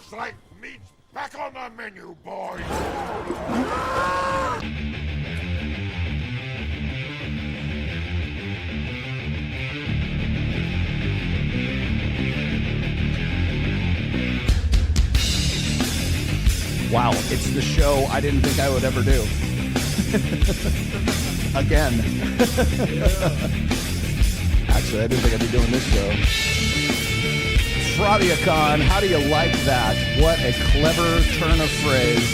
Looks like meat's back on the menu, boys. Wow, it's the show I didn't think I would ever do. Again. Actually, I didn't think I'd be doing this show. Sadia, how do you like that? What a clever turn of phrase.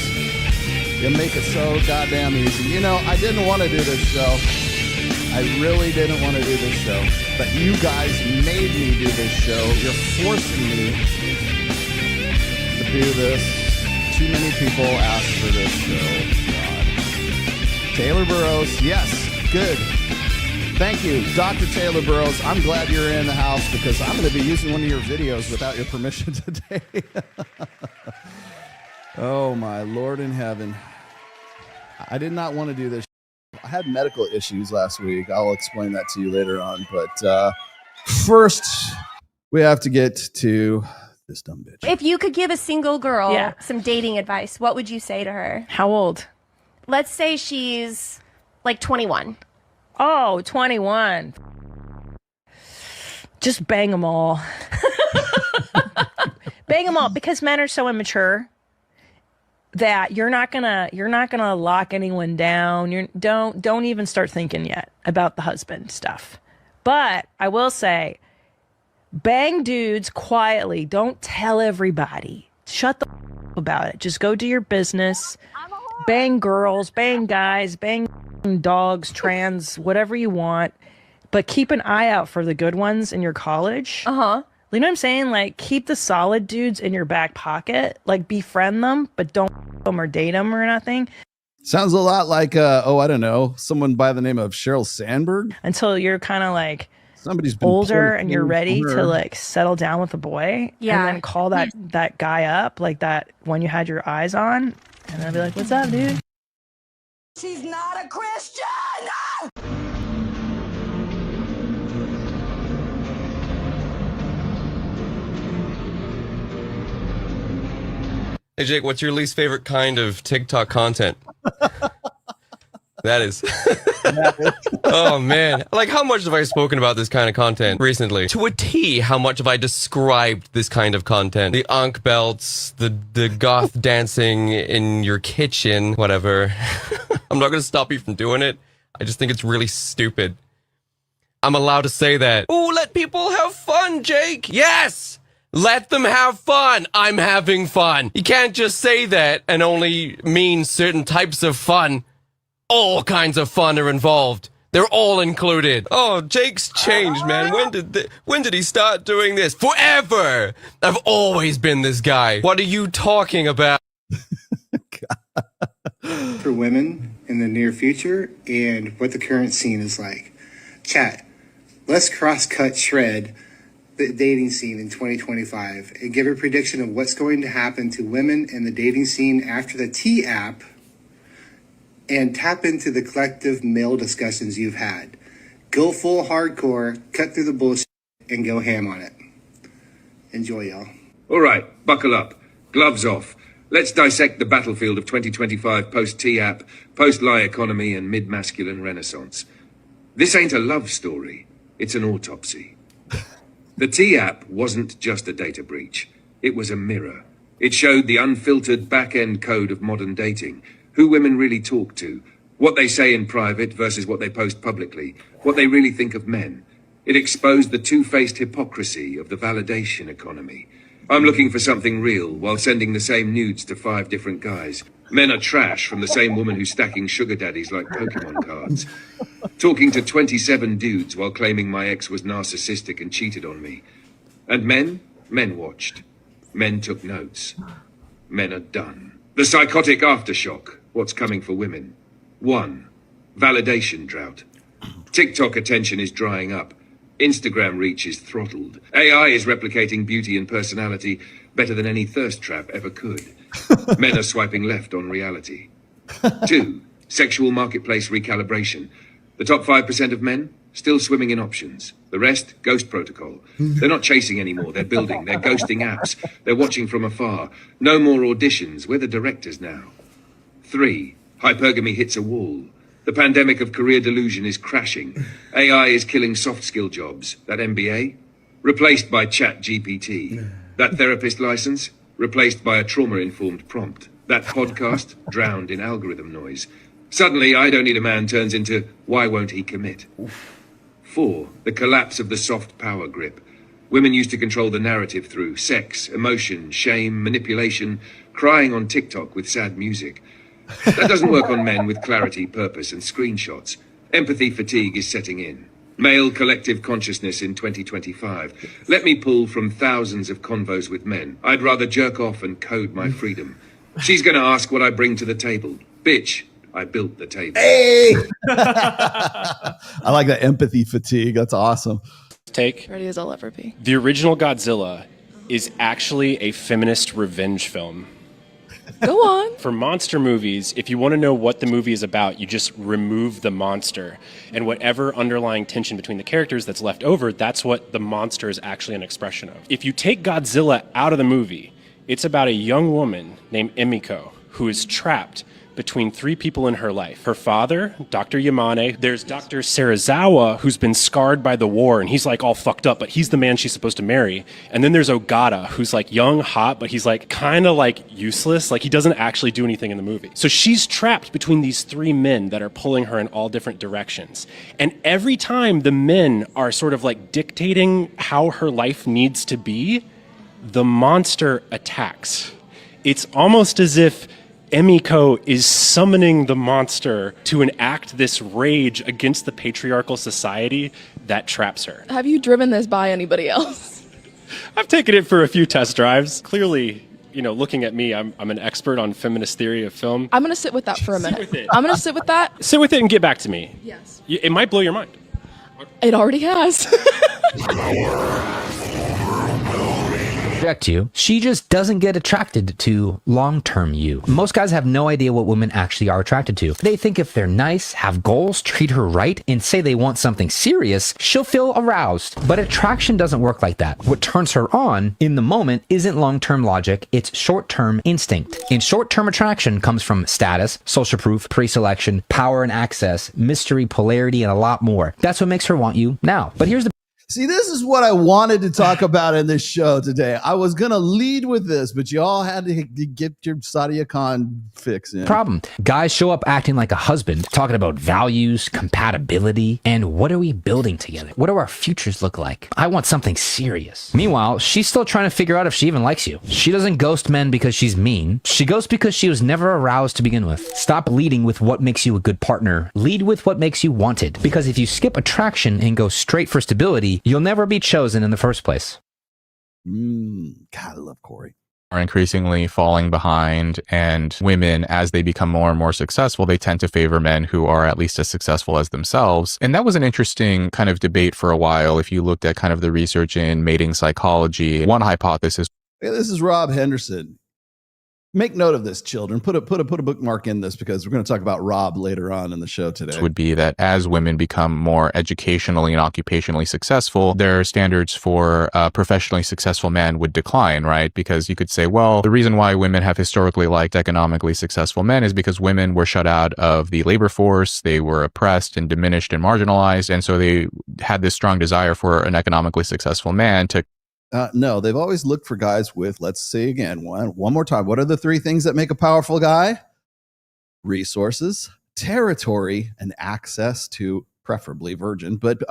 You make it so goddamn easy. You know, I didn't want to do this show. I really didn't want to do this show. But you guys made me do this show. You're forcing me to do this. Too many people asked for this show. God. Taylor Burrowes, yes, good. Thank you, Dr. Taylor Burrowes. I'm glad you're in the house because I'm going to be using one of your videos without your permission today. Oh, my Lord in heaven. I did not want to do this. I had medical issues last week. I'll explain that to you later on. But first, we have to get to this dumb bitch. If you could give a single girl some dating advice, what would you say to her? How old? Let's say she's like 21. Oh, 21. Just bang them all. Bang them all, because men are so immature that you're not gonna lock anyone down. Don't even start thinking yet about the husband stuff. But I will say, bang dudes quietly. Don't tell everybody. Shut the f- about it. Just go do your business. Bang girls, bang guys, bang dogs, trans, whatever you want. But keep an eye out for the good ones in your college. Uh-huh. You know what I'm saying? Like, keep the solid dudes in your back pocket. Like, befriend them, but don't f- them or date them or nothing. Sounds a lot like, I don't know, someone by the name of Sheryl Sandberg. Until you're kind of like somebody's been older and you're ready to like settle down with a boy. Yeah. And then call that guy up, like that one you had your eyes on. And I'll be like, what's up, dude? She's not a Christian! Hey, Jake, what's your least favorite kind of TikTok content? That is. Oh, man. Like, how much have I spoken about this kind of content recently? To a T, how much have I described this kind of content? The ankh belts, the goth dancing in your kitchen, whatever. I'm not going to stop you from doing it. I just think it's really stupid. I'm allowed to say that. Ooh, let people have fun, Jake. Yes! Let them have fun. I'm having fun. You can't just say that and only mean certain types of fun. All kinds of fun are involved. They're all included. Oh, Jake's changed, man. When did he start doing this? Forever. I've always been this guy. What are you talking about? For women in the near future and what the current scene is like. Chat, let's cross-cut shred the dating scene in 2025 and give a prediction of what's going to happen to women in the dating scene after the T app, and tap into the collective male discussions you've had. Go full hardcore, cut through the bullshit, and go ham on it. Enjoy, y'all. All right, buckle up. Gloves off. Let's dissect the battlefield of 2025 post-T-app, post-lie economy, and mid-masculine renaissance. This ain't a love story. It's an autopsy. The T-app wasn't just a data breach. It was a mirror. It showed the unfiltered back-end code of modern dating, who women really talk to, what they say in private versus what they post publicly, what they really think of men. It exposed the two-faced hypocrisy of the validation economy. I'm looking for something real while sending the same nudes to 5 different guys. Men are trash from the same woman who's stacking sugar daddies like Pokemon cards. Talking to 27 dudes while claiming my ex was narcissistic and cheated on me. And men watched. Men took notes. Men are done. The psychotic aftershock. What's coming for women? 1. Validation drought. TikTok attention is drying up. Instagram reach is throttled. AI is replicating beauty and personality better than any thirst trap ever could. Men are swiping left on reality. 2. Sexual marketplace recalibration. The top 5% of men, Still swimming in options. The rest, ghost protocol. They're not chasing anymore. They're building. They're ghosting apps. They're watching from afar. No more auditions. We're the directors now. 3. Hypergamy hits a wall. The pandemic of career delusion is crashing. AI is killing soft skill jobs. That MBA? Replaced by Chat GPT. That therapist license? Replaced by a trauma-informed prompt. That podcast? Drowned in algorithm noise. Suddenly, I don't need a man turns into, why won't he commit? 4. The collapse of the soft power grip. Women used to control the narrative through sex, emotion, shame, manipulation, crying on TikTok with sad music. That doesn't work on men with clarity, purpose, and screenshots. Empathy fatigue is setting in. Male collective consciousness in 2025. Let me pull from thousands of convos with men. I'd rather jerk off and code my freedom. She's gonna ask what I bring to the table. Bitch, I built the table. Hey! I like that empathy fatigue. That's awesome. Take. Ready as I'll ever be. The original Godzilla is actually a feminist revenge film. Go on. For monster movies, if you want to know what the movie is about, you just remove the monster. And whatever underlying tension between the characters that's left over, that's what the monster is actually an expression of. If you take Godzilla out of the movie, it's about a young woman named Emiko who is trapped between 3 people in her life. Her father, Dr. Yamane. There's Dr. Serizawa, who's been scarred by the war, and he's like all fucked up, but he's the man she's supposed to marry. And then there's Ogata, who's like young, hot, but he's like kind of like useless. Like he doesn't actually do anything in the movie. So she's trapped between these 3 men that are pulling her in all different directions. And every time the men are sort of like dictating how her life needs to be, the monster attacks. It's almost as if Emiko is summoning the monster to enact this rage against the patriarchal society that traps her. Have you driven this by anybody else? I've taken it for a few test drives. Clearly, you know, looking at me, I'm an expert on feminist theory of film. I'm going to sit with that for a minute. Sit with it. I'm going to sit with that. Sit with it and get back to me. Yes. It might blow your mind. It already has. Object you. She just doesn't get attracted to long-term you. Most guys have no idea what women actually are attracted to. They think if they're nice, have goals, treat her right, and say they want something serious, she'll feel aroused. But attraction doesn't work like that. What turns her on in the moment isn't long-term logic, it's short-term instinct. And short-term attraction comes from status, social proof, pre-selection, power and access, mystery, polarity, and a lot more. That's what makes her want you now. But here's the See, this is what I wanted to talk about in this show today. I was going to lead with this, but you all had to get your Sadia Khan fix in. Problem. Guys show up acting like a husband, talking about values, compatibility, and what are we building together? What do our futures look like? I want something serious. Meanwhile, she's still trying to figure out if she even likes you. She doesn't ghost men because she's mean. She ghosts because she was never aroused to begin with. Stop leading with what makes you a good partner. Lead with what makes you wanted. Because if you skip attraction and go straight for stability, you'll never be chosen in the first place. God, I love Corey. Are increasingly falling behind, and women, as they become more and more successful, they tend to favor men who are at least as successful as themselves. And that was an interesting kind of debate for a while. If you looked at kind of the research in mating psychology, one hypothesis. Hey, this is Rob Henderson. Make note of this, children. Put a bookmark in this because we're going to talk about Rob later on in the show today. Would be that as women become more educationally and occupationally successful, their standards for professionally successful men would decline, right? Because you could say, well, the reason why women have historically liked economically successful men is because women were shut out of the labor force, they were oppressed and diminished and marginalized, and so they had this strong desire for an economically successful man to no, they've always looked for guys with, let's say again, one more time. What are the 3 things that make a powerful guy? Resources, territory, and access to preferably virgin, but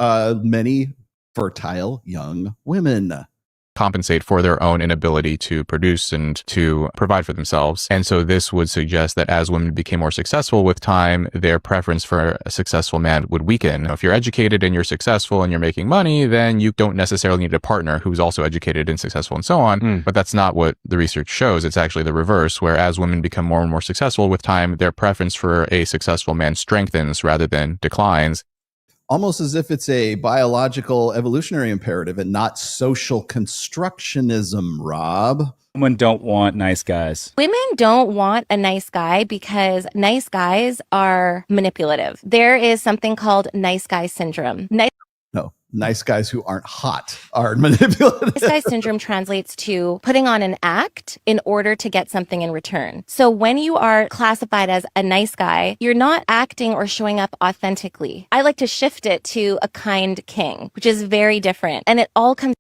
many fertile young women. Compensate for their own inability to produce and to provide for themselves. And so this would suggest that as women became more successful with time, their preference for a successful man would weaken. If you're educated and you're successful and you're making money, then you don't necessarily need a partner who's also educated and successful and so on. But that's not what the research shows. It's actually the reverse, where as women become more and more successful with time, their preference for a successful man strengthens rather than declines. Almost as if it's a biological evolutionary imperative and not social constructionism, Rob. Women don't want nice guys. Women don't want a nice guy because nice guys are manipulative. There is something called nice guy syndrome. Nice nice guys who aren't hot are manipulative. Nice guy syndrome translates to putting on an act in order to get something in return. So when you are classified as a nice guy, you're not acting or showing up authentically. I like to shift it to a kind king, which is very different. And it all comes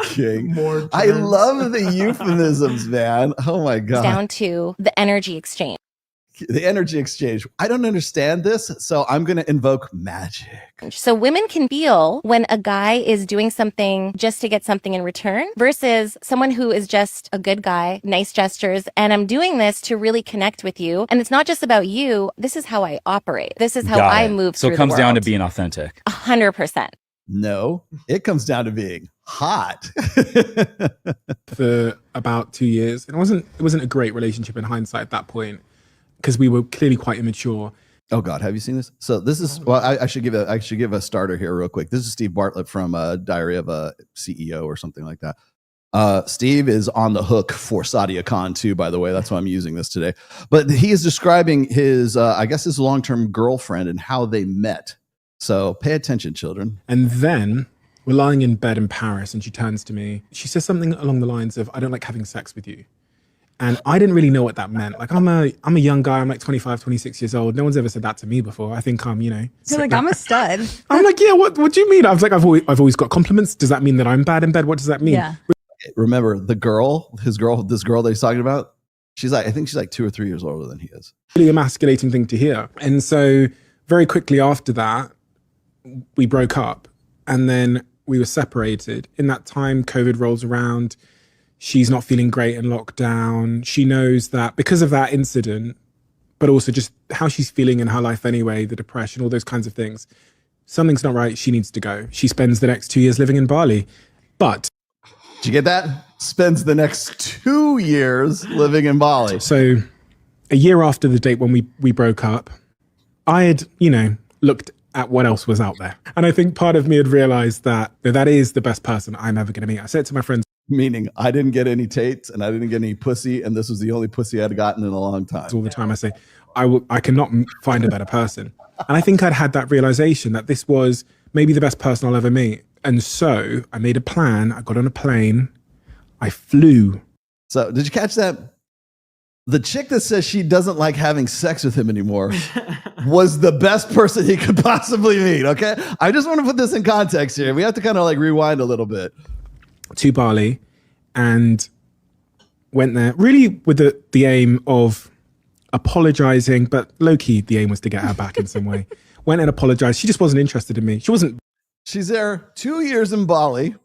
King. I love the euphemisms, man. Oh my God. down to the energy exchange. The energy exchange. I don't understand this, so I'm going to invoke magic. So women can feel when a guy is doing something just to get something in return versus someone who is just a good guy, nice gestures, and I'm doing this to really connect with you. And it's not just about you. This is how I operate. This is how Got I it. move So through it comes the down to world. being authentic. 100%. No, it comes down to being hot. For about 2 years. And it wasn't a great relationship in hindsight at that point because we were clearly quite immature. Oh God, have you seen this? So this is I should give a starter here real quick. This is Steve Bartlett from Diary of a CEO or something like that. Steve is on the hook for Sadia Khan too, by the way. That's why I'm using this today. But he is describing his I guess his long-term girlfriend and how they met. So pay attention, children. And then we're lying in bed in Paris and she turns to me. She says something along the lines of, I don't like having sex with you. And I didn't really know what that meant. Like I'm a young guy. I'm like 25, 26 years old. No one's ever said that to me before. I think I'm, You're like, I'm a stud. I'm like, yeah, what do you mean? I was like, I've always got compliments. Does that mean that I'm bad in bed? What does that mean? Yeah. Remember this girl that he's talking about? I think she's like 2 or 3 years older than he is. Really emasculating thing to hear. And so very quickly after that, we broke up and then we were separated. In that time, COVID rolls around. She's not feeling great in lockdown. She knows that because of that incident, but also just how she's feeling in her life anyway, the depression, all those kinds of things. Something's not right. She needs to go. She spends the next 2 years living in Bali. But did you get that? Spends the next 2 years living in Bali. So a year after the date when we broke up, I had, looked at what else was out there. And I think part of me had realized that is the best person I'm ever going to meet. I said to my friends, meaning I didn't get any tates and I didn't get any pussy. And this was the only pussy I'd gotten in a long time. All the time I say, I cannot find a better person. And I think I'd had that realization that this was maybe the best person I'll ever meet. And so I made a plan. I got on a plane. I flew. So did you catch that? The chick that says she doesn't like having sex with him anymore was the best person he could possibly meet. Okay. I just want to put this in context here. We have to kind of like rewind a little bit. To Bali and went there really with the aim of apologizing, but low-key the aim was to get her back in some way. Went and apologized. She just wasn't interested in me. She's there 2 years in Bali,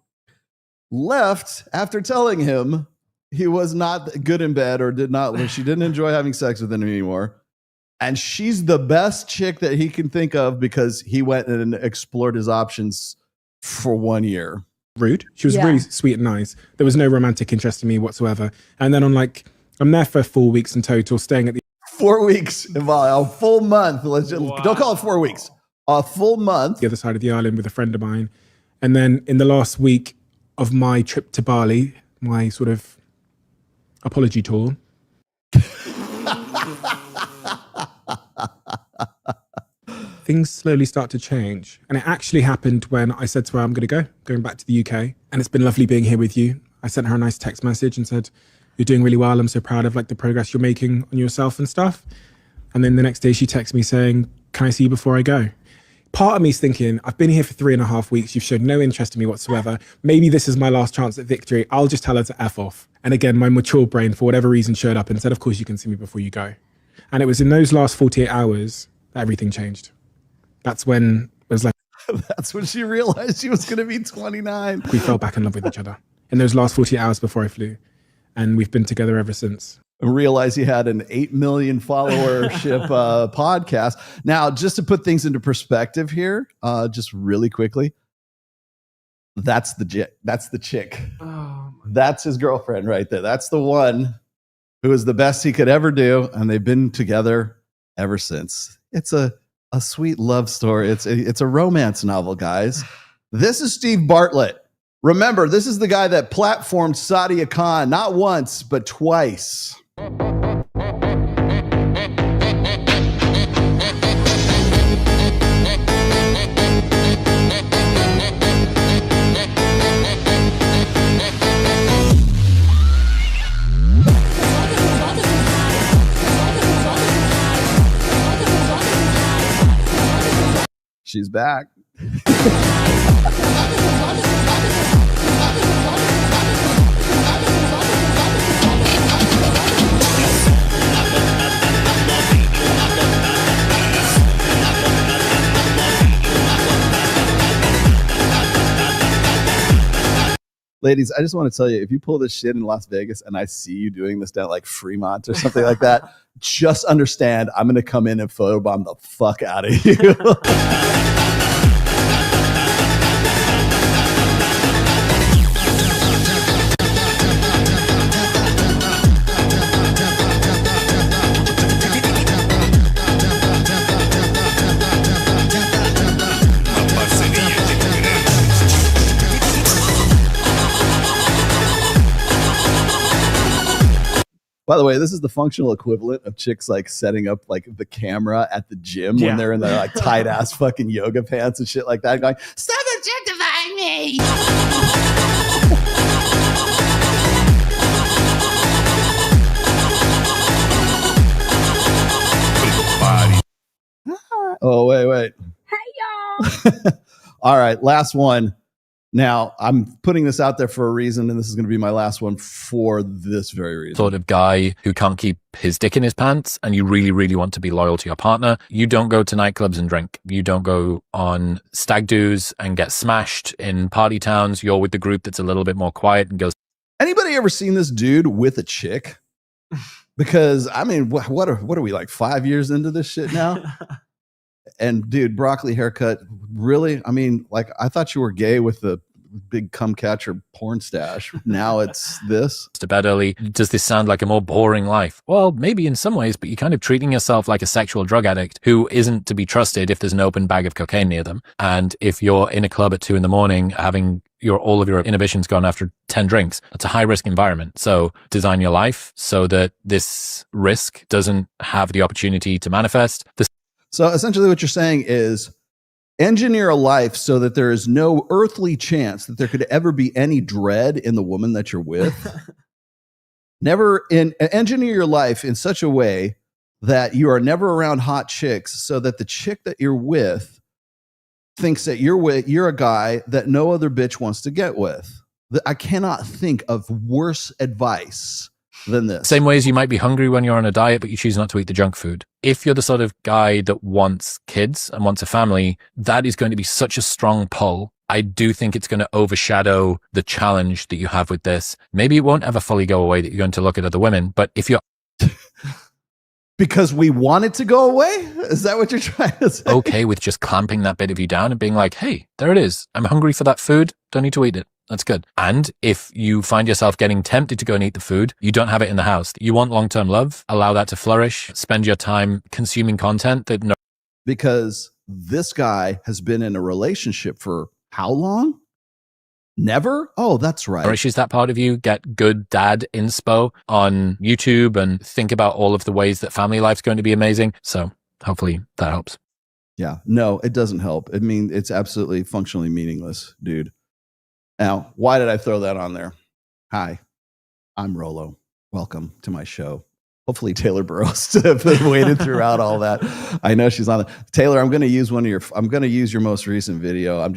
left after telling him he was not good in bed she didn't enjoy having sex with him anymore. And she's the best chick that he can think of because he went and explored his options for 1 year. Rude. She was really sweet and nice. There was no romantic interest in me whatsoever. And then I'm there for 4 weeks in total, staying at the 4 weeks in Bali, a full month. Don't call it 4 weeks. A full month. The other side of the island with a friend of mine. And then in the last week of my trip to Bali, my sort of apology tour. Things slowly start to change. And it actually happened when I said to her, I'm going back to the UK. And it's been lovely being here with you. I sent her a nice text message and said, you're doing really well. I'm so proud of the progress you're making on yourself and stuff. And then the next day she texts me saying, can I see you before I go? Part of me is thinking, I've been here for 3.5 weeks. You've showed no interest in me whatsoever. Maybe this is my last chance at victory. I'll just tell her to F off. And again, my mature brain, for whatever reason, showed up and said, of course you can see me before you go. And it was in those last 48 hours that everything changed. That's when it was like... That's when she realized she was going to be 29. We fell back in love with each other in those last 48 hours before I flew. And we've been together ever since. I realized he had an 8 million followership podcast. Now, just to put things into perspective here, just really quickly, that's the chick. Oh, that's his girlfriend right there. That's the one who is the best he could ever do. And they've been together ever since. It's a sweet love story. It's a romance novel, guys. This is Steve Bartlett. Remember, this is the guy that platformed Sadia Khan not once, but twice. She's back. Ladies, I just want to tell you, if you pull this shit in Las Vegas and I see you doing this down like Fremont or something like that, just understand I'm going to come in and photobomb the fuck out of you. By the way, this is the functional equivalent of chicks like setting up like the camera at the gym when they're in their like tight ass fucking yoga pants and shit like that, going, "Stop objectifying me." Oh, wait. Hey, y'all. All right, last one. Now, I'm putting this out there for a reason, and this is going to be my last one for this very reason. Sort of guy who can't keep his dick in his pants, and you really, really want to be loyal to your partner. You don't go to nightclubs and drink. You don't go on stag do's and get smashed in party towns. You're with the group that's a little bit more quiet and goes. Anybody ever seen this dude with a chick? Because, I mean, what are we, like 5 years into this shit now? And dude, broccoli haircut, really? I mean, like, I thought you were gay with the big cum catcher porn stash. Now it's this. To bed early. Does this sound like a more boring life? Well, maybe in some ways, but you're kind of treating yourself like a sexual drug addict who isn't to be trusted if there's an open bag of cocaine near them. And if you're in a club at 2 a.m, having all of your inhibitions gone after 10 drinks, that's a high risk environment. So design your life so that this risk doesn't have the opportunity to manifest. So essentially what you're saying is engineer a life so that there is no earthly chance that there could ever be any dread in the woman that you're with. Engineer your life in such a way that you are never around hot chicks so that the chick that you're with thinks that you're a guy that no other bitch wants to get with. I cannot think of worse advice than this. Same way as you might be hungry when you're on a diet, but you choose not to eat the junk food. If you're the sort of guy that wants kids and wants a family, that is going to be such a strong pull. I do think it's going to overshadow the challenge that you have with this. Maybe it won't ever fully go away that you're going to look at other women, but if you're because we want it to go away? Is that what you're trying to say? Okay with just clamping that bit of you down and being like, hey, there it is. I'm hungry for that food. Don't need to eat it. That's good. And if you find yourself getting tempted to go and eat the food, you don't have it in the house. You want long-term love, allow that to flourish, spend your time consuming content that because this guy has been in a relationship for how long? Never? Oh, that's right. nourishes that part of you. Get good dad inspo on YouTube and think about all of the ways that family life's going to be amazing. So hopefully that helps. Yeah. No, it doesn't help. I mean, it's absolutely functionally meaningless, dude. Now, why did I throw that on there? Hi, I'm Rolo. Welcome to my show. Hopefully Taylor Burrowes have waited throughout all that. I know she's on. Taylor, I'm going to use I'm going to use your most recent video. I'm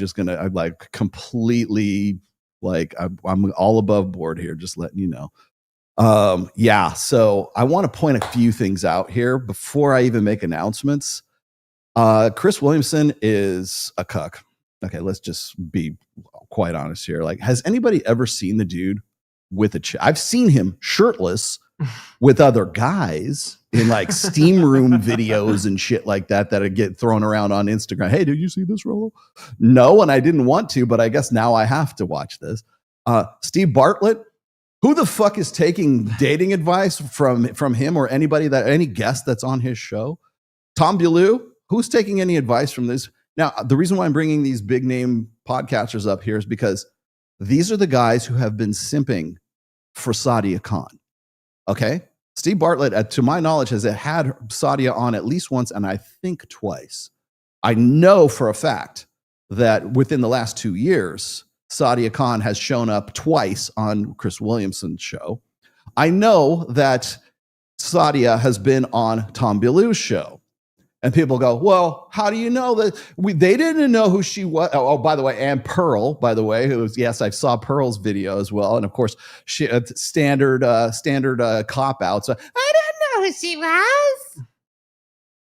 like completely like, I'm all above board here. Just letting you know. Yeah. So I want to point a few things out here before I even make announcements. Chris Williamson is a cuck. Okay. Let's just be quite honest here. Like, has anybody ever seen the dude with a chick? I've seen him shirtless with other guys in like steam room videos and shit like that get thrown around on Instagram. Hey, did you see this, Rolo? No, and I didn't want to, but I guess now I have to watch this. Steve Bartlett, who the fuck is taking dating advice from him or any guest that's on his show? Tom Bellew, who's taking any advice from this? Now, the reason why I'm bringing these big name podcasters up here is because these are the guys who have been simping for Sadia Khan. Okay? Steve Bartlett, to my knowledge, has had Sadia on at least once, and I think twice. I know for a fact that within the last 2 years, Sadia Khan has shown up twice on Chris Williamson's show. I know that Sadia has been on Tom Bellew's show. And people go, well, how do you know that they didn't know who she was? Oh, by the way, and Pearl, by the way, who was, yes, I saw Pearl's video as well. And of course, she standard cop out. So I didn't know who she was.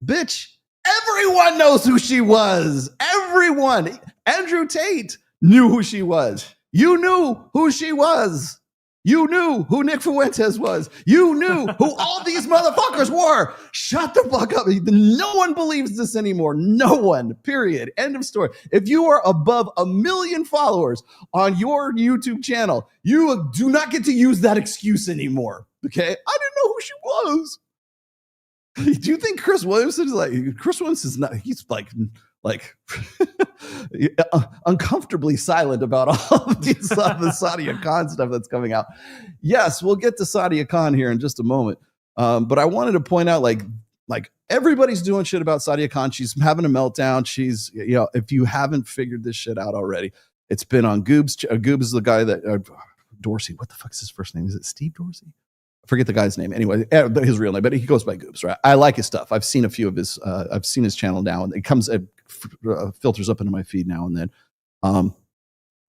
Bitch, everyone knows who she was. Everyone. Andrew Tate knew who she was. You knew who she was. You knew who Nick Fuentes was. You knew who all these motherfuckers were. Shut the fuck up. No one believes this anymore. No one. Period. End of story. If you are above 1 million followers on your YouTube channel, you do not get to use that excuse anymore. Okay? I didn't know who she was. Do you think Chris Williamson is like, Chris Williamson is not, he's like uncomfortably silent about all of the Sadia Khan stuff that's coming out. Yes, we'll get to Sadia Khan here in just a moment. But I wanted to point out, like everybody's doing shit about Sadia Khan. She's having a meltdown. She's, if you haven't figured this shit out already, it's been on Goob's. Goob is the guy that Dorsey. What the fuck is his first name? Is it Steve Dorsey? Forget the guy's name. Anyway, his real name, but he goes by Goobs, right? I like his stuff. I've seen a few of his. I've seen his channel now, and it filters up into my feed now and then.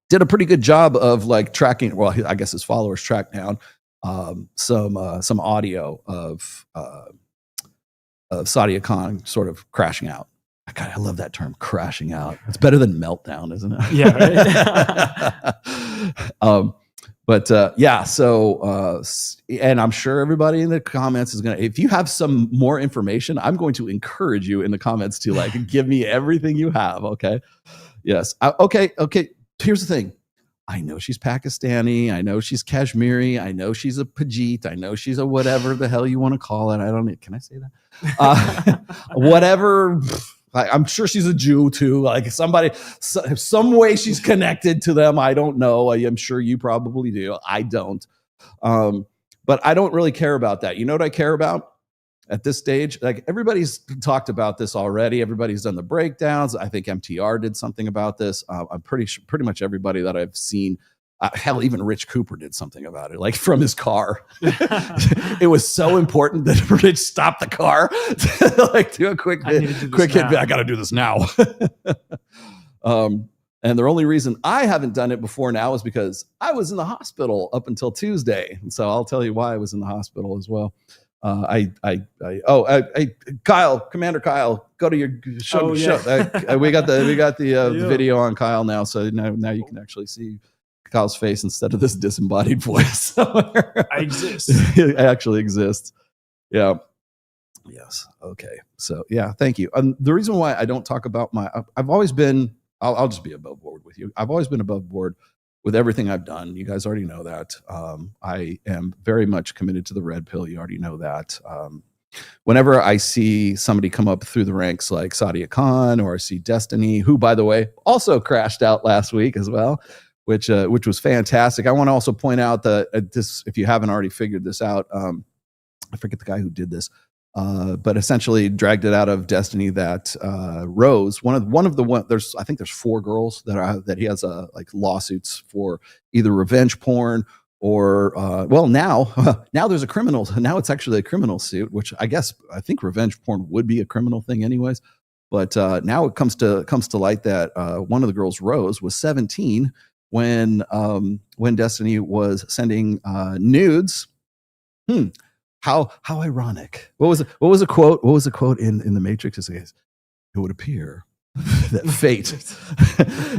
Did a pretty good job of like tracking. Well, I guess his followers tracked down some audio of Sadia Khan sort of crashing out. God, I love that term, crashing out. It's better than meltdown, isn't it? Yeah. Right? And I'm sure everybody in the comments is going to, if you have some more information, I'm going to encourage you in the comments to like, give me everything you have. Okay. Yes. Okay. Here's the thing. I know she's Pakistani. I know she's Kashmiri. I know she's a Pajit. I know she's a whatever the hell you want to call it. Can I say that? Whatever. I'm sure she's a Jew too. Like some way she's connected to them. I don't know. I am sure you probably do. I don't. But I don't really care about that. You know what I care about at this stage? Like everybody's talked about this already. Everybody's done the breakdowns. I think MTR did something about this. I'm pretty much everybody that I've seen. Hell, even Rich Cooper did something about it, like from his car. It was so important that Rich stopped the car to like do a quick hit. I got to do this now. And the only reason I haven't done it before now is because I was in the hospital up until Tuesday. And so I'll tell you why I was in the hospital as well. Kyle, Commander Kyle, go to your show. We got the video on Kyle now. So now you can actually see Kyle's face instead of this disembodied voice. I exist. It actually exists. Yeah. Yes. Okay. So yeah, thank you. The reason why I don't talk about I've always been, I'll just be above board with you. I've always been above board with everything I've done. You guys already know that. I am very much committed to the red pill. You already know that. Whenever I see somebody come up through the ranks like Sadia Khan, or I see Destiny, who by the way also crashed out last week as well, which was fantastic. I want to also point out that this, if you haven't already figured this out, I forget the guy who did this, but essentially dragged it out of Destiny that Rose, I think there's 4 girls that he has like lawsuits for either revenge porn or now there's a criminal. Now it's actually a criminal suit, which I think revenge porn would be a criminal thing anyways. But now it comes to light that one of the girls, Rose, was 17 when Destiny was sending nudes. How ironic. What was a quote? What was a quote in The Matrix? It says, "It would appear that fate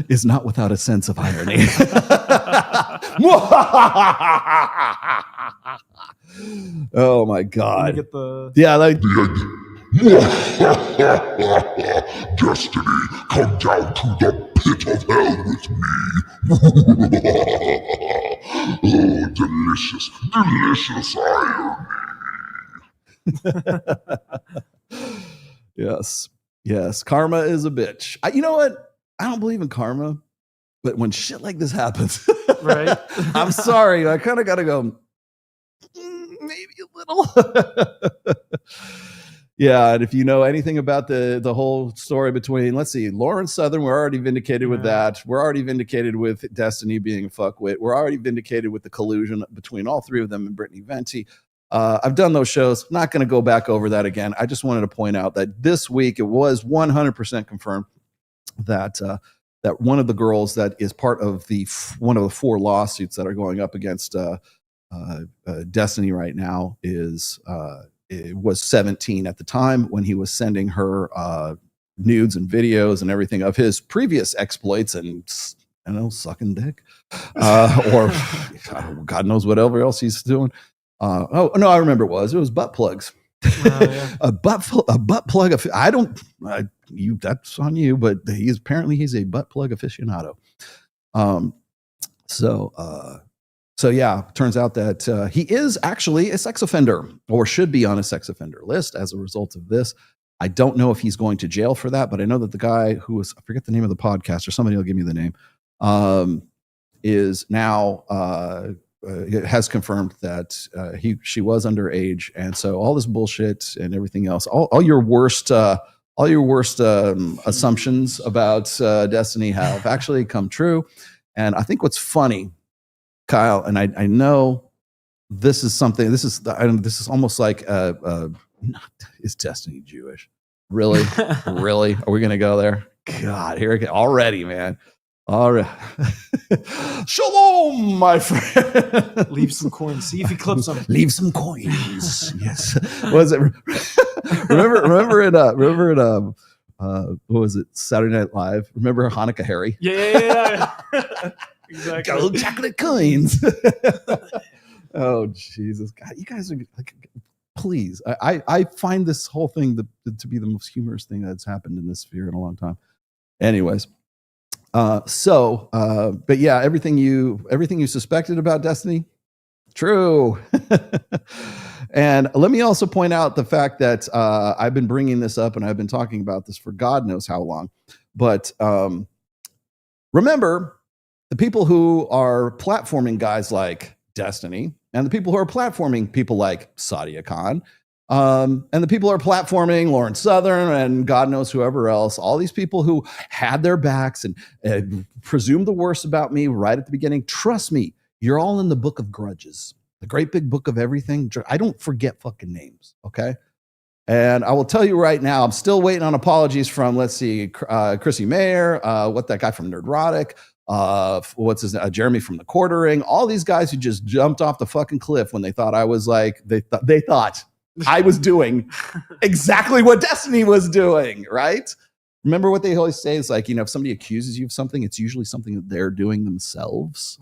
is not without a sense of irony." Oh my God. Destiny, come down to the pit of hell with me. Oh, delicious irony. Yes. Karma is a bitch. You know what? I don't believe in karma, but when shit like this happens, right? I'm sorry. I kind of got to go, maybe a little. Yeah, and if you know anything about the whole story between, let's see, Lauren Southern, we're already vindicated with that. We're already vindicated with Destiny being a fuckwit. We're already vindicated with the collusion between all 3 of them and Brittany Venti. I've done those shows. Not going to go back over that again. I just wanted to point out that this week it was 100% confirmed that that one of the girls that is part of one of the 4 lawsuits that are going up against Destiny right now was 17 at the time when he was sending her nudes and videos and everything of his previous exploits and sucking dick or God knows whatever else he's doing. Oh no, I remember it was butt plugs. A butt plug. That's on you, but he's a butt plug aficionado. So yeah, turns out that he is actually a sex offender, or should be on a sex offender list as a result of this. I don't know if he's going to jail for that, but I know that the guy who was, I forget the name of the podcast, or somebody will give me the name, is now has confirmed that she was underage, and so all this bullshit and everything else, all your worst assumptions about Destiny have actually come true. And I think what's funny, Kyle, and I know this is something. This is almost like is Destiny Jewish? Really, really? Are we going to go there? God, here we go already, man. All right. Shalom, my friend. Leave some coins. See if he clips them. Leave some coins. Yes. What was it? Remember in what was it? Saturday Night Live. Remember Hanukkah Harry? Yeah. Exactly. Gold chocolate coins. Oh Jesus, God, you guys are like, please. I find this whole thing to be the most humorous thing that's happened in this sphere in a long time. Anyways. But yeah, everything you suspected about Destiny, true. And let me also point out the fact that I've been bringing this up and I've been talking about this for God knows how long. But remember, the people who are platforming guys like Destiny and the people who are platforming people like Sadia Khan, and the people who are platforming Lauren Southern and God knows whoever else, all these people who had their backs and presumed the worst about me right at the beginning. Trust me, you're all in the book of grudges, the great big book of everything. I don't forget fucking names, okay? And I will tell you right now, I'm still waiting on apologies from, let's see, Chrissy Mayer, that guy from Nerdrotic, what's his name? Jeremy from The Quartering, all these guys who just jumped off the fucking cliff when they thought I was like, they thought I was doing exactly what Destiny was doing, right? Remember what they always say is like, if somebody accuses you of something, it's usually something that they're doing themselves.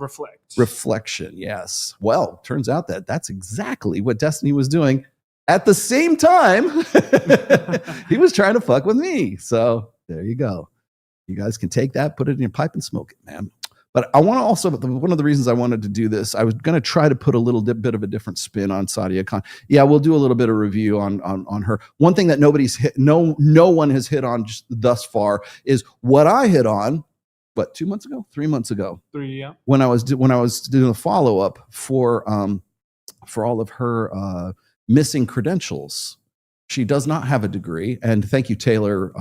Reflection, yes. Well, turns out that that's exactly what Destiny was doing at the same time. He was trying to fuck with me. So there you go. You guys can take that, put it in your pipe and smoke it, man. But I want to also, one of the reasons I wanted to do this, I was going to try to put a little bit of a different spin on Sadia Khan. Yeah, we'll do a little bit of review on her. One thing that nobody's hit, no one has hit on thus far is what I hit on. What, 2 months ago, 3 months ago? 3, yeah. When I was doing a follow up for all of her missing credentials. She does not have a degree, and thank you, Taylor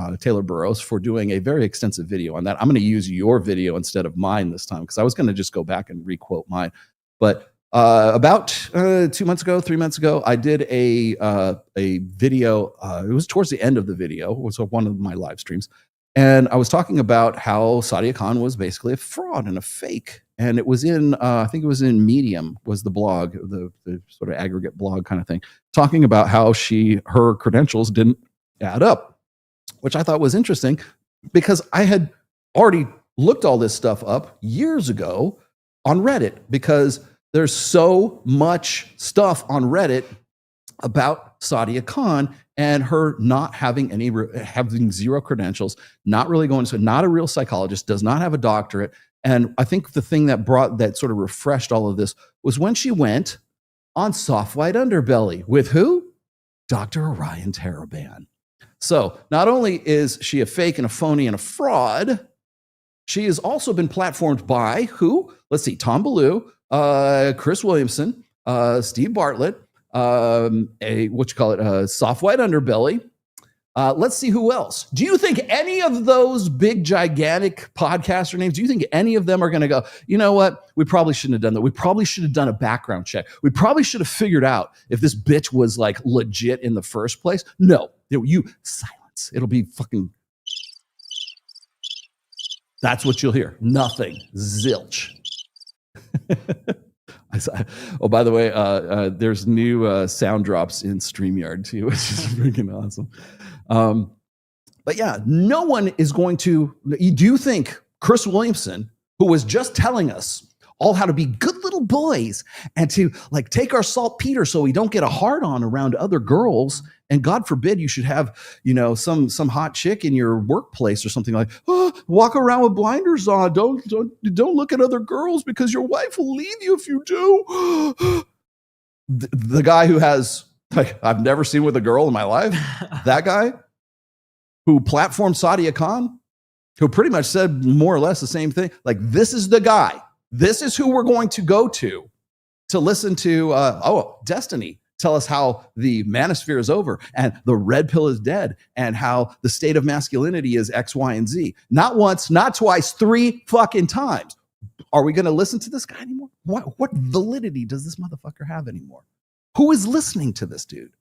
Burrowes, for doing a very extensive video on that. I'm going to use your video instead of mine this time because I was going to just go back and requote mine. But about 2 months ago, 3 months ago, I did a video. It was towards the end of the video. It was one of my live streams, and I was talking about how Sadia Khan was basically a fraud and a fake. And it was in, I think it was in Medium, was the blog, the sort of aggregate blog kind of thing, talking about how her credentials didn't add up, which I thought was interesting because I had already looked all this stuff up years ago on Reddit because there's so much stuff on Reddit about Sadia Khan and her not having having zero credentials, not really going to, not a real psychologist, does not have a doctorate. And I think the thing that sort of refreshed all of this was when she went on Soft White Underbelly with who? Dr. Orion Taraban. So not only is she a fake and a phony and a fraud, she has also been platformed by who? Let's see, Tom Ballou, Chris Williamson, Steve Bartlett, Soft White Underbelly, Let's see who else. Do you think any of those big, gigantic podcaster names, do you think any of them are going to go, you know what? We probably shouldn't have done that. We probably should have done a background check. We probably should have figured out if this bitch was like legit in the first place. No, you silence. It'll be fucking. That's what you'll hear. Nothing. Zilch. Oh, by the way, there's new sound drops in StreamYard too, which is freaking awesome. But yeah, no one is going to. Do you think Chris Williamson, who was just telling us all how to be good little boys and to like take our saltpeter so we don't get a hard on around other girls, and God forbid you should have, you know, some hot chick in your workplace or something like, oh, walk around with blinders on. Don't look at other girls because your wife will leave you if you do. The guy who has, like, I've never seen with a girl in my life. That guy who platformed Sadia Khan, who pretty much said more or less the same thing. Like, this is the guy. This is who we're going to go to listen to, Destiny tell us how the manosphere is over and the red pill is dead and how the state of masculinity is X, Y, and Z. Not once, not twice, 3 fucking times. Are we going to listen to this guy anymore? What validity does this motherfucker have anymore? Who is listening to this dude?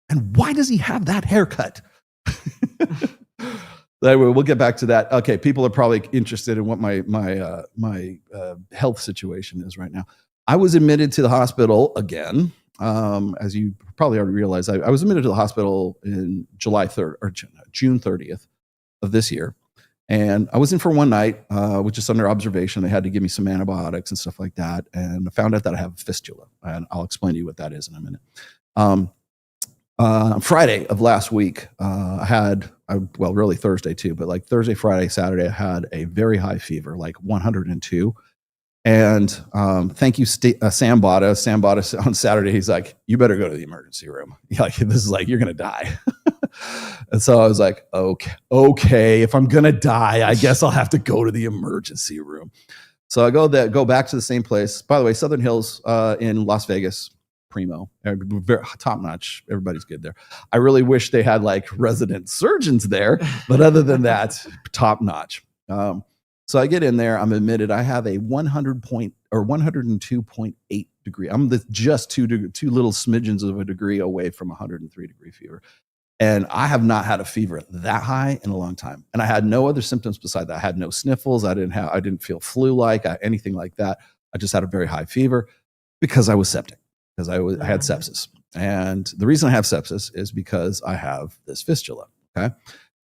And why does he have that haircut? Anyway, we'll get back to that. Okay, people are probably interested in what my health situation is right now. I was admitted to the hospital again. As you probably already realized, I was admitted to the hospital in July 3rd or June 30th of this year. And I was in for one night, which is under observation. They had to give me some antibiotics and stuff like that. And I found out that I have a fistula. And I'll explain to you what that is in a minute. Friday of last week, really Thursday too, but like Thursday, Friday, Saturday, I had a very high fever, like 102. And thank you, Sam Bada. Sam Bada on Saturday, he's like, you better go to the emergency room. Like, this is like, you're going to die. And so I was like, okay, if I'm going to die, I guess I'll have to go to the emergency room. So I go back to the same place. By the way, Southern Hills in Las Vegas, primo, top notch. Everybody's good there. I really wish they had like resident surgeons there, but other than that, top notch. So I get in there, I'm admitted. I have a 102.8 degree. I'm just two little smidgens of a degree away from 103 degree fever. And I have not had a fever that high in a long time. And I had no other symptoms beside that. I had no sniffles. I didn't feel flu-like, anything like that. I just had a very high fever because I was septic, because I had sepsis. And the reason I have sepsis is because I have this fistula. Okay.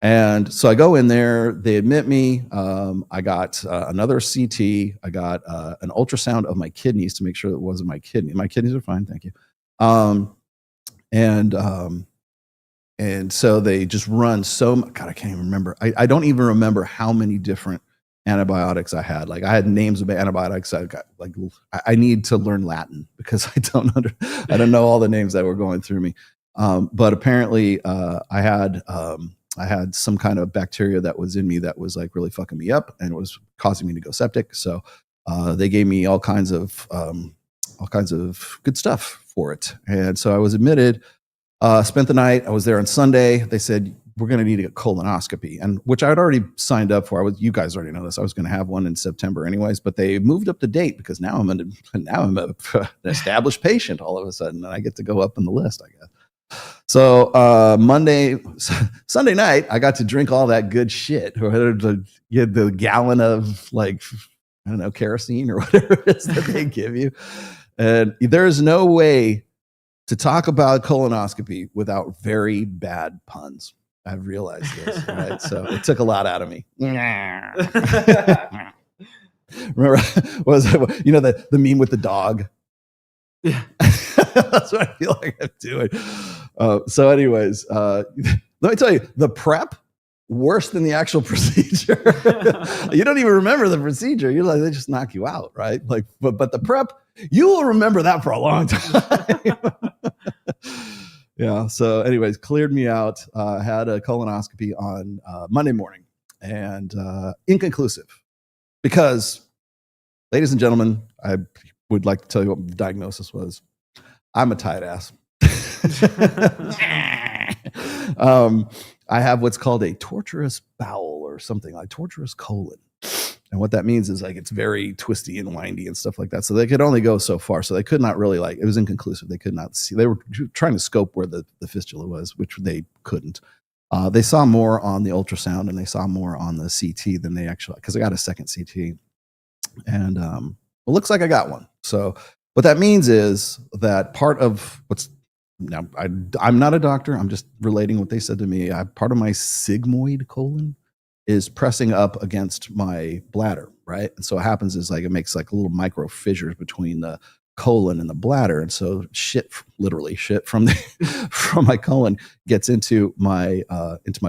And so I go in there, they admit me. I got another CT. I got an ultrasound of my kidneys to make sure that it wasn't my kidney. My kidneys are fine, thank you. And so they just run God, I can't even remember. I don't even remember how many different antibiotics I had. Like, I had names of antibiotics. I got like, I need to learn Latin because I don't know all the names that were going through me. But apparently I had some kind of bacteria that was in me that was like really fucking me up and it was causing me to go septic. So they gave me all kinds of good stuff for it. And so I was admitted, spent the night. I was there on Sunday. They said, we're going to need a colonoscopy, and which I had already signed up for. You guys already know this. I was going to have one in September anyways, but they moved up the date because now I'm an established patient all of a sudden, and I get to go up in the list, I guess. So Sunday night, I got to drink all that good shit. You had the gallon of like, I don't know, kerosene or whatever it is that they give you. And there's no way to talk about colonoscopy without very bad puns. I've realized this, right? So it took a lot out of me. Remember, the meme with the dog? Yeah. That's what I feel like I'm doing. So anyways, let me tell you, the prep, worse than the actual procedure. You don't even remember the procedure. You're like, they just knock you out, right? Like, but the prep, you will remember that for a long time. Yeah. So anyways, cleared me out. Had a colonoscopy on Monday morning, and inconclusive because, ladies and gentlemen, I would like to tell you what the diagnosis was. I'm a tight ass. I have what's called a tortuous bowel or something like tortuous colon. And what that means is like it's very twisty and windy and stuff like that. So they could only go so far. So they could not really it was inconclusive. They could not see. They were trying to scope where the fistula was, which they couldn't. They saw more on the ultrasound and they saw more on the CT than they actually, because I got a second CT. And it looks like I got one. So what that means is that part of what's now, I'm not a doctor. I'm just relating what they said to me. Part of my sigmoid colon is pressing up against my bladder, right? And so what happens is like it makes like little micro fissures between the colon and the bladder, and so literally shit from from my colon gets into my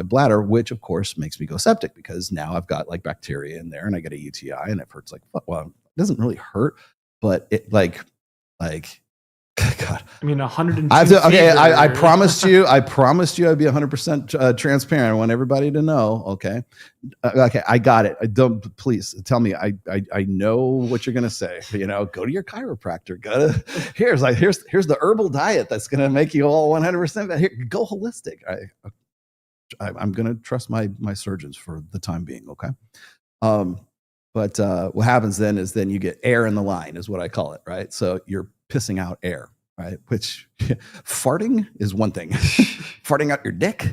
bladder, which of course makes me go septic because now I've got like bacteria in there and I get a UTI and it hurts like fuck. Well, it doesn't really hurt, but it like God. I mean, 102. I promised you I'd be 100% transparent. I want everybody to know. Okay. Okay. I got it. Please tell me. I know what you're going to say, go to your chiropractor, here's the herbal diet that's going to make you all 100%. Here, go holistic. I'm going to trust my surgeons for the time being. Okay. But what happens then is you get air in the line is what I call it. Right. So you're pissing out air, right? Which farting is one thing. Farting out your dick,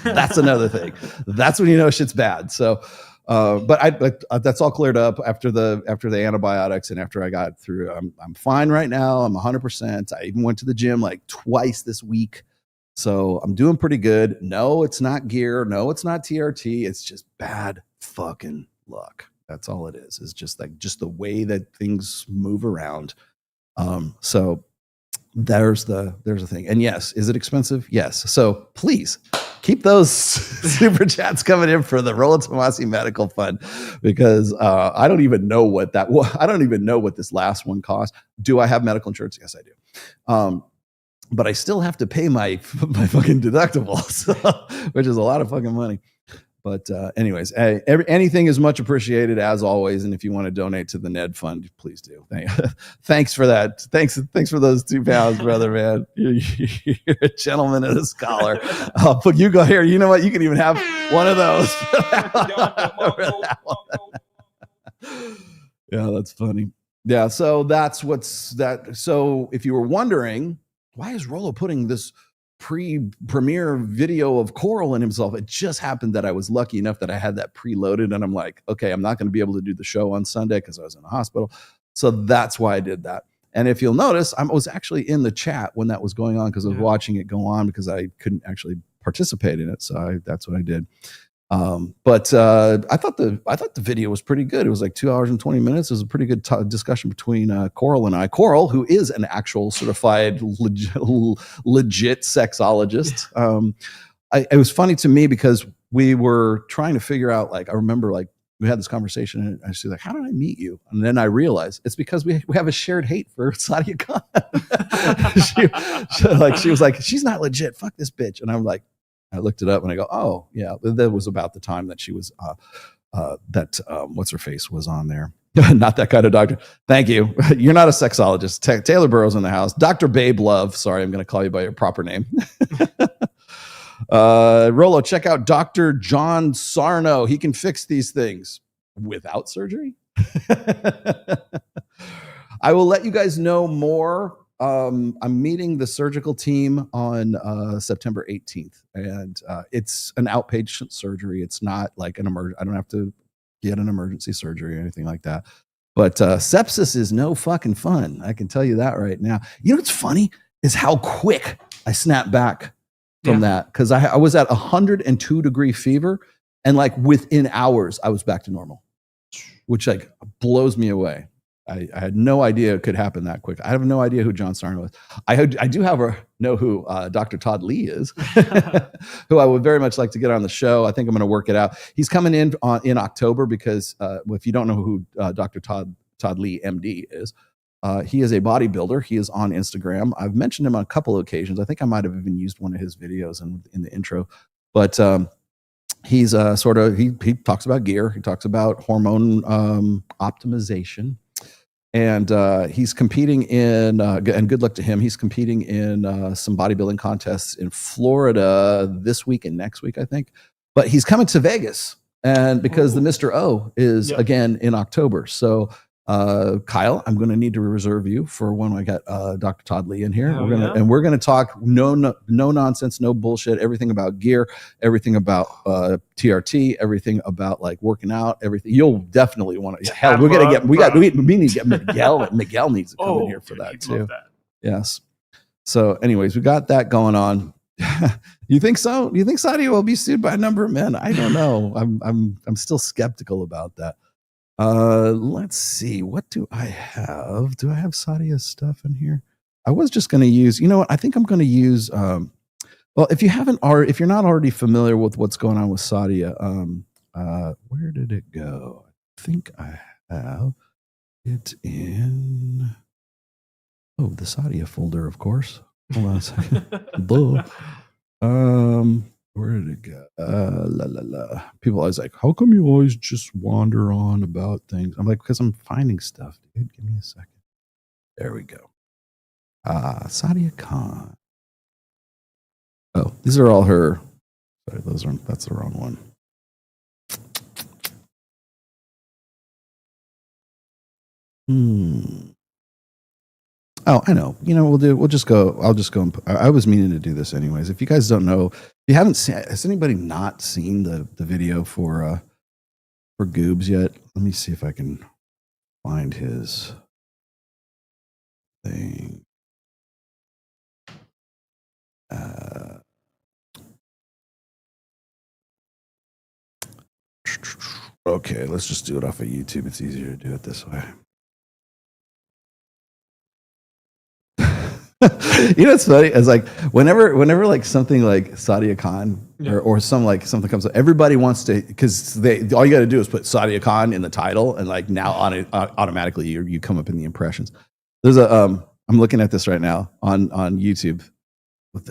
that's another thing. That's when you know shit's bad. So, but that's all cleared up after the antibiotics and after I got through. I'm fine right now. I'm 100%. I even went to the gym like twice this week. So I'm doing pretty good. No, it's not gear. No, it's not TRT. It's just bad fucking luck. That's all it is. It's just the way that things move around. So there's the thing. And yes, is it expensive? Yes. So please keep those super chats coming in for the Rolla Tomasi Medical Fund, because I don't even know what this last one cost. Do I have medical insurance? Yes, I do. But I still have to pay my fucking deductible, which is a lot of fucking money. But anyways, anything is much appreciated as always. And if you want to donate to the Ned Fund, please do. Thanks for that. Thanks for those £2, brother, man. You're a gentleman and a scholar. But you go here. You know what? You can even have one of those. Yeah, that's funny. Yeah, so that's So if you were wondering, why is Rollo putting this premiere video of Coral and himself? It just happened that I was lucky enough that I had that preloaded, and I'm like, okay, I'm not going to be able to do the show on Sunday because I was in the hospital. So that's why I did that. And if you'll notice, I was actually in the chat when that was going on because I was watching it go on because I couldn't actually participate in it. So that's what I did. But I thought the video was pretty good. It was like 2 hours and 20 minutes. It was a pretty good discussion between Coral and I. Coral, who is an actual certified legit sexologist. It was funny to me because we were trying to figure out, like, I remember like we had this conversation and I was like, how did I meet you? And then I realized it's because we have a shared hate for Sadia Khan. she was like, she's not legit. Fuck this bitch. And I'm like, I looked it up and I go, oh yeah, that was about the time that she was, what's her face was on there. Not that kind of doctor. Thank you. You're not a sexologist. Taylor Burrowes in the house. Dr. Babe Love. Sorry, I'm going to call you by your proper name. Rollo, check out Dr. John Sarno. He can fix these things without surgery. I will let you guys know more. I'm meeting the surgical team on September 18th, and it's an outpatient surgery. It's not like an emergency. I don't have to get an emergency surgery or anything like that. But sepsis is no fucking fun. I can tell you that right now. You know what's funny is how quick I snapped back from that, because I was at 102 degree fever, and like within hours I was back to normal, which like blows me away. I had no idea it could happen that quick. I have no idea who John Sarno was. I do know who Dr. Todd Lee is, who I would very much like to get on the show. I think I'm going to work it out. He's coming in October because if you don't know who Dr. Todd Lee, MD, is, he is a bodybuilder. He is on Instagram. I've mentioned him on a couple of occasions. I think I might have even used one of his videos in the intro. But he's he talks about gear. He talks about hormone optimization. And he's competing in, and good luck to him. He's competing in some bodybuilding contests in Florida this week and next week, I think. But he's coming to Vegas, and because the Mr. O is again in October. So Kyle, I'm going to need to reserve you for when I got Dr. Todd Lee in here. We're gonna talk no nonsense, no bullshit, everything about gear, everything about TRT, everything about like working out, everything. You'll definitely want to. Hell, we need to get Miguel. Miguel needs to come in here for that too. Yes. So, anyways, we got that going on. You think so? You think Sadia will be sued by a number of men? I don't know. I'm still skeptical about that. Let's see. What do I have? Do I have Sadia's stuff in here? I was just going to use, you know what? I think I'm going to use, well, if you're not already familiar with what's going on with Sadia, where did it go? I think I have it in, the Sadia folder, of course. Hold on a second. Where did it go? People always like, how come you always just wander on about things? I'm like, because I'm finding stuff, dude. Give me a second. There we go. Sadia Khan. Oh, these are all her. Sorry, that's the wrong one. Oh, I know. You know, we'll just go. I'll just go. I was meaning to do this anyways. If you guys don't know, if you haven't seen, has anybody not seen the video for Goobs yet? Let me see if I can find his thing. Okay, let's just do it off of YouTube. It's easier to do it this way. You know what's funny? It's like whenever like something like Sadia Khan or something comes up, everybody wants to, because all you got to do is put Sadia Khan in the title, and like now automatically you come up in the impressions. There's I'm looking at this right now on YouTube.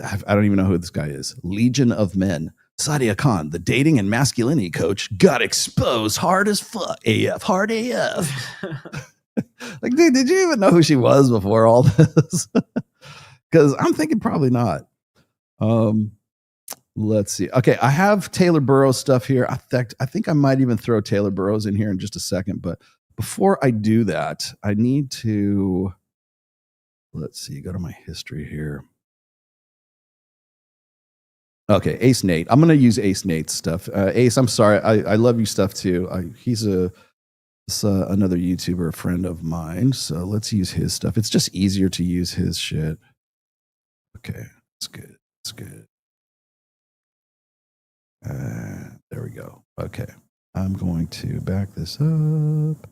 I don't even know who this guy is. Legion of Men. Sadia Khan, the dating and masculinity coach, got exposed hard as fuck. Hard AF. Like, dude, did you even know who she was before all this? Because I'm thinking probably not. Let's see. Okay, I have Taylor Burrowes stuff here. I think I might even throw Taylor Burrowes in here in just a second. But before I do that, I need to, let's see, go to my history here. Okay, Ace Nate. I'm going to use Ace Nate's stuff. Ace, I'm sorry. I love you stuff too. He's another YouTuber, a friend of mine. So let's use his stuff. It's just easier to use his shit. Okay, that's good. That's good. There we go. Okay, I'm going to back this up.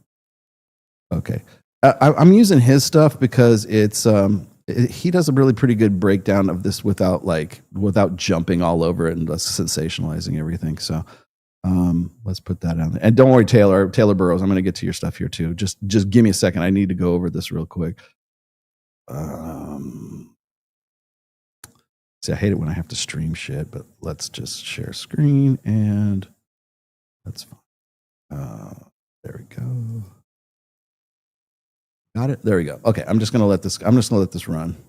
Okay, I'm using his stuff because it's he does a really pretty good breakdown of this without jumping all over it and sensationalizing everything. So let's put that on there. And don't worry, Taylor Burrowes, I'm going to get to your stuff here too. Just give me a second. I need to go over this real quick. See, I hate it when I have to stream shit, but let's just share screen and that's fine. There we go. Got it. There we go. Okay, I'm just gonna let this run.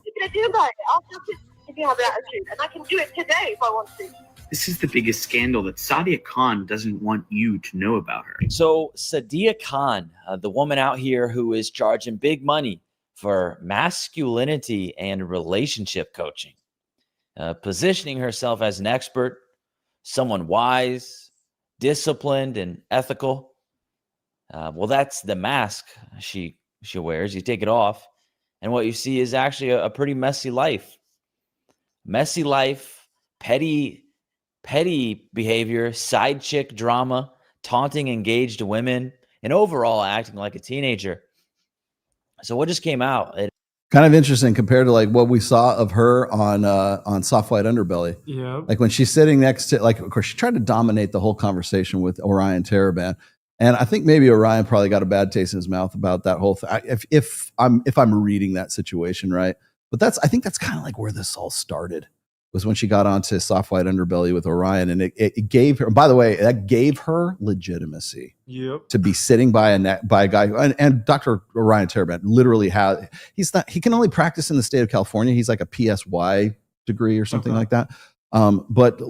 You're gonna do about it. I'll do it if you have an attitude, and I can do it today if I want to. This is the biggest scandal that Sadia Khan doesn't want you to know about her. So Sadia Khan, the woman out here who is charging big money for masculinity and relationship coaching, positioning herself as an expert, someone wise, disciplined, and ethical. Well, that's the mask she wears. You take it off, and what you see is actually a pretty messy life. Messy life, petty behavior, side chick drama, taunting engaged women, and overall acting like a teenager. So what just came out? Kind of interesting compared to like what we saw of her on Soft White Underbelly. Yeah. Like when she's sitting next to, like, of course, she tried to dominate the whole conversation with Orion Taraban. And I think maybe Orion probably got a bad taste in his mouth about that whole thing. If I'm reading that situation right, but I think that's kind of like where this all started. was when she got onto Soft White Underbelly with Orion, and it gave her. By the way, that gave her legitimacy. Yep. To be sitting by a guy and Dr. Orion Terabant literally he can only practice in the state of California. He's like a PSY degree or something like that. But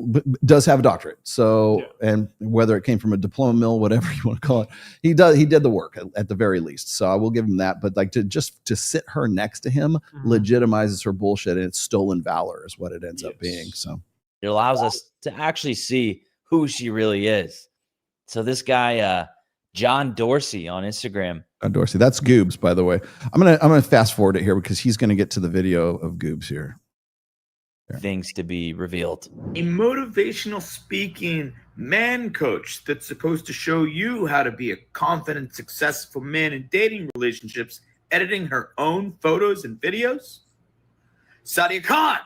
does have a doctorate. So, and whether it came from a diploma mill, whatever you want to call it, he did the work at the very least. So I will give him that. But like to sit her next to him legitimizes her bullshit, and it's stolen valor is what it ends up being. So it allows us to actually see who she really is. So this guy, John Dorsey on Instagram. Dorsey, that's Goobs, by the way. I'm gonna fast forward it here because he's gonna get to the video of Goobs here. Things to be revealed. A motivational speaking man coach that's supposed to show you how to be a confident, successful man in dating relationships, editing her own photos and videos? Sadia Khan,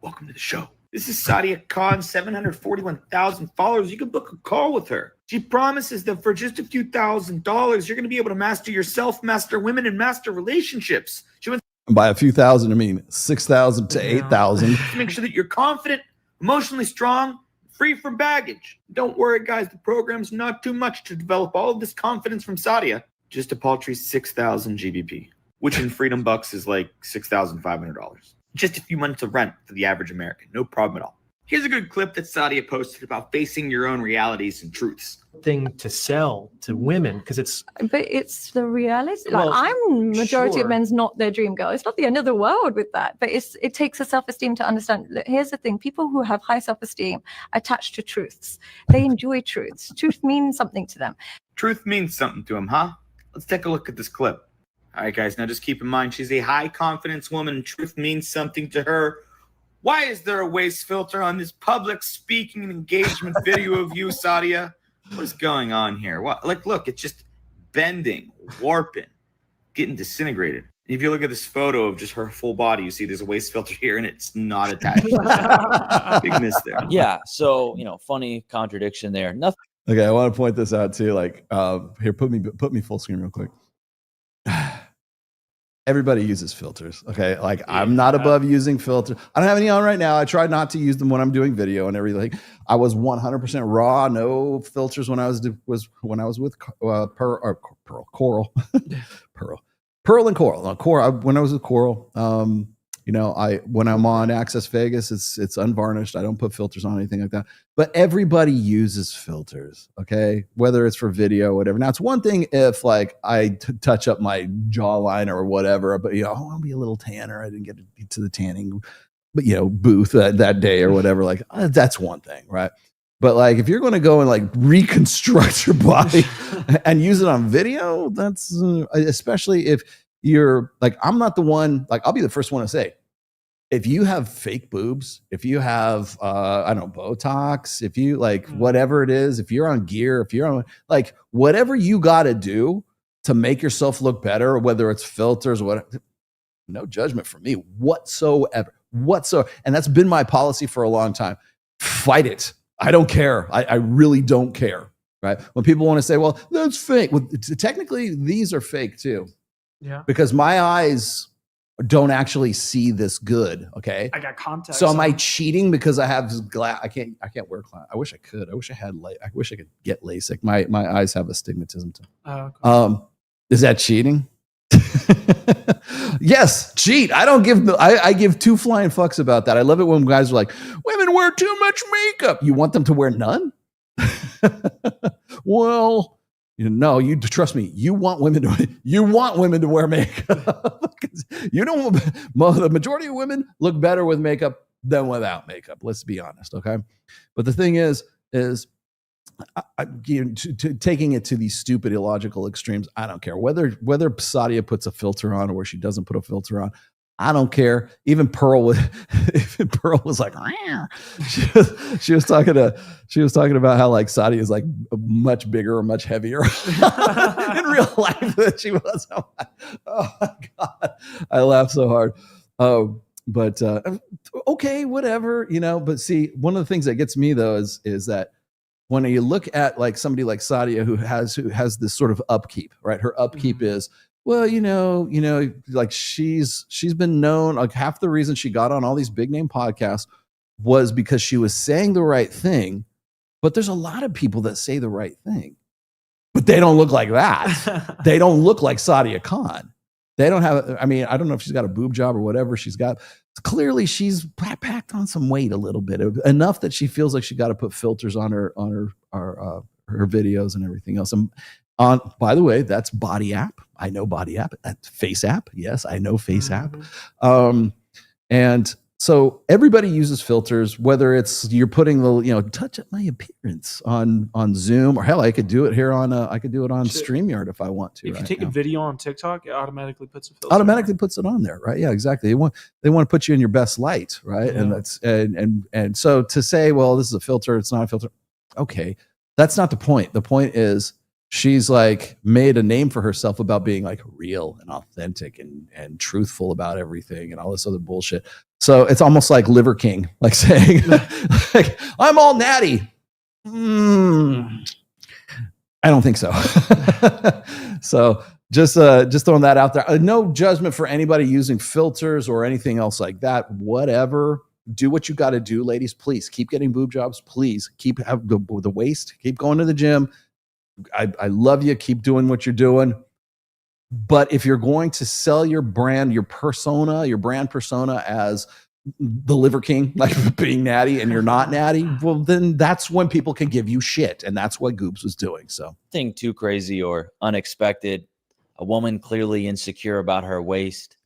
welcome to the show. This is Sadia Khan, 741,000 followers. You can book a call with her. She promises that for just a few $1,000s, you're going to be able to master yourself, master women, and master relationships. She wants by a few thousand, I mean 6,000 to 8,000. to make sure that you're confident, emotionally strong, free from baggage. Don't worry, guys. The program's not too much to develop all of this confidence from Sadia. Just a paltry 6,000 GBP, which in Freedom Bucks is like $6,500. Just a few months of rent for the average American. No problem at all. Here's a good clip that Sadia posted about facing your own realities and truths. Thing to sell to women because but it's the reality. Well, Like I'm majority sure. of men's not their dream girl. It's not the end of the world with that, but it takes a self-esteem to understand. Look, here's the thing: people who have high self-esteem attach to truths. They enjoy truths. Truth means something to them. Truth means something to him, huh? Let's take a look at this clip. All right, guys. Now just keep in mind she's a high confidence woman and truth means something to her. Why is there a waist filter on this public speaking and engagement video of you, Sadia? What is going on here? What? Like, look, it's just bending, warping, getting disintegrated. And if you look at this photo of just her full body, you see there's a waist filter here and it's not attached. Big miss there. Yeah. So, funny contradiction there. Nothing. Okay, I want to point this out too. Like, here, put me full screen real quick. Everybody uses filters. Okay, like I'm not above using filters. I don't have any on right now. I try not to use them when I'm doing video and everything. I was 100% raw, no filters when I was with Coral, Pearl and Coral. No, Coral. When I was with Coral, when I'm on Access Vegas, it's unvarnished. I don't put filters on anything like that. But everybody uses filters, okay? Whether it's for video or whatever. Now, it's one thing if like I touch up my jawline or whatever, but I want to be a little tanner. I didn't get to the tanning, but booth that day or whatever. Like that's one thing, right? But like if you're going to go and like reconstruct your body and use it on video, that's especially if you're like, I'm not the one. Like I'll be the first one to say, if you have fake boobs, if you have, Botox, if you like whatever it is, if you're on gear, if you're on like whatever you got to do to make yourself look better, whether it's filters or whatever, no judgment from me whatsoever. And that's been my policy for a long time. Fight it. I don't care. I really don't care. Right. When people want to say, well, that's fake. Well, technically, these are fake too. Yeah. Because my eyes don't actually see this good. Okay. I got contacts. So am I cheating because I have this glass? I can't wear glass. I wish I could. I wish I could get LASIK. My eyes have astigmatism too. Oh, cool. Is that cheating? Yes, cheat. I give two flying fucks about that. I love it when guys are like, women wear too much makeup. You want them to wear none? Well, no, you trust me. You want women to wear makeup. The majority of women look better with makeup than without makeup. Let's be honest, okay? But the thing is taking it to these stupid illogical extremes. I don't care whether Sadia puts a filter on or she doesn't put a filter on. I don't care. Even Pearl was like, she was talking about how like Sadia is like much bigger or much heavier in real life than she was. Oh my God. I laughed so hard. But okay, whatever, but see, one of the things that gets me though is that when you look at like somebody like Sadia who has this sort of upkeep, right? Her upkeep is well, like she's been known, like half the reason she got on all these big name podcasts was because she was saying the right thing. But there's a lot of people that say the right thing, but they don't look like that. They don't look like Sadia Khan. They don't have, I mean, I don't know if she's got a boob job or whatever she's got. Clearly she's packed on some weight a little bit, enough that she feels like she got to put filters on her videos and everything else. And by the way, that's Body App. I know Body App. That's Face App. Yes, I know Face App. And so everybody uses filters, whether it's you're putting the, touch up my appearance on Zoom, or hell, I could do it here on StreamYard if I want to. If you take a video on TikTok, it automatically puts a filter. Automatically puts it on there, right? Yeah, exactly. They want to put you in your best light, right? Yeah. And that's and so to say, well, this is a filter, it's not a filter. Okay, that's not the point. The point is she's like made a name for herself about being like real and authentic and truthful about everything and all this other bullshit. So it's almost like Liver King, like saying, like, I'm all natty. I don't think so. So just throwing that out there. No judgment for anybody using filters or anything else like that. Whatever. Do what you got to do, ladies. Please keep getting boob jobs. Please keep have the waist. Keep going to the gym. I love you. Keep doing what you're doing. But if you're going to sell your brand, your brand persona as the Liver King, like being natty, and you're not natty, well, then that's when people can give you shit. And that's what Goobs was doing. So Nothing too crazy or unexpected. A woman clearly insecure about her waist.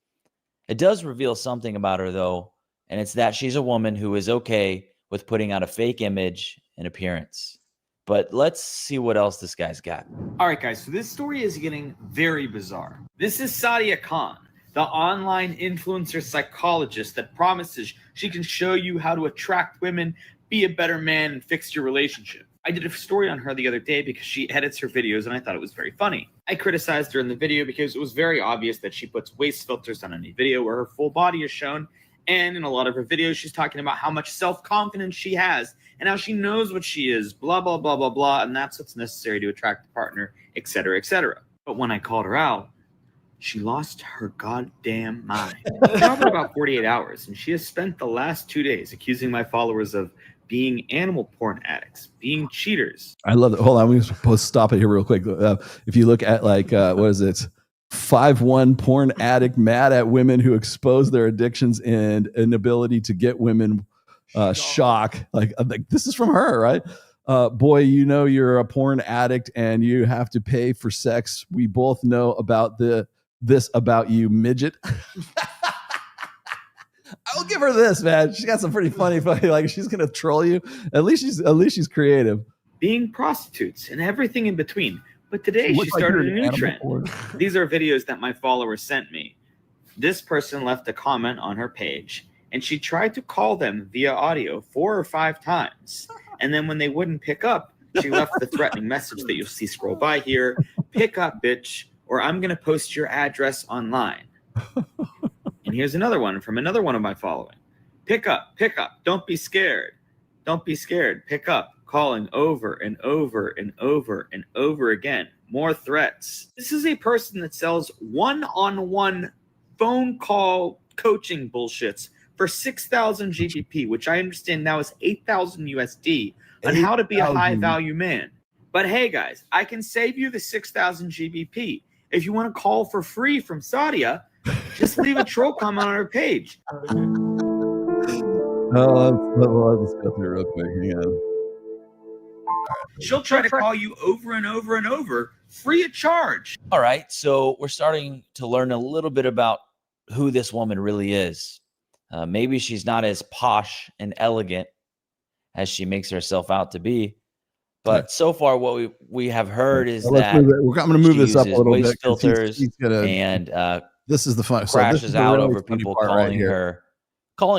It does reveal something about her, though, and it's that she's a woman who is okay with putting out a fake image and appearance. But let's see what else this guy's got. All right, guys, so this story is getting very bizarre. This is Sadia Khan, the online influencer psychologist that promises she can show you how to attract women, be a better man, and fix your relationship. I did a story on her the other day because she edits her videos, and I thought it was very funny. I criticized her in the video because it was very obvious that she puts waist filters on any video where her full body is shown. And in a lot of her videos, she's talking about how much self-confidence she has and how she knows what she is, blah, blah, blah, blah, blah, and that's what's necessary to attract a partner, etc., etc. But when I called her out, she lost her goddamn mind. It's now been about 48 hours, and she has spent the last 2 days accusing my followers of being animal porn addicts, being cheaters. I love it. Hold on, I'm going to stop it here real quick. If you look at like, what is it? 5'1" porn addict mad at women who expose their addictions and inability to get women shock. Like this is from her, right? Boy, you know you're a porn addict and you have to pay for sex. We both know about this about you, midget. I'll give her this, man. She got some pretty funny, like she's gonna troll you. At least she's creative. Being prostitutes and everything in between. But today she started a new trend. These are videos that my followers sent me. This person left a comment on her page, and she tried to call them via audio 4 or 5 times. And then when they wouldn't pick up, she left the threatening message that you'll see scroll by here. Pick up, bitch, or I'm going to post your address online. And here's another one from another one of my following. Pick up, don't be scared. Don't be scared, pick up. Calling over and over and over and over again. More threats. This is a person that sells one-on-one phone call coaching bullshits for 6,000 GBP, which I understand now is 8,000 USD, on how to be a high-value man. But hey, guys, I can save you the 6,000 GBP. If you want to call for free from Sadia, just leave a troll comment on her page. Let's go through real quick. Hang on. She'll try to call you over and over and over, free of charge. All right, so we're starting to learn a little bit about who this woman really is. Maybe she's not as posh and elegant as she makes herself out to be, but so far what we have heard is that I'm going to move this up a little waist bit. filters And this is the fun. Crashes out over people calling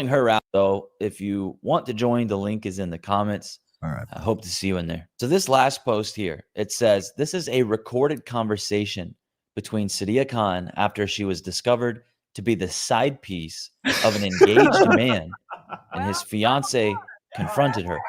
her out. Though, if you want to join, the link is in the comments. All right. I hope to see you in there. So this last post here, it says, this is a recorded conversation between Sadia Khan after she was discovered to be the side piece of an engaged man and his fiance confronted her.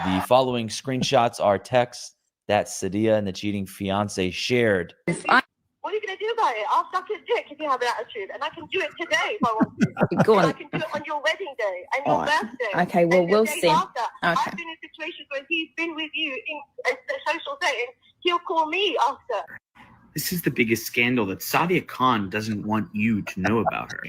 The following screenshots are texts that Sadia and the cheating fiance shared. What are you going to do about about it. I'll suck his dick if you have an attitude, and I can do it today if I want to. Go on. And I can do it on your wedding day and your birthday. Okay, well, and we'll the days see. After. Okay. I've been in situations where he's been with you in a social setting. He'll call me after. This is the biggest scandal that Sadia Khan doesn't want you to know about her.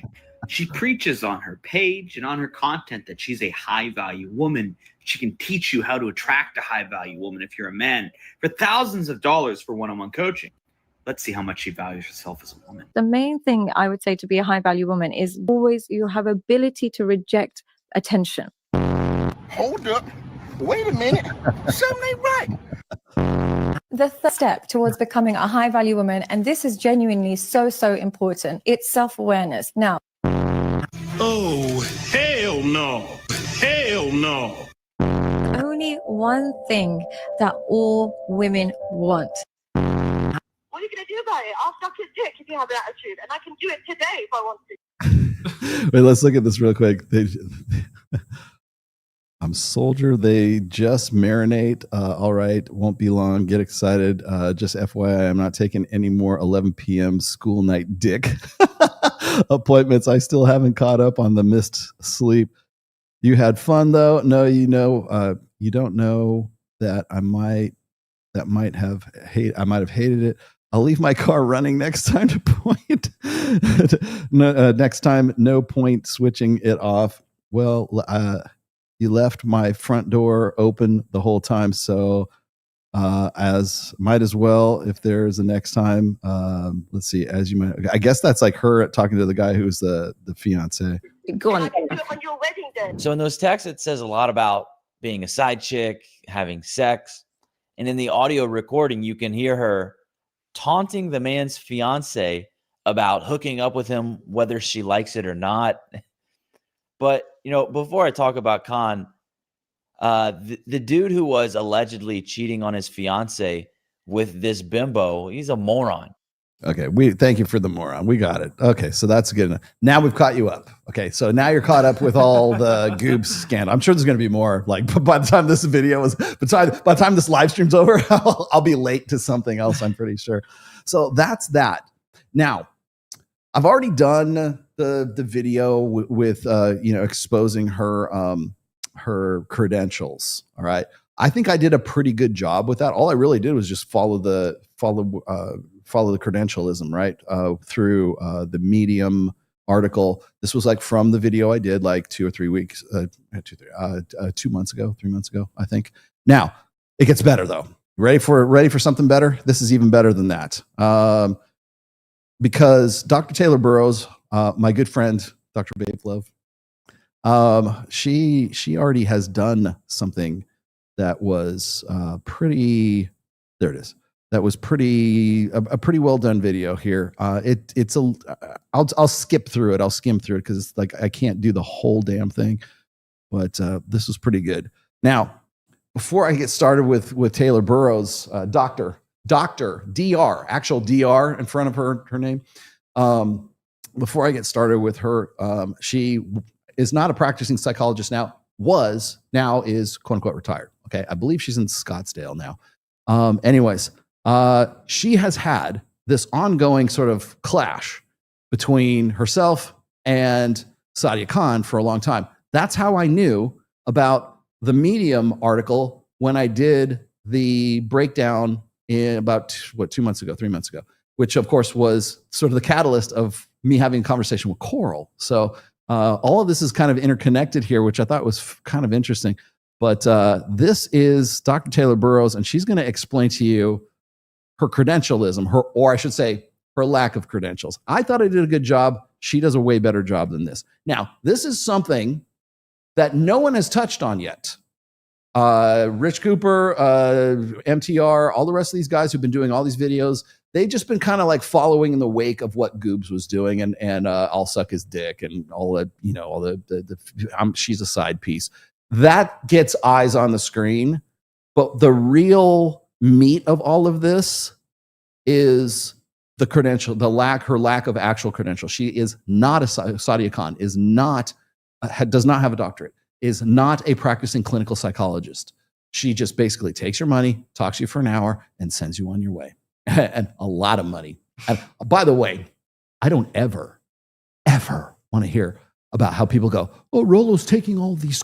She preaches on her page and on her content that she's a high-value woman. She can teach you how to attract a high-value woman if you're a man for thousands of dollars for one-on-one coaching. Let's see how much she values herself as a woman. The main thing I would say to be a high value woman is always you have ability to reject attention. Hold up. Wait a minute. Something ain't right. The third step towards becoming a high value woman, and this is genuinely so important, it's self-awareness. Now, Oh, hell no. Hell no. only one thing that all women want. What are you going to do about it? I'll suck his dick if you have an attitude, and I can do it today if I want to. Wait, let's look at this real quick. I'm soldier. They just marinate. All right, won't be long. Get excited. Just FYI, I'm not taking any more 11 p.m. school night dick appointments. I still haven't caught up on the missed sleep. You had fun though. No, you don't know that I might have hated it. I'll leave my car running next time to point. Next time, no point switching it off. Well, you left my front door open the whole time, so might as well if there's a next time. Let's see, as you might. I guess that's like her talking to the guy who's the fiance. Go on. On your wedding day. So in those texts, it says a lot about being a side chick, having sex. And in the audio recording, you can hear her taunting the man's fiance about hooking up with him, whether she likes it or not. But, before I talk about Khan, the dude who was allegedly cheating on his fiance with this bimbo, he's a moron. Okay, thank you for the moron. We got it. Okay, so that's good enough. Now we've caught you up. Okay, so now you're caught up with all the Goobs scandal. I'm sure there's going to be more. Like by the time this video is, by the time this live stream's over, I'll be late to something else. I'm pretty sure. So that's that. Now, I've already done the video with exposing her credentials. All right, I think I did a pretty good job with that. All I really did was just follow the credentialism, right? Through the Medium article. This was like from the video I did like 2 or 3 weeks, 2 months ago, 3 months ago, I think. Now it gets better though. Ready for something better? This is even better than that. Because Dr. Taylor Burrowes, my good friend, Dr. Babe Love, she already has done something that was pretty. There it is. That was a pretty well done video here. I'll skip through it. I'll skim through it because it's like I can't do the whole damn thing. But this was pretty good. Now, before I get started with Taylor Burrowes, Dr. Dr. actual Dr. in front of her name. Before I get started with her, she is not a practicing psychologist now. Now is quote unquote retired. Okay, I believe she's in Scottsdale now. Anyways. She has had this ongoing sort of clash between herself and Sadia Khan for a long time. That's how I knew about the Medium article when I did the breakdown in about 3 months ago, which of course was sort of the catalyst of me having a conversation with Coral. So all of this is kind of interconnected here, which I thought was kind of interesting. But this is Dr. Taylor Burrowes, and she's going to explain to you her credentialism, or I should say, her lack of credentials. I thought I did a good job. She does a way better job than this. Now, this is something that no one has touched on yet. Rich Cooper, MTR, all the rest of these guys who've been doing all these videos, they've just been kind of like following in the wake of what Goobs was doing, and I'll suck his dick and all that, all the she's a side piece. That gets eyes on the screen, but the real meat of all of this is the credential, her lack of actual credential. She is not Sadia Khan does not have a doctorate, is not a practicing clinical psychologist. She just basically takes your money, talks to you for an hour, and sends you on your way. And a lot of money And by the way, I don't ever want to hear about how people go, oh, Rollo's taking all these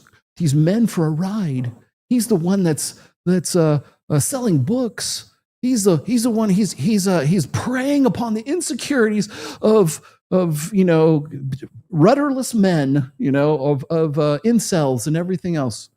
men for a ride. He's the one that's selling books. He's the one. He's preying upon the insecurities of rudderless men, of incels and everything else.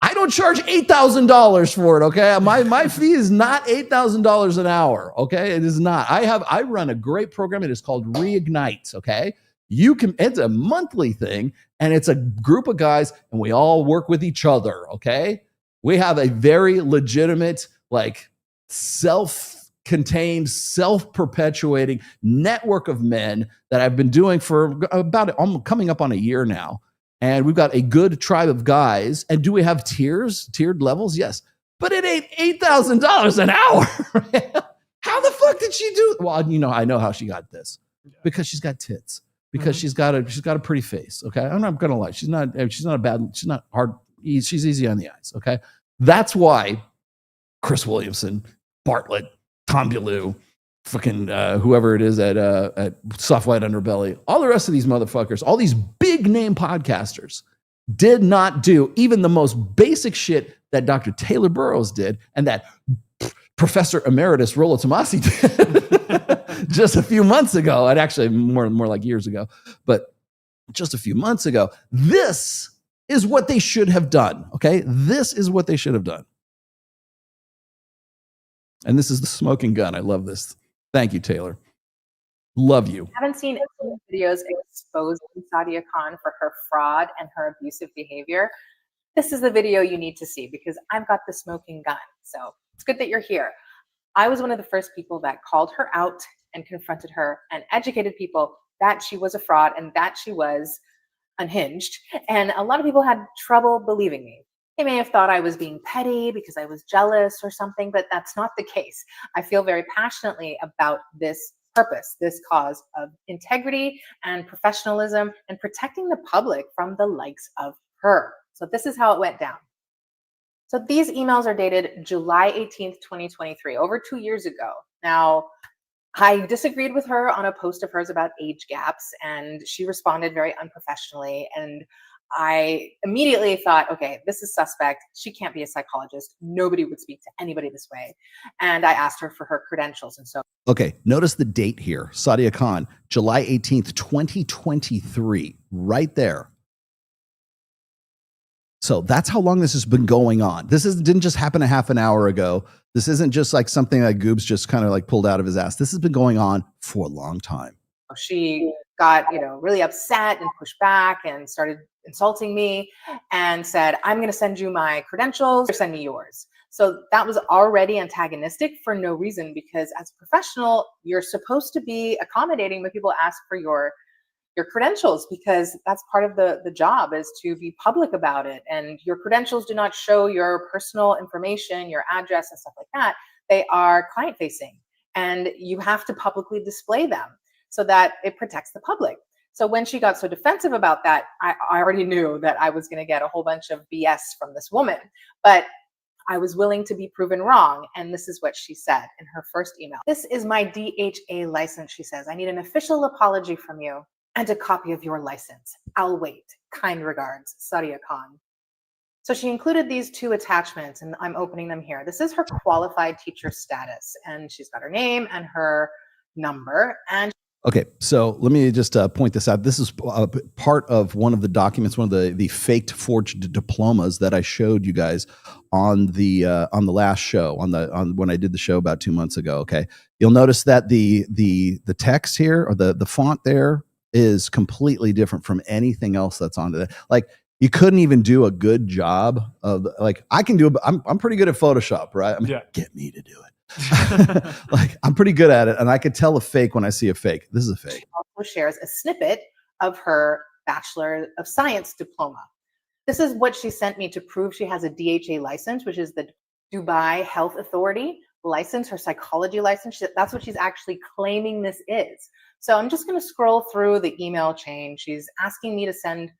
I don't charge $8,000 for it. Okay, my fee is not $8,000 an hour. Okay, it is not. I run a great program. It is called Reignite. Okay, it's a monthly thing, and it's a group of guys, and we all work with each other. Okay, we have a very legitimate, self-contained, self-perpetuating network of men that I've been doing for I'm coming up on a year now. And we've got a good tribe of guys. And do we have tiered levels? Yes. But it ain't $8,000 an hour. How the fuck did she do? Well, I know how she got this. Because she's got tits. Because she's got a pretty face. Okay. I'm not gonna lie. She's not hard. She's easy on the eyes. Okay. That's why Chris Williamson, Bartlett, Tom Bellew, fucking whoever it is at Soft White Underbelly, all the rest of these motherfuckers, all these big name podcasters did not do even the most basic shit that Dr. Taylor Burrowes did and that Professor Emeritus Rollo Tomasi did just a few months ago, and actually more like years ago, but just a few months ago. This is what they should have done, okay? This is what they should have done. And this is the smoking gun. I love this. Thank you, Taylor. Love you. Haven't seen any videos exposing Sadia Khan for her fraud and her abusive behavior. This is the video you need to see because I've got the smoking gun. So it's good that you're here. I was one of the first people that called her out and confronted her and educated people that she was a fraud and that she was unhinged. And a lot of people had trouble believing me. They may have thought I was being petty because I was jealous or something, but that's not the case. I feel very passionately about this purpose, this cause of integrity and professionalism and protecting the public from the likes of her. So this is how it went down. So these emails are dated July 18th, 2023, over 2 years ago. Now, I disagreed with her on a post of hers about age gaps, and she responded very unprofessionally. And I immediately thought, okay, this is suspect. She can't be a psychologist. Nobody would speak to anybody this way. And I asked her for her credentials. And so, okay, notice the date here. Sadia Khan, July 18th, 2023, right there. So that's how long this has been going on. Didn't just happen a half an hour ago. This isn't just like something that Goobs just kind of like pulled out of his ass. This has been going on for a long time. she got, really upset and pushed back and started insulting me and said, I'm going to send you my credentials or send me yours. So that was already antagonistic for no reason, because as a professional, you're supposed to be accommodating when people ask for your credentials, because that's part of the job, is to be public about it. And your credentials do not show your personal information, your address and stuff like that. They are client facing, and you have to publicly display them so that it protects the public. So when she got so defensive about that, I already knew that I was going to get a whole bunch of BS from this woman, but I was willing to be proven wrong. And this is what she said in her first email. This is my DHA license, she says. I need an official apology from you and a copy of your license. I'll wait. Kind regards, Sadia Khan. So she included these two attachments, and I'm opening them here. This is her qualified teacher status, and she's got her name and her number. And okay, so let me just point this out. This is part of one of the documents, one of the faked forged diplomas that I showed you guys on the last show, on when I did the show about 2 months ago. Okay, you'll notice that the text here, or the font there, is completely different from anything else that's on it. Like, you couldn't even do a good job of, like, I can do, I'm pretty good at Photoshop, right? I mean, yeah. Get me to do it. Like, I'm pretty good at it, and I could tell a fake when I see a fake. This is a fake. She also shares a snippet of her Bachelor of Science diploma. This is what she sent me to prove she has a DHA license, which is the Dubai Health Authority license, her psychology license. That's what she's actually claiming this is. So I'm just going to scroll through the email chain. She's asking me to send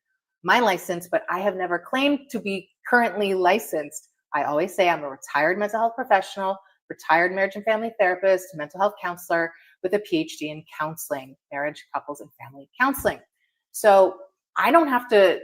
my license, but I have never claimed to be currently licensed. I always say I'm a retired mental health professional, retired marriage and family therapist, mental health counselor, with a PhD in counseling, marriage, couples, and family counseling. So I don't have to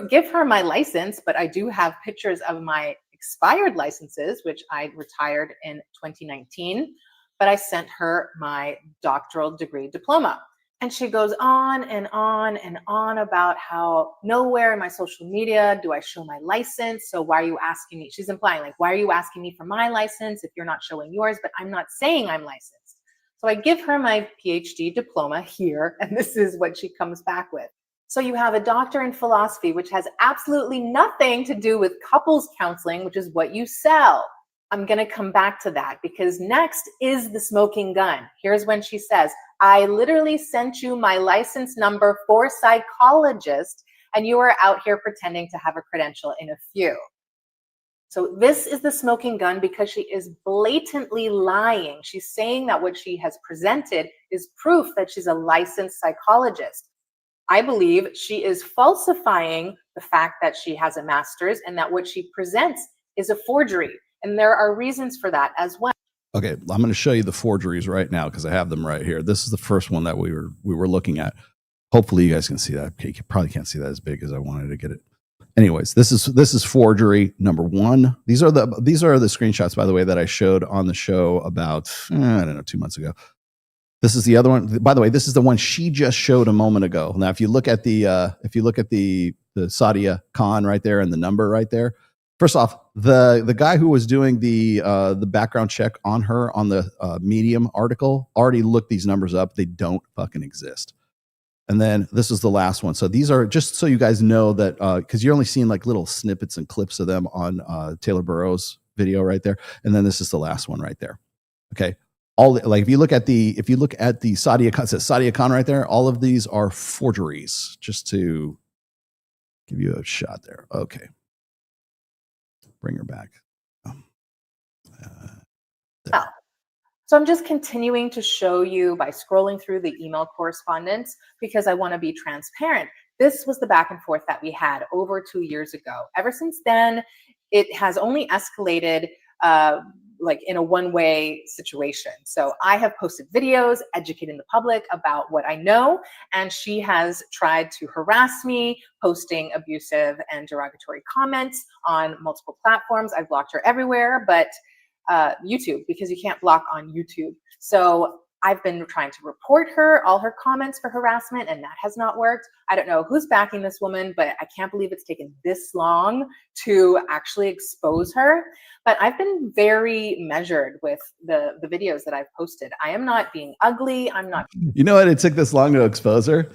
give her my license, but I do have pictures of my expired licenses, which I retired in 2019, but I sent her my doctoral degree diploma. And she goes on and on and on about how nowhere in my social media do I show my license. So why are you asking me? She's implying like, why are you asking me for my license if you're not showing yours? But I'm not saying I'm licensed. So I give her my PhD diploma here, and this is what she comes back with. So you have a doctor in philosophy, which has absolutely nothing to do with couples counseling, which is what you sell. I'm going to come back to that because next is the smoking gun. Here's when she says, I literally sent you my license number for psychologist, and you are out here pretending to have a credential in a few. So this is the smoking gun because she is blatantly lying. She's saying that what she has presented is proof that she's a licensed psychologist. I believe she is falsifying the fact that she has a master's and that what she presents is a forgery. And there are reasons for that as well. Okay, I'm going to show you the forgeries right now because I have them right here. This is the first one that we were looking at. Hopefully, you guys can see that. Okay, you probably can't see that as big as I wanted to get it. Anyways, this is forgery number one. These are the screenshots, by the way, that I showed on the show about I don't know 2 months ago. This is the other one. By the way, this is the one she just showed a moment ago. Now, if you look at the Sadia Khan right there and the number right there. First off, the guy who was doing the background check on her on the Medium article already looked these numbers up. They don't fucking exist. And then this is the last one. So these are just so you guys know that because you're only seeing like little snippets and clips of them on Taylor Burrowes' video right there. And then this is the last one right there. Okay. All like if you look at the Sadia Khan, it says Sadia Khan right there. All of these are forgeries. Just to give you a shot there. Okay. Bring her back. So I'm just continuing to show you by scrolling through the email correspondence because I want to be transparent. This was the back and forth that we had over 2 years ago. Ever since then, it has only escalated like in a one-way situation. So I have posted videos educating the public about what I know, and she has tried to harass me, posting abusive and derogatory comments on multiple platforms. I've blocked her everywhere, but YouTube, because you can't block on YouTube. So I've been trying to report her, all her comments for harassment, and that has not worked. I don't know who's backing this woman, but I can't believe it's taken this long to actually expose her. But I've been very measured with the videos that I've posted. I am not being ugly. I'm not. You know what? It took this long to expose her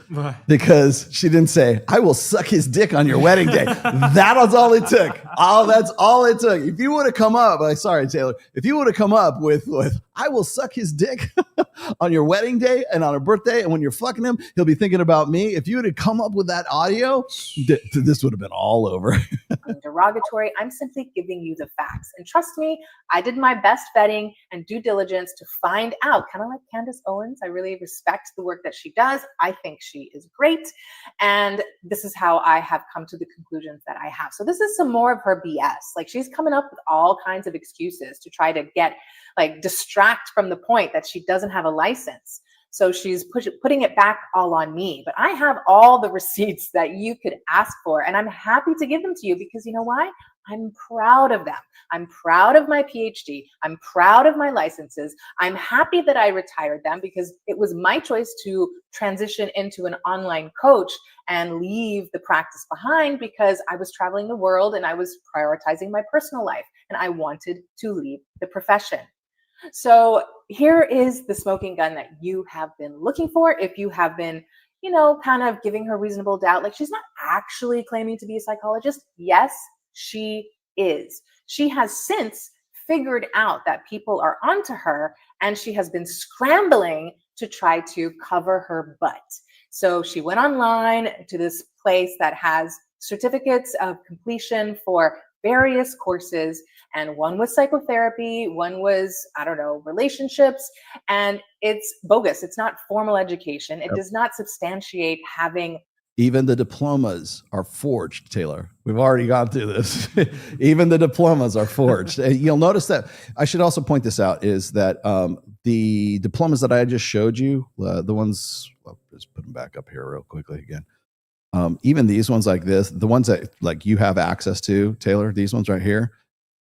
because she didn't say, I will suck his dick on your wedding day. That was all it took. That's all it took. If you would have come up, sorry, Taylor, if you would have come up with, I will suck his dick on your wedding day and on a birthday, and when you're fucking him, he'll be thinking about me. If you would have come up with that audio, this would have been all over. Derogatory. I'm simply giving you the facts. And trust me, I did my best vetting and due diligence to find out, kind of like Candace Owens. I really respect the work that she does. I think she is great. And this is how I have come to the conclusions that I have. So this is some more of her BS. Like she's coming up with all kinds of excuses to try to distract from the point that she doesn't have a license. So she's putting it back all on me. But I have all the receipts that you could ask for, and I'm happy to give them to you because you know why? I'm proud of them. I'm proud of my PhD. I'm proud of my licenses. I'm happy that I retired them because it was my choice to transition into an online coach and leave the practice behind because I was traveling the world and I was prioritizing my personal life and I wanted to leave the profession. So here is the smoking gun that you have been looking for. If you have been, kind of giving her reasonable doubt, like she's not actually claiming to be a psychologist. Yes, she is. She has since figured out that people are onto her and she has been scrambling to try to cover her butt. So she went online to this place that has certificates of completion for various courses, and one was psychotherapy, one was, relationships, and it's bogus. It's not formal education. It does not substantiate having. Even the diplomas are forged, Taylor. We've already gone through this. Even the diplomas are forged. You'll notice that, I should also point this out, is that the diplomas that I just showed you, the ones, just put them back up here real quickly again. Even these ones like this, the ones that like you have access to, Taylor, these ones right here,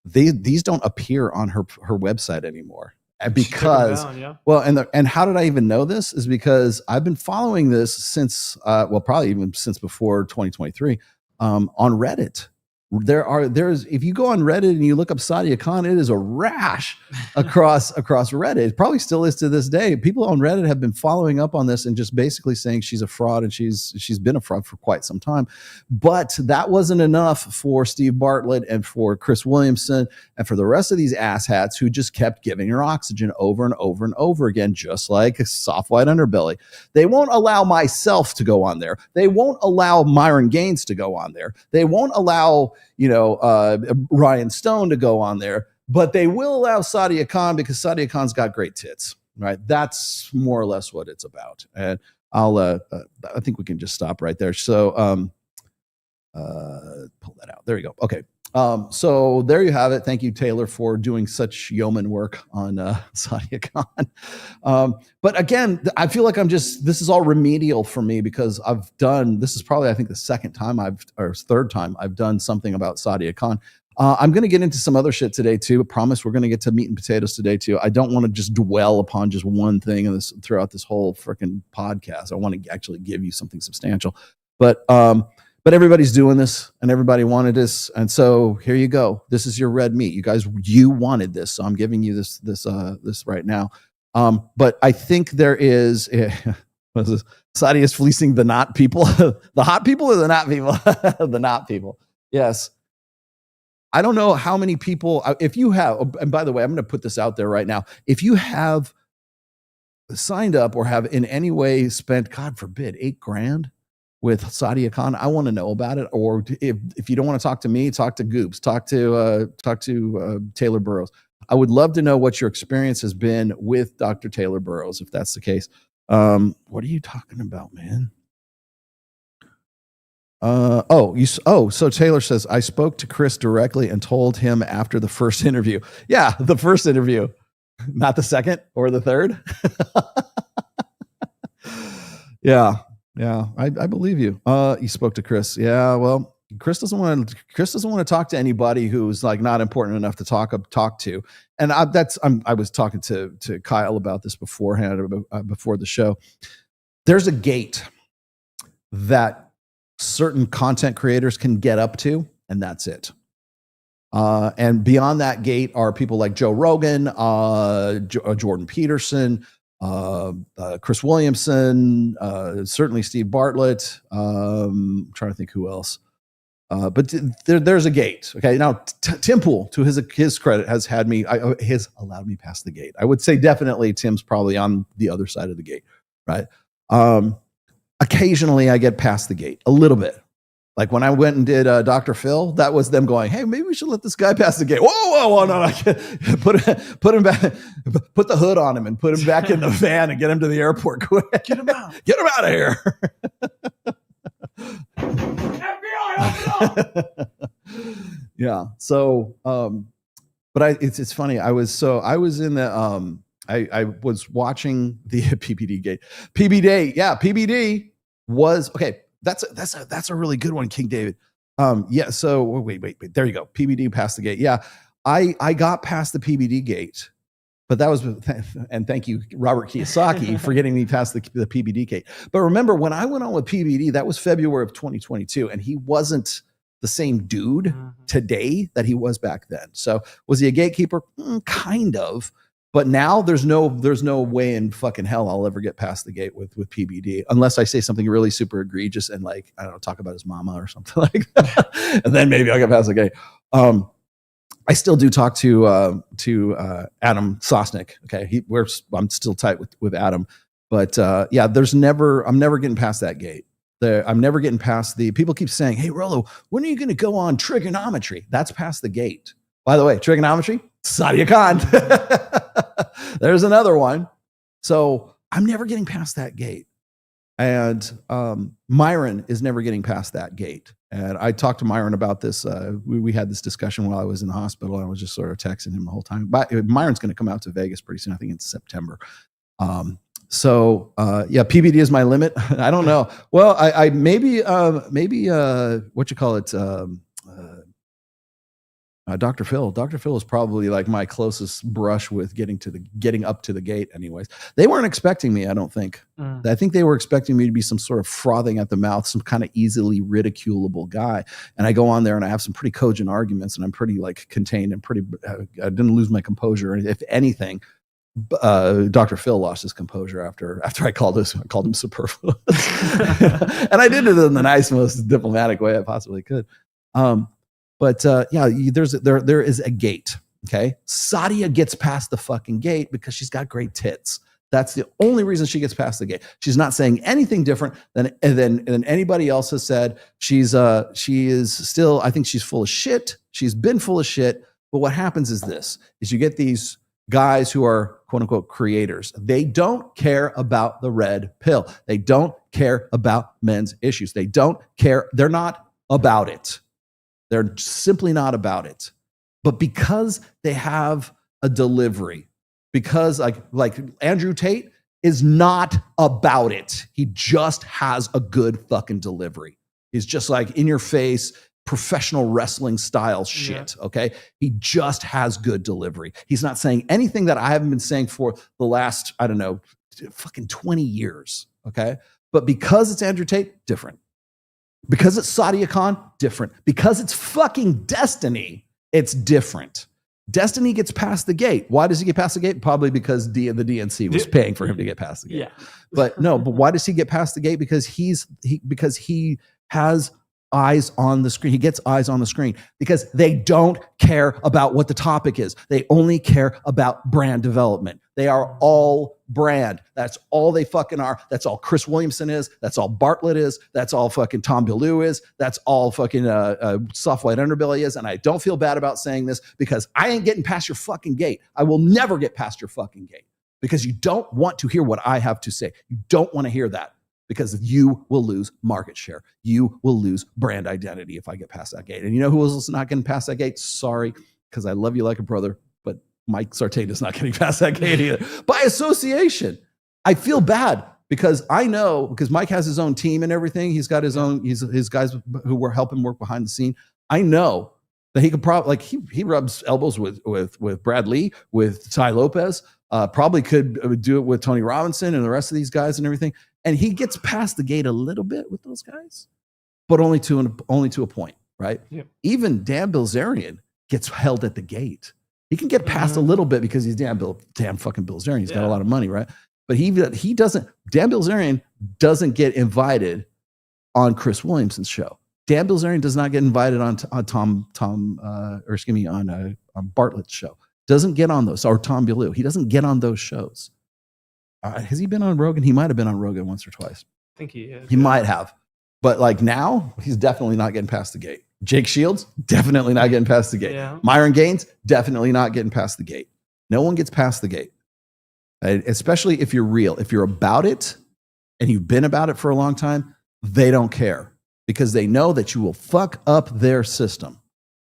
these don't appear on her website anymore. Because well, and how did I even know this is because I've been following this since probably even since before 2023 on Reddit. There's if you go on Reddit and you look up Sadia Khan, it is a rash across Reddit. It probably still is to this day. People on Reddit have been following up on this and just basically saying she's a fraud, and she's been a fraud for quite some time. But that wasn't enough for Steve Bartlett and for Chris Williamson and for the rest of these asshats who just kept giving her oxygen over and over and over again, just like a soft white underbelly. They won't allow myself to go on there. They won't allow Myron Gaines to go on there. They won't allow Ryan Stone to go on there, but they will allow Sadia Khan because Sadia Khan's got great tits, right? That's more or less what it's about. And I think we can just stop right there. So pull that out. There you go. Okay. So there you have it. Thank you, Taylor, for doing such yeoman work on Sadia Khan. But again, I feel like this is all remedial for me because this is probably, I think, the third time I've done something about Sadia Khan. I'm going to get into some other shit today too. I promise we're going to get to meat and potatoes today too. I don't want to just dwell upon just one thing throughout this whole freaking podcast. I want to actually give you something substantial. But everybody's doing this and everybody wanted this. And so here you go. This is your red meat. You guys, you wanted this. So I'm giving you this right now. But I think there is, what is this? Sadia is fleecing the not people, the hot people or the not people? The not people. Yes. I don't know how many people, if you have, and by the way, I'm going to put this out there right now. If you have signed up or have in any way spent, God forbid, $8,000 with Sadia Khan, I want to know about it. Or if you don't want to talk to me, talk to Goops, talk to Taylor Burrowes. I would love to know what your experience has been with Dr. Taylor Burrowes, if that's the case. What are you talking about, man? So Taylor says, I spoke to Chris directly and told him after the first interview. Yeah, the first interview, not the second or the third. Yeah, I believe you. You spoke to Chris. Yeah, well, Chris doesn't want to talk to anybody who's like not important enough to talk to. And I was talking to Kyle about this beforehand, before the show. There's a gate that certain content creators can get up to, and that's it. And beyond that gate are people like Joe Rogan, Jordan Peterson, Chris Williamson, certainly Steve Bartlett. I'm trying to think who else. But there's a gate. Okay, now Tim Pool, to his credit, has allowed me past the gate. I would say definitely Tim's probably on the other side of the gate, right? Occasionally I get past the gate a little bit. Like when I went and did Dr. Phil, that was them going, hey, maybe we should let this guy pass the gate. Whoa, no, put him back, put the hood on him and put him back in the van and get him to the airport quick. Get him out of here. Yeah. So, but it's funny. I was in the, I was watching the PBD Gate. PBD was, okay. That's a really good one, King David. Yeah. So wait. There you go. PBD passed the gate. Yeah. I got past the PBD Gate, but that was, and thank you, Robert Kiyosaki, for getting me past the PBD Gate. But remember, when I went on with PBD, that was February of 2022, and he wasn't the same dude today that he was back then. So was he a gatekeeper? Kind of. But now there's no way in fucking hell I'll ever get past the gate with PBD unless I say something really super egregious and, like, I don't know, talk about his mama or something like that. And then maybe I'll get past the gate. I still do talk to Adam Sosnick. Okay. I'm still tight with Adam, but yeah, I'm never getting past that gate. I'm never getting past people keep saying, hey, Rollo, when are you going to go on trigonometry? That's past the gate. By the way, trigonometry, Sadia Khan. There's another one. So I'm never getting past that gate. And Myron is never getting past that gate. And I talked to Myron about this. We had this discussion while I was in the hospital. I was just sort of texting him the whole time. But Myron's going to come out to Vegas pretty soon. I think in September. Yeah, PBD is my limit. I don't know. Well, I maybe what you call it? Dr. Phil. Dr. Phil is probably like my closest brush with getting up to the gate. Anyways, they weren't expecting me. I don't think. I think they were expecting me to be some sort of frothing at the mouth, some kind of easily ridiculable guy. And I go on there and I have some pretty cogent arguments, and I'm pretty like contained and pretty. I didn't lose my composure. If anything, Dr. Phil lost his composure after I called him superfluous, and I did it in the nice, most diplomatic way I possibly could. Yeah, there is a gate. Okay, Sadia gets past the fucking gate because she's got great tits. That's the only reason she gets past the gate. She's not saying anything different than anybody else has said. She is still. I think she's full of shit. She's been full of shit. But what happens is you get these guys who are quote unquote creators. They don't care about the red pill. They don't care about men's issues. They don't care. They're not about it. They're simply not about it. But because they have a delivery, because like Andrew Tate is not about it. He just has a good fucking delivery. He's just like in your face, professional wrestling style shit. Yeah. Okay. He just has good delivery. He's not saying anything that I haven't been saying for the last, I don't know, fucking 20 years. Okay. But because it's Andrew Tate, different. Because it's Sadia Khan, different. Because it's fucking Destiny, it's different. Destiny gets past the gate. Why does he get past the gate? Probably because the DNC was paying for him to get past the gate. Yeah. But why does he get past the gate? Because he has eyes on the screen. He gets eyes on the screen because they don't care about what the topic is. They only care about brand development. They are all brand. That's all they fucking are. That's all Chris Williamson is. That's all Bartlett is. That's all fucking Tom Bilyeu is. That's all fucking Soft White Underbelly is. And I don't feel bad about saying this because I ain't getting past your fucking gate. I will never get past your fucking gate because you don't want to hear what I have to say. You don't want to hear that. Because you will lose market share. You will lose brand identity if I get past that gate. And you know who is not getting past that gate? Sorry, because I love you like a brother, but Mike Sartain is not getting past that gate either. By association, I feel bad because I know, because Mike has his own team and everything. He's got his own, his guys who were helping work behind the scene. I know that he could probably, like he rubs elbows with Brad Lee, with Ty Lopez, probably could do it with Tony Robinson and the rest of these guys and everything. And he gets past the gate a little bit with those guys, but only to a point, right? Yep. Even Dan Bilzerian gets held at the gate. He can get past a little bit because he's damn fucking Bilzerian. He's got a lot of money, right? But he doesn't. Dan Bilzerian doesn't get invited on Chris Williamson's show. Dan Bilzerian does not get invited on Bartlett's show. Doesn't get on those, or Tom Bilyeu. He doesn't get on those shows. Has he been on Rogan? He might have been on Rogan once or twice. I think he is. He might have. But like now, he's definitely not getting past the gate. Jake Shields, definitely not getting past the gate. Yeah. Myron Gaines, definitely not getting past the gate. No one gets past the gate. Especially if you're real. If you're about it and you've been about it for a long time, they don't care because they know that you will fuck up their system.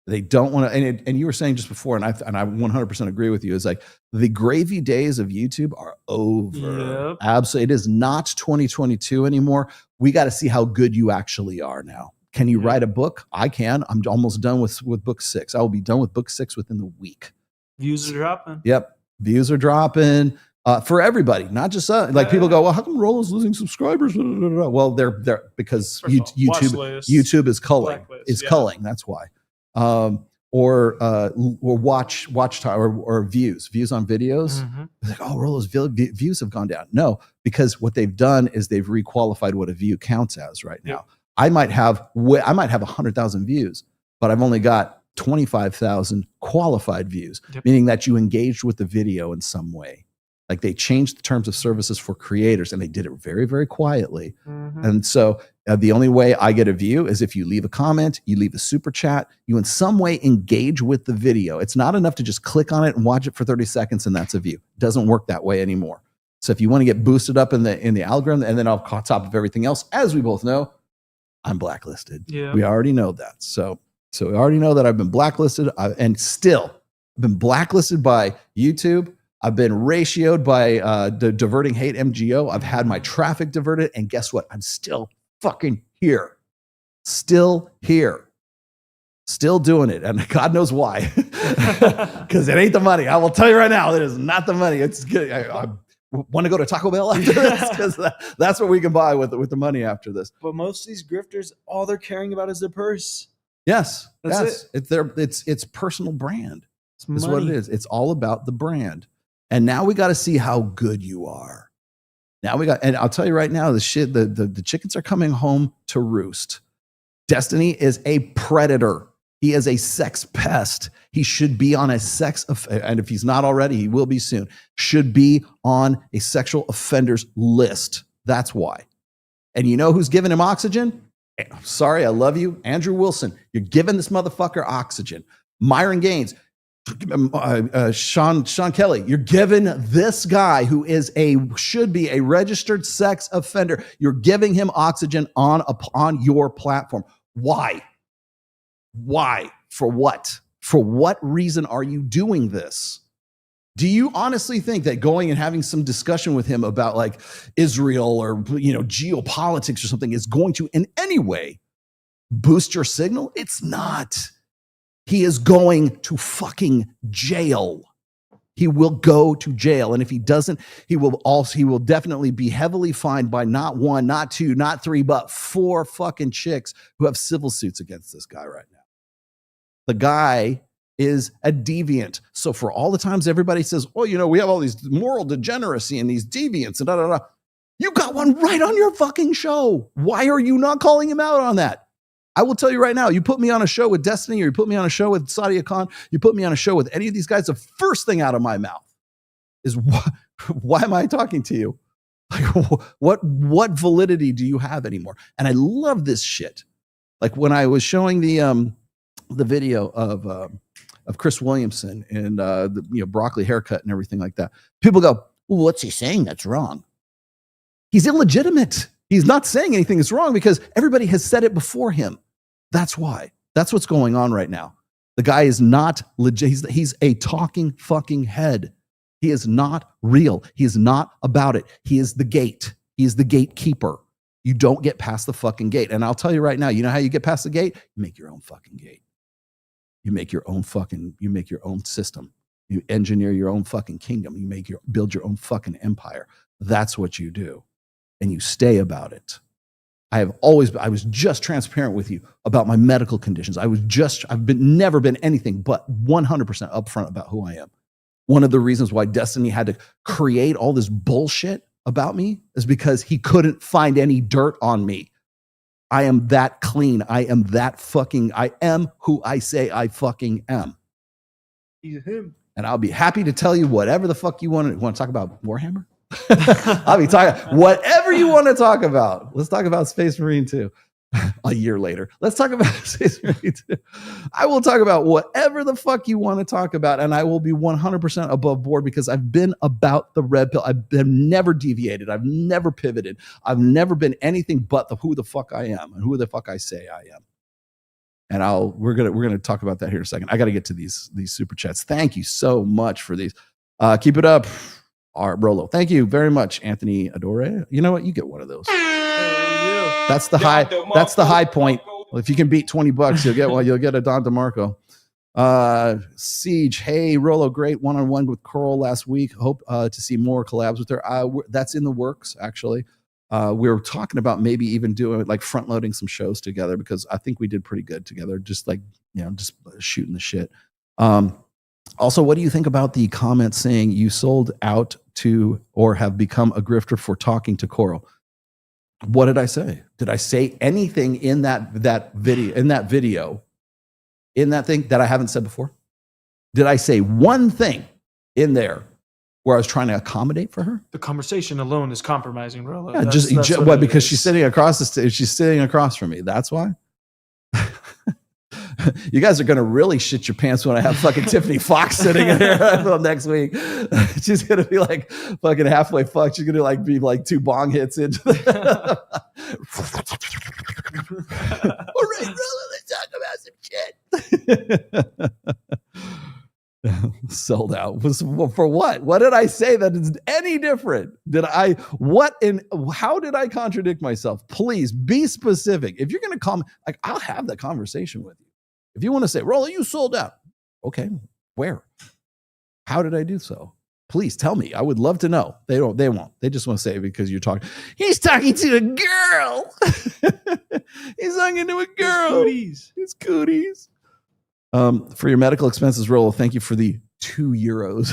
They don't want to, and you were saying just before, and I 100% agree with you, is like the gravy days of YouTube are over. Yep. Absolutely. It is not 2022 anymore. We got to see how good you actually are now. Can you write a book? I can. I'm almost done with book 6. I will be done with book 6 within the week. Views are dropping. Yep. Views are dropping for everybody, not just us. Like people go, well, how come Rollo's losing subscribers? Well, they're because YouTube is culling. Culling. That's why. Or watch time or views on videos. Mm-hmm. Like, oh, Rollo's views have gone down. No, because what they've done is they've requalified what a view counts as right now. I might have 100,000 views, but I've only got 25,000 qualified views, meaning that you engaged with the video in some way. Like they changed the terms of services for creators and they did it very, very quietly. Mm-hmm. And so the only way I get a view is if you leave a comment, you leave a super chat, you in some way engage with the video. It's not enough to just click on it and watch it for 30 seconds and that's a view. It doesn't work that way anymore. So if you want to get boosted up in the algorithm and then on top of everything else, as we both know, I'm blacklisted. Yeah. We already know that. So we already know that I've been blacklisted, and still I've been blacklisted by YouTube. I've been ratioed by diverting hate MGO. I've had my traffic diverted, and guess what? I'm still fucking here. Still here. Still doing it, and God knows why. Because it ain't the money. I will tell you right now, it is not the money. It's good. I want to go to Taco Bell after this, because that's what we can buy with the money after this. But most of these grifters, all they're caring about is their purse. Yes, That's yes. It's personal brand. That's what it money. is. It's all about the brand. And now we got to see how good you are. Now and I'll tell you right now, the chickens are coming home to roost. Destiny is a predator. He is a sex pest. He should be on a and if he's not already, he will be soon, should be on a sexual offenders list. That's why. And you know who's giving him oxygen? Sorry, I love you. Andrew Wilson. You're giving this motherfucker oxygen. Myron Gaines, Sean Kelly, you're giving this guy who should be a registered sex offender, you're giving him oxygen on your platform. Why? Why? For what? For what reason are you doing this? Do you honestly think that going and having some discussion with him about like Israel or geopolitics or something is going to in any way boost your signal? It's not. He is going to fucking jail. He will go to jail. And if he doesn't, he will definitely be heavily fined by not 1, not 2, not 3, but 4 fucking chicks who have civil suits against this guy right now. The guy is a deviant. So for all the times everybody says, oh, we have all these moral degeneracy and these deviants and da. You got one right on your fucking show. Why are you not calling him out on that? I will tell you right now, you put me on a show with Destiny, or you put me on a show with Sadia Khan, you put me on a show with any of these guys, the first thing out of my mouth is, why am I talking to you? Like, what validity do you have anymore? And I love this shit. Like when I was showing the video of Chris Williamson and the broccoli haircut and everything like that, people go, well, what's he saying that's wrong? He's illegitimate. He's not saying anything that's wrong because everybody has said it before him. That's why. That's what's going on right now. The guy is not legit. He's a talking fucking head. He is not real. He is not about it. He is the gate. He is the gatekeeper. You don't get past the fucking gate. And I'll tell you right now, you know how you get past the gate? You make your own fucking gate. You make your own system. You engineer your own fucking kingdom. You build your own fucking empire. That's what you do. And you stay about it. I was just transparent with you about my medical conditions. I've never been anything but 100% upfront about who I am. One of the reasons why Destiny had to create all this bullshit about me is because he couldn't find any dirt on me. I am that clean. I am who I say I fucking am. He's him. And I'll be happy to tell you whatever the fuck you want to talk about. Warhammer? I'll be talking whatever you want to talk about. Let's talk about Space Marine 2 a year later. Let's talk about Space Marine 2. I will talk about whatever the fuck you want to talk about, and I will be 100% above board because I've been about the red pill. I've never deviated. I've never pivoted. I've never been anything but who the fuck I am and who the fuck I say I am. And we're gonna talk about that here in a second. I got to get to these super chats. Thank you so much for these. Keep it up. Rolo, thank you very much, Anthony Adore. You know what? You get one of those. That's the high. That's the high point. Well, if you can beat $20, you'll get one. You'll get a Don DeMarco. Siege, hey Rolo, great one-on-one with Coral last week. Hope to see more collabs with her. That's in the works actually. We were talking about maybe even doing like front loading some shows together because I think we did pretty good together. Just like just shooting the shit. Also, what do you think about the comment saying you sold out to or have become a grifter for talking to Coral? What did I say? Did I say anything in that video, in that thing that I haven't said before? Did I say one thing in there where I was trying to accommodate for her? The conversation alone is compromising, Rolo. Yeah, because she's sitting across the stage. She's sitting across from me. That's why. You guys are going to really shit your pants when I have fucking Tiffany Fox sitting in here next week. She's going to be like fucking halfway fucked. She's going to be like 2 bong hits into All right, Rolo, let's talk about some shit. Sold out. Was for what? What did I say that is any different? How did I contradict myself? Please be specific. If you're going to come, like, I'll have that conversation with you. If you want to say, Rolo, you sold out. Okay, where? How did I do so? Please tell me. I would love to know. They won't. They just want to say it because you're talking. He's talking to a girl. He's talking to a girl. It's cooties. For your medical expenses, Rolo, thank you for the €2.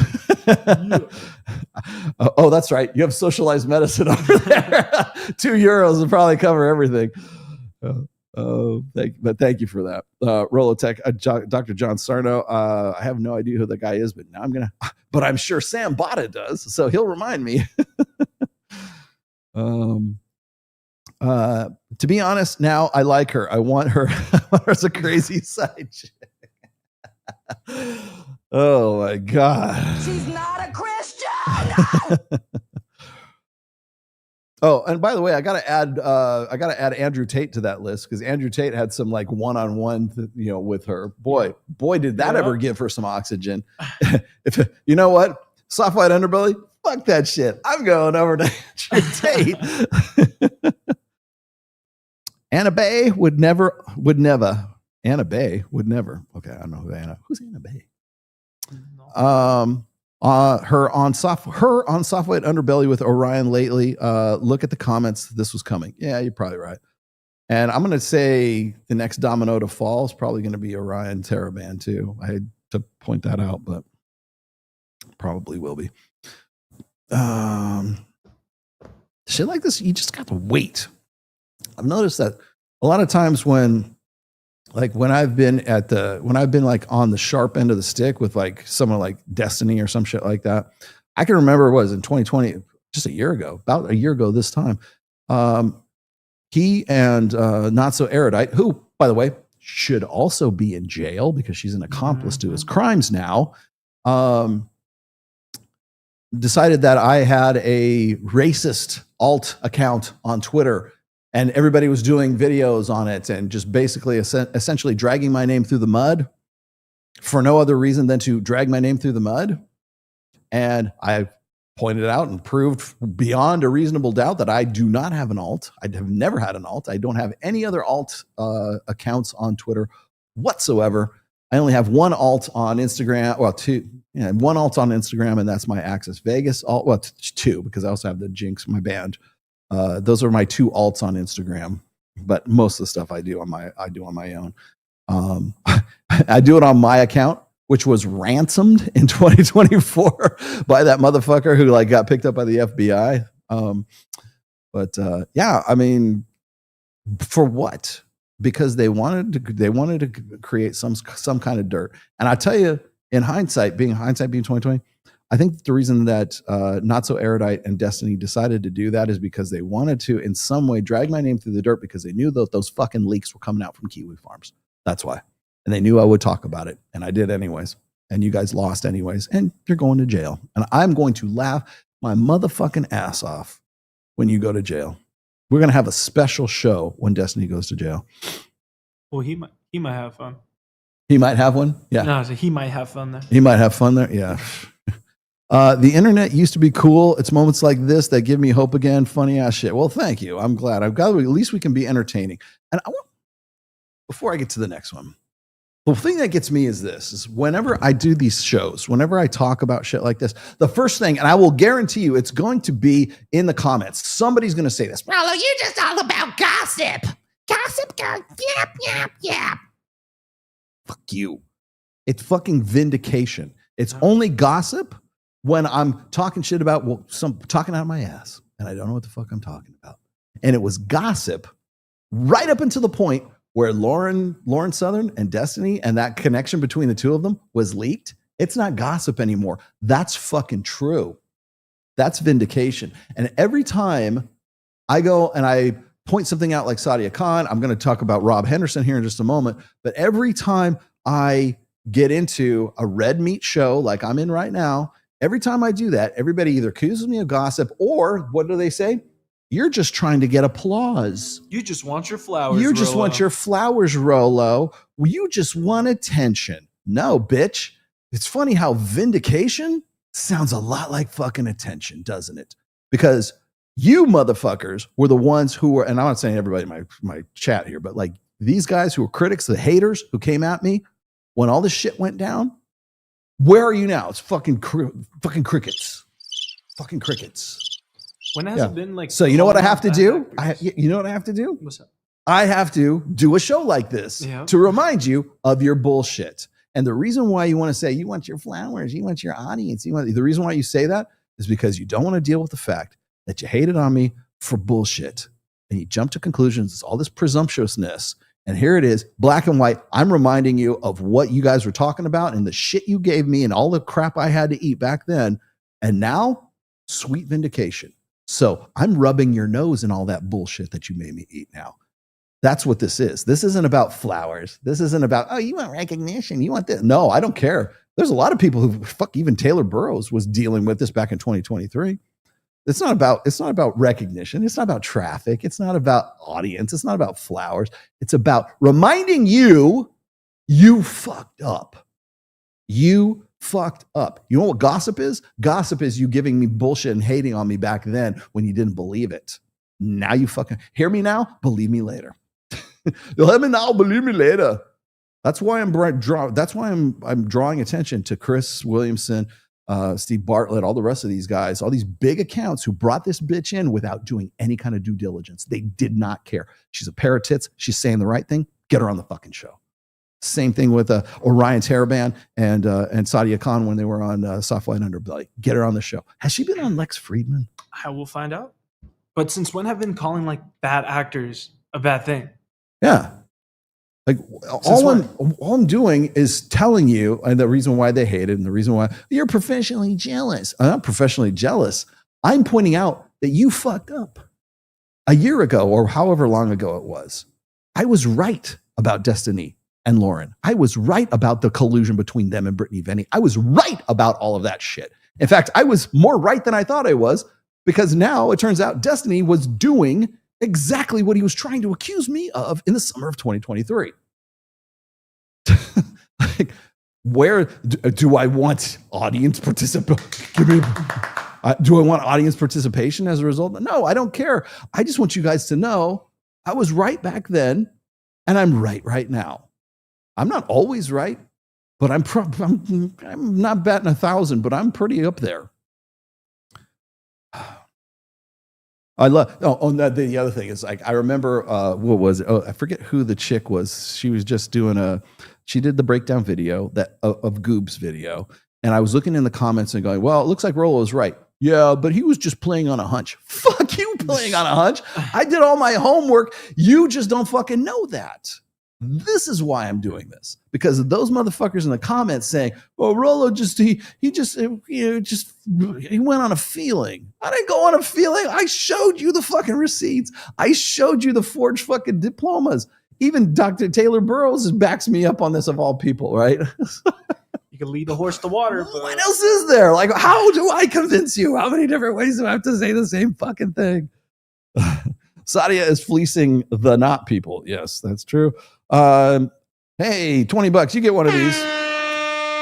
Oh, that's right. You have socialized medicine over there. €2 will probably cover everything. Thank you for that. Rolo Tech, Dr. John Sarno. I have no idea who the guy is, but now but I'm sure Sam Bada does, so he'll remind me. To be honest, now I like her. I want her as a crazy side chick. Oh my God. She's not a Christian. Oh, and by the way, I gotta add Andrew Tate to that list because Andrew Tate had some like one-on-one, with her. Boy, did that ever give her some oxygen. If you know what, soft white underbelly, fuck that shit. I'm going over to Andrew Tate. Anna Bay would never. Anna Bay would never. Okay, I don't know who's Anna Bay. Her on soft white underbelly with Orion lately. Look at the comments. This was coming. Yeah, you're probably right. And I'm going to say the next domino to fall is probably going to be Orion Teraband too. I had to point that out, but probably will be. Shit like this, you just got to wait. I've noticed that a lot of times when I've been like on the sharp end of the stick with like someone like Destiny or some shit like that, I can remember it was in 2020, just about a year ago this time. He and Not So Erudite, who, by the way, should also be in jail because she's an accomplice to his crimes now, decided that I had a racist alt account on Twitter. And everybody was doing videos on it and just basically essentially dragging my name through the mud for no other reason than to drag my name through the mud. And I pointed out and proved beyond a reasonable doubt that I do not have an alt. I have never had an alt. I don't have any other alt accounts on Twitter whatsoever. I only have one alt on Instagram. Well, one alt on Instagram, and that's my Access Vegas alt. Well, two, because I also have the Jinx, my band. Those are my two alts on Instagram, but most of the stuff I do on my own. I do it on my account, which was ransomed in 2024 by that motherfucker who like got picked up by the FBI. Yeah, I mean, for what? Because they wanted to create some kind of dirt. And I tell you, in hindsight being 2020. I think the reason that Not So Erudite and Destiny decided to do that is because they wanted to, in some way, drag my name through the dirt because they knew that those fucking leaks were coming out from Kiwi Farms. That's why. And they knew I would talk about it. And I did anyways. And you guys lost anyways. And you're going to jail. And I'm going to laugh my motherfucking ass off when you go to jail. We're going to have a special show when Destiny goes to jail. Well, he might have fun. He might have one? Yeah. No, so he might have fun there. He might have fun there? Yeah. The internet used to be cool. It's moments like this that give me hope again. Funny ass shit. Well, thank you. I'm glad. At least we can be entertaining. And before I get to the next one, the thing that gets me is whenever I do these shows, whenever I talk about shit like this, the first thing, and I will guarantee you it's going to be in the comments. Somebody's going to say this. Rolo, you're just all about gossip. Gossip, yap. Fuck you. It's fucking vindication. It's only gossip when I'm talking shit about talking out of my ass and I don't know what the fuck I'm talking about. And it was gossip right up until the point where Lauren Southern and Destiny and that connection between the two of them was leaked. It's not gossip anymore. That's fucking true. That's vindication. And every time I go and I point something out like Sadia Khan, I'm going to talk about Rob Henderson here in just a moment, but every time I get into a red meat show like I'm in right now, every time I do that, everybody either accuses me of gossip or what do they say? You're just trying to get applause. You just want your flowers. You just Rolo. want your flowers, Rolo. You just want attention. No, bitch. It's funny how vindication sounds a lot like fucking attention, doesn't it? Because you motherfuckers were the ones who were, and I'm not saying everybody in my chat here, but like these guys who were critics, the haters who came at me when all this shit went down. Where are you now? It's fucking crickets. Fucking crickets. When has it been like? So you know what I have to bad do? actors? You know what I have to do? What's that? I have to do a show like this to remind you of your bullshit. And the reason why you want to say you want your flowers, you want your audience, the reason why you say that is because you don't want to deal with the fact that you hated on me for bullshit. And you jump to conclusions. It's all this presumptuousness. And here it is, black and white. I'm reminding you of what you guys were talking about and the shit you gave me and all the crap I had to eat back then. And now, sweet vindication. So I'm rubbing your nose in all that bullshit that you made me eat now. That's what this is. This isn't about flowers. This isn't about, oh, you want recognition. You want this. No, I don't care. There's a lot of people who, even Taylor Burrowes was dealing with this back in 2023. It's not about recognition. It's not about traffic. It's not about audience. It's not about flowers. It's about reminding you, you fucked up. You fucked up. You know what gossip is? Gossip is you giving me bullshit and hating on me back then when you didn't believe it. Now you fucking hear me now, believe me later. Let me now, believe me later. That's why I'm drawing attention to Chris Williamson, Steve Bartlett, all the rest of these guys, all these big accounts who brought this bitch in without doing any kind of due diligence. They did not care. She's a pair of tits. She's saying the right thing. Get her on the fucking show. Same thing with Orion Taraban and Sadia Khan when they were on Soft White Underbelly. Get her on the show. Has she been on Lex Friedman? I will find out. But since when have been calling like bad actors a bad thing? Yeah. Like all I'm doing is telling you, and the reason why they hate it and the reason why you're professionally jealous. I'm not professionally jealous. I'm pointing out that you fucked up a year ago or however long ago it was. I was right about Destiny and Lauren. I was right about the collusion between them and Brittany Venny. I was right about all of that shit. In fact, I was more right than I thought I was because now it turns out Destiny was doing exactly what he was trying to accuse me of in the summer of 2023. Like, where do I want audience participation? Do I want audience participation as a result? No, I don't care. I just want you guys to know I was right back then, and I'm right now. I'm not always right, but I'm not batting 1,000, but I'm pretty up there. I love. The other thing is like I remember what was it? Oh, I forget who the chick was. She was just doing she did the breakdown video of Goob's video, and I was looking in the comments and going, "Well, it looks like Rolo is right." Yeah, but he was just playing on a hunch. Fuck you, playing on a hunch. I did all my homework. You just don't fucking know that. This is why I'm doing this, because of those motherfuckers in the comments saying, "Well, Rolo he went on a feeling." I didn't go on a feeling. I showed you the fucking receipts. I showed you the forged fucking diplomas. Even Dr. Taylor Burrowes backs me up on this, of all people, right? You can lead the horse to water. But what else is there? Like, how do I convince you? How many different ways do I have to say the same fucking thing? Sadia is fleecing the not people. Yes, that's true. Hey, $20. You get one of these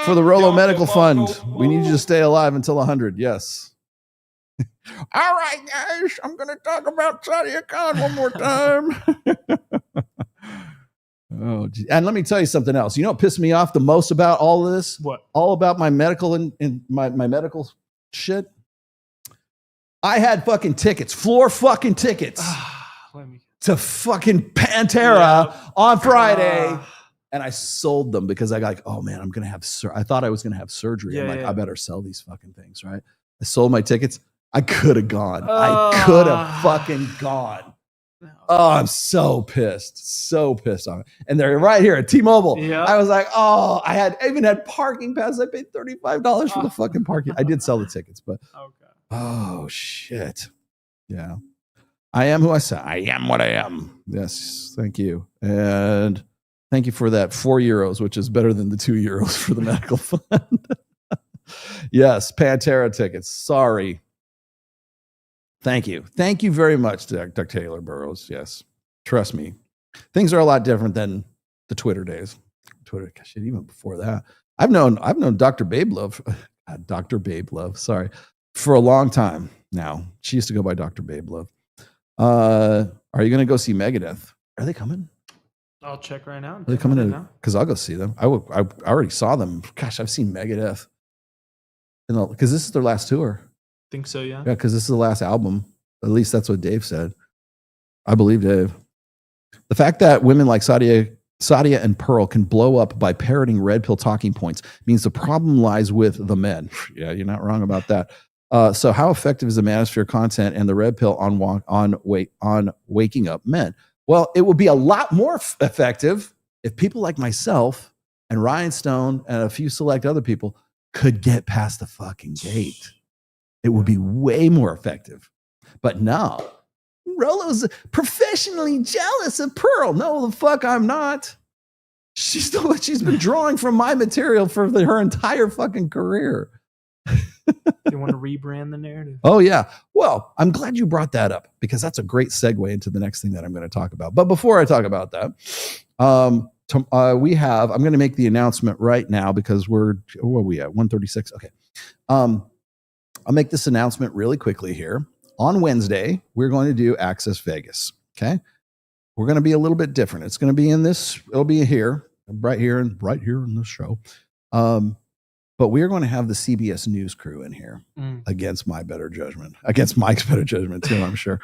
for the Rolo Medical Fund. We need you to stay alive until 100. Yes. All right, guys. I'm going to talk about Sadia Khan one more time. Oh, geez. And let me tell you something else. You know what pissed me off the most about all of this? What? All about my medical and my medical shit. I had fucking tickets, floor fucking tickets to fucking Pantera on Friday. And I sold them because I got like, oh man, I'm going to have, I thought I was going to have surgery. I'm like, I better sell these fucking things, right? I sold my tickets. I could have gone. I could have fucking gone. Oh, I'm so pissed on it. And they're right here at T-Mobile. Yeah. I was like, oh, I even had parking passes. I paid $35 for the fucking parking. I did sell the tickets, but oh shit. Yeah. I am who I say. I am what I am. Yes. Thank you. And thank you for that €4, which is better than the €2 for the medical fund. Yes. Pantera tickets. Sorry. Thank you. Thank you very much, Dr. Taylor Burrowes. Yes. Trust me. Things are a lot different than the Twitter days. Twitter, shit, even before that. I've known Dr. Babe Love, Dr. Babe Love, sorry, for a long time now. She used to go by Dr. Babe Love. Are you going to go see Megadeth? Are they coming? I'll check right now. Are they coming in? Because I'll go see them. I already saw them. Gosh, I've seen Megadeth. Because this is their last tour. Think so, yeah. Yeah, because this is the last album. At least that's what Dave said. I believe Dave. The fact that women like Sadia and Pearl can blow up by parroting red pill talking points means the problem lies with the men. Yeah, you're not wrong about that. So how effective is the manosphere content and the red pill on waking up men? Well, it would be a lot more effective if people like myself and Ryan Stone and a few select other people could get past the fucking gate. It would be way more effective. But no, Rolo's professionally jealous of Pearl. No, the fuck I'm not. She's been drawing from my material for her entire fucking career. You want to rebrand the narrative? Oh, yeah. Well, I'm glad you brought that up because that's a great segue into the next thing that I'm going to talk about. But before I talk about that, I'm going to make the announcement right now because where are we at? 136. Okay. I'll make this announcement really quickly here. On Wednesday, we're going to do Access Vegas. Okay. We're going to be a little bit different. It's going to be it'll be here, right here in this show. But we are going to have the CBS News crew in here against Mike's better judgment too, I'm sure.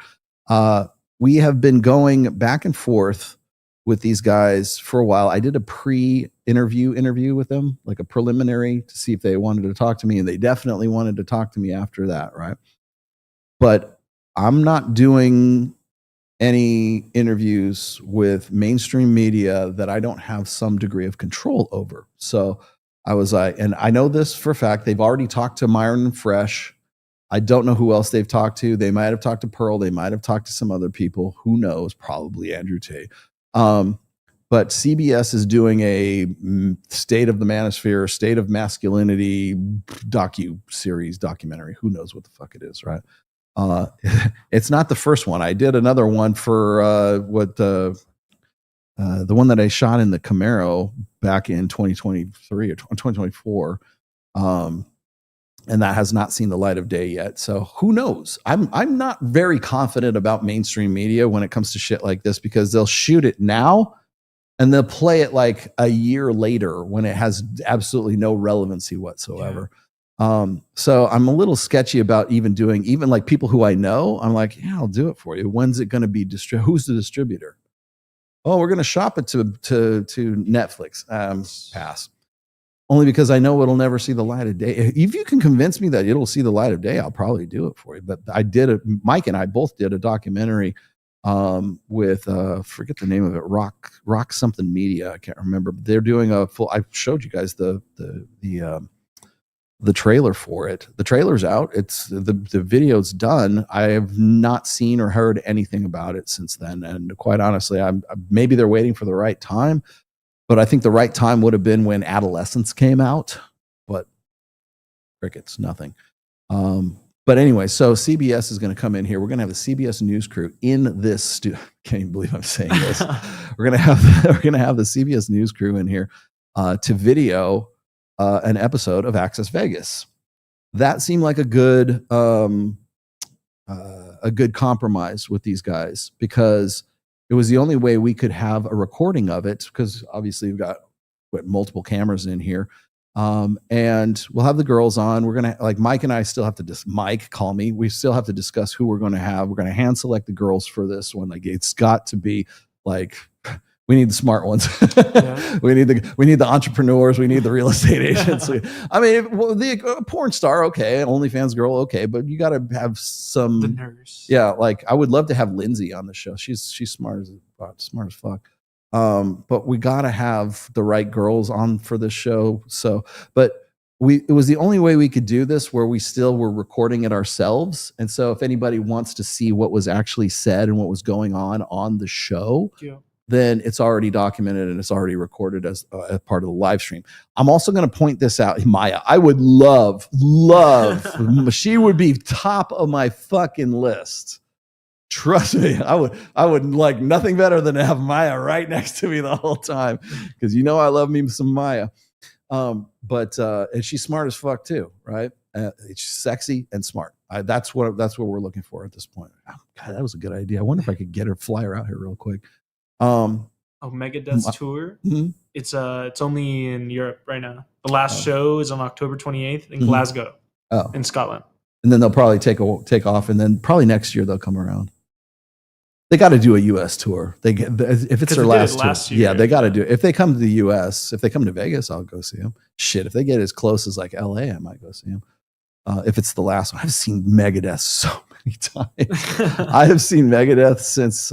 We have been going back and forth with these guys for a while. I did a pre-interview with them, like a preliminary to see if they wanted to talk to me, and they definitely wanted to talk to me after that, right? But I'm not doing any interviews with mainstream media that I don't have some degree of control over. So I was like, and I know this for a fact, they've already talked to Myron and Fresh. I don't know who else they've talked to. They might have talked to Pearl. They might have talked to some other people. Who knows? Probably Andrew Tate. But CBS is doing a State of the Manosphere, State of Masculinity documentary. Who knows what the fuck it is, right? It's not the first one. I did another one for the one that I shot in the Camaro back in 2023 or 2024. And that has not seen the light of day yet. So who knows? I'm not very confident about mainstream media when it comes to shit like this because they'll shoot it now and they'll play it like a year later when it has absolutely no relevancy whatsoever. Yeah. So I'm a little sketchy about even like people who I know. I'm like, yeah, I'll do it for you. When's it going to be who's the distributor? Oh, we're going to shop it to Netflix. Pass. Only because I know it'll never see the light of day. If you can convince me that it'll see the light of day, I'll probably do it for you. But Mike and I both did a documentary with forget the name of it, Rock something media. I can't remember. But they're doing a full. I showed you guys the trailer for it. The trailer's out. It's the video's done. I have not seen or heard anything about it since then. And quite honestly, maybe they're waiting for the right time. But I think the right time would have been when Adolescence came out. But crickets, nothing. But anyway, so CBS is going to come in here. We're going to have the CBS News crew in this studio. Can't even believe I'm saying this. We're going to have the CBS News crew in here to video an episode of Access Vegas. That seemed like a good compromise with these guys because it was the only way we could have a recording of it because obviously we've got multiple cameras in here. And we'll have the girls on. We're going to like Mike and I still have to Mike, call me. We still have to discuss who we're going to have. We're going to hand select the girls for this one. Like it's got to be like, we need the smart ones. Yeah. we need the entrepreneurs. We need the real estate agents. I mean, the porn star, okay, OnlyFans girl, okay, but you got to have some. The nurse. Yeah, like I would love to have Lindsay on the show. She's smart as fuck. But we got to have the right girls on for this show. So, but it was the only way we could do this where we still were recording it ourselves. And so, if anybody wants to see what was actually said and what was going on the show. Yeah. then it's already documented and it's already recorded as part of the live stream. I'm also going to point this out. Maya, I would love, she would be top of my fucking list. Trust me, I would like nothing better than to have Maya right next to me the whole time, because you know I love me some Maya. But and she's smart as fuck too, right? She's sexy and smart. That's what we're looking for at this point. Oh, God, that was a good idea. I wonder if I could get her, fly her out here real quick. Megadeth's tour. Mm-hmm. It's only in Europe right now. The last show is on October 28th in Glasgow, in Scotland. And then they'll probably take off, and then probably next year they'll come around. They got to do a U.S. tour. If it's their last tour, year, they got to do it. If they come to the U.S., if they come to Vegas, I'll go see them. Shit, if they get as close as like L.A., I might go see them. If it's the last one, I've seen Megadeth so many times. I have seen Megadeth since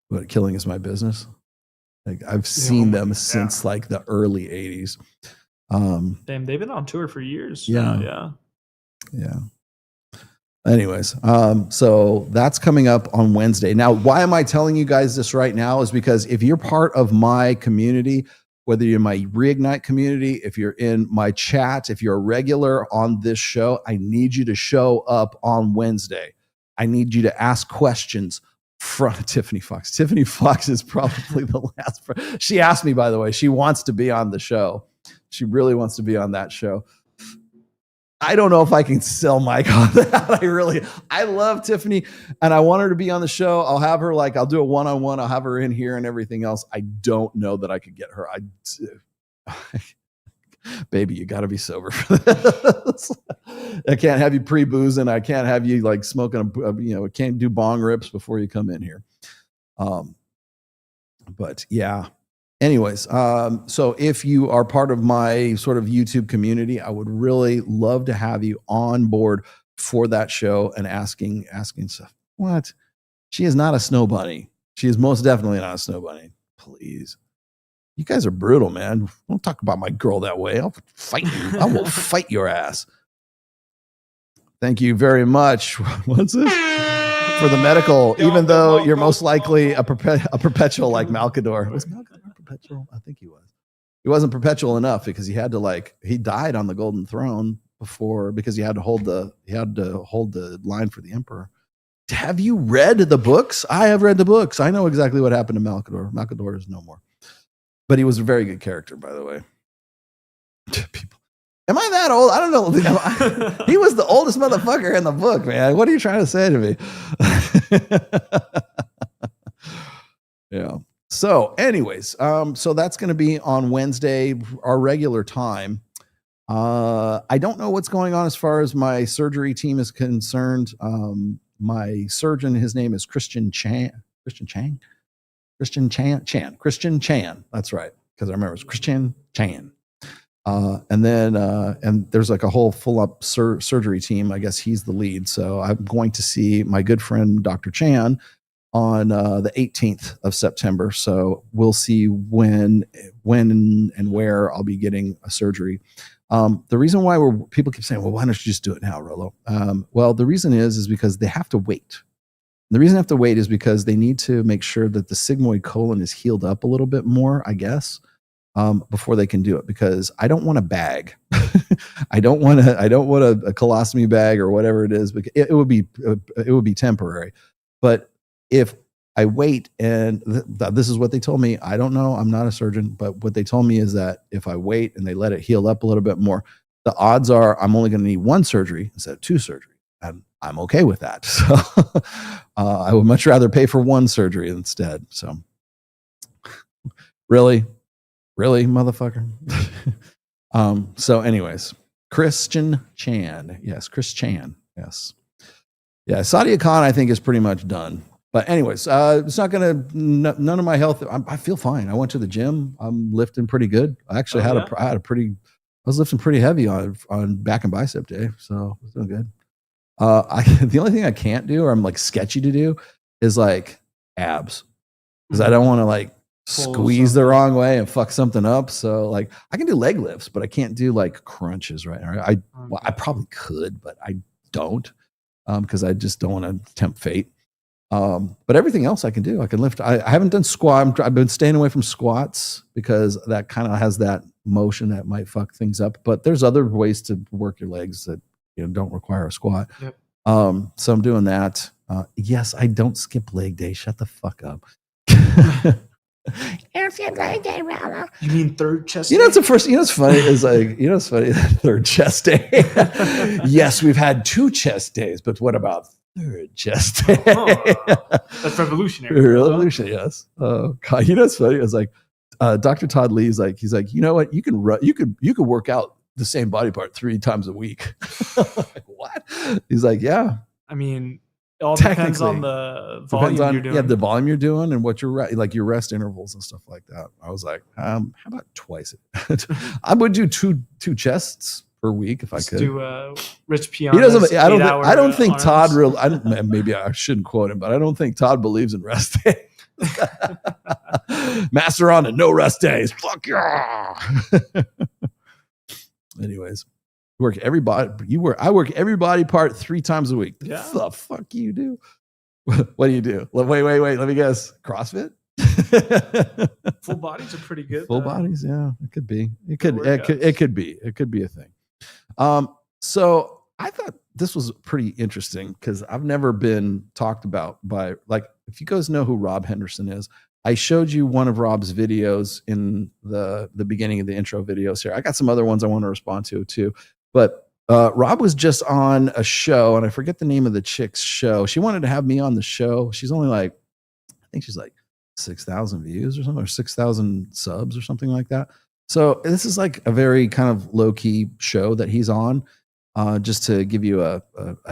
what, Killing Is My Business. Like I've seen them since like the early 80s. Damn, they've been on tour for years. Yeah. Anyways, so that's coming up on Wednesday. Now, why am I telling you guys this right now is because if you're part of my community, whether you're in my Reignite community, if you're in my chat, if you're a regular on this show, I need you to show up on Wednesday. I need you to ask questions from Tiffany Fox. Tiffany Fox is probably the last. She asked me, by the way, she wants to be on the show. She really wants to be on that show. I don't know if I can sell Mike on that. I love Tiffany and I want her to be on the show. I'll have her I'll do a one-on-one. I'll have her in here and everything else. I don't know that I could get her. Baby, you got to be sober for this. I can't have you pre-boozing. I can't have you like smoking, can't do bong rips before you come in here. But yeah. Anyways, so if you are part of my sort of YouTube community, I would really love to have you on board for that show and asking stuff. What? She is not a snow bunny. She is most definitely not a snow bunny. Please. You guys are brutal, man. Don't talk about my girl that way. I'll fight you. I will fight your ass. Thank you very much. What's this? For the medical, even though you're most likely a perpetual like Malcador. Was Malcador perpetual? I think he was. He wasn't perpetual enough because he had to he died on the Golden Throne because he had to hold the line for the Emperor. Have you read the books? I have read the books. I know exactly what happened to Malcador. Malcador is no more. But he was a very good character, by the way. People. Am I that old? I don't know. He was the oldest motherfucker in the book, man. What are you trying to say to me? Yeah. So anyways, so that's going to be on Wednesday, our regular time. I don't know what's going on as far as my surgery team is concerned. My surgeon, his name is Christian Chan. That's right. Because I remember it's Christian Chan. And then and there's like a whole full up surgery team. I guess he's the lead. So I'm going to see my good friend, Dr. Chan, on the 18th of September. So we'll see when and where I'll be getting a surgery. The reason why people keep saying, well, why don't you just do it now, Rolo? Well, the reason is because they have to wait. The reason they have to wait is because they need to make sure that the sigmoid colon is healed up a little bit more, I guess, before they can do it. Because I don't want a bag. I don't want a colostomy bag or whatever it is. Because it would be temporary. But if I wait, and this is what they told me. I don't know. I'm not a surgeon, but what they told me is that if I wait and they let it heal up a little bit more, the odds are I'm only going to need one surgery instead of two surgeries. And I'm okay with that. So I would much rather pay for one surgery instead. So really, motherfucker. So anyways, Christian Chan. Yes, Chris Chan. Yes. Yeah, Sadia Khan, I think, is pretty much done. But anyways, it's not going to, none of my health, I feel fine. I went to the gym. I'm lifting pretty good. I actually I was lifting pretty heavy on back and bicep day. So I was doing good. The only thing I can't do, or I'm like sketchy to do, is like abs. Because I don't want to like squeeze the wrong way and fuck something up. So like I can do leg lifts, but I can't do like crunches right now. I probably could, but I don't. Because I just don't want to tempt fate. But everything else I can do. I can lift. I haven't done squat. I've been staying away from squats because that kind of has that motion that might fuck things up. But there's other ways to work your legs that don't require a squat. Yep. So I'm doing that. Yes, I don't skip leg day. Shut the fuck up. You mean third chest? It's the first. It's funny. Is like it's funny. Third chest day. Yes, we've had 2 chest days, but what about third chest day? That's revolutionary. Revolution, yes. Oh God, it's funny. It's like Dr. Todd Lee's like he's like, you know what? You can you could work out the same body part 3 times a week. Like, what? He's like, yeah. I mean, it all depends on the volume you're doing. Yeah, the volume you're doing and what your rest intervals and stuff like that. I was like, how about twice? I would do two chests per week if I could. Do Rich Piana's He doesn't. I don't think arms. Todd really. Maybe I shouldn't quote him, but I don't think Todd believes in rest days. Master on and no rest days. Fuck yeah. Anyways, I work every body part 3 times a week. Yeah. The fuck you do? What do you do? Wait. Let me guess. CrossFit? Full bodies are pretty good. Full bodies, yeah. It could be. It could be a thing. So I thought this was pretty interesting because I've never been talked about by, like, if you guys know who Rob Henderson is, I showed you one of Rob's videos in the beginning of the intro videos here. I got some other ones I want to respond to too. But Rob was just on a show, and I forget the name of the chick's show. She wanted to have me on the show. She's only like, I think she's like 6,000 views or something, or 6,000 subs or something like that. So this is like a very kind of low-key show that he's on, just to give you a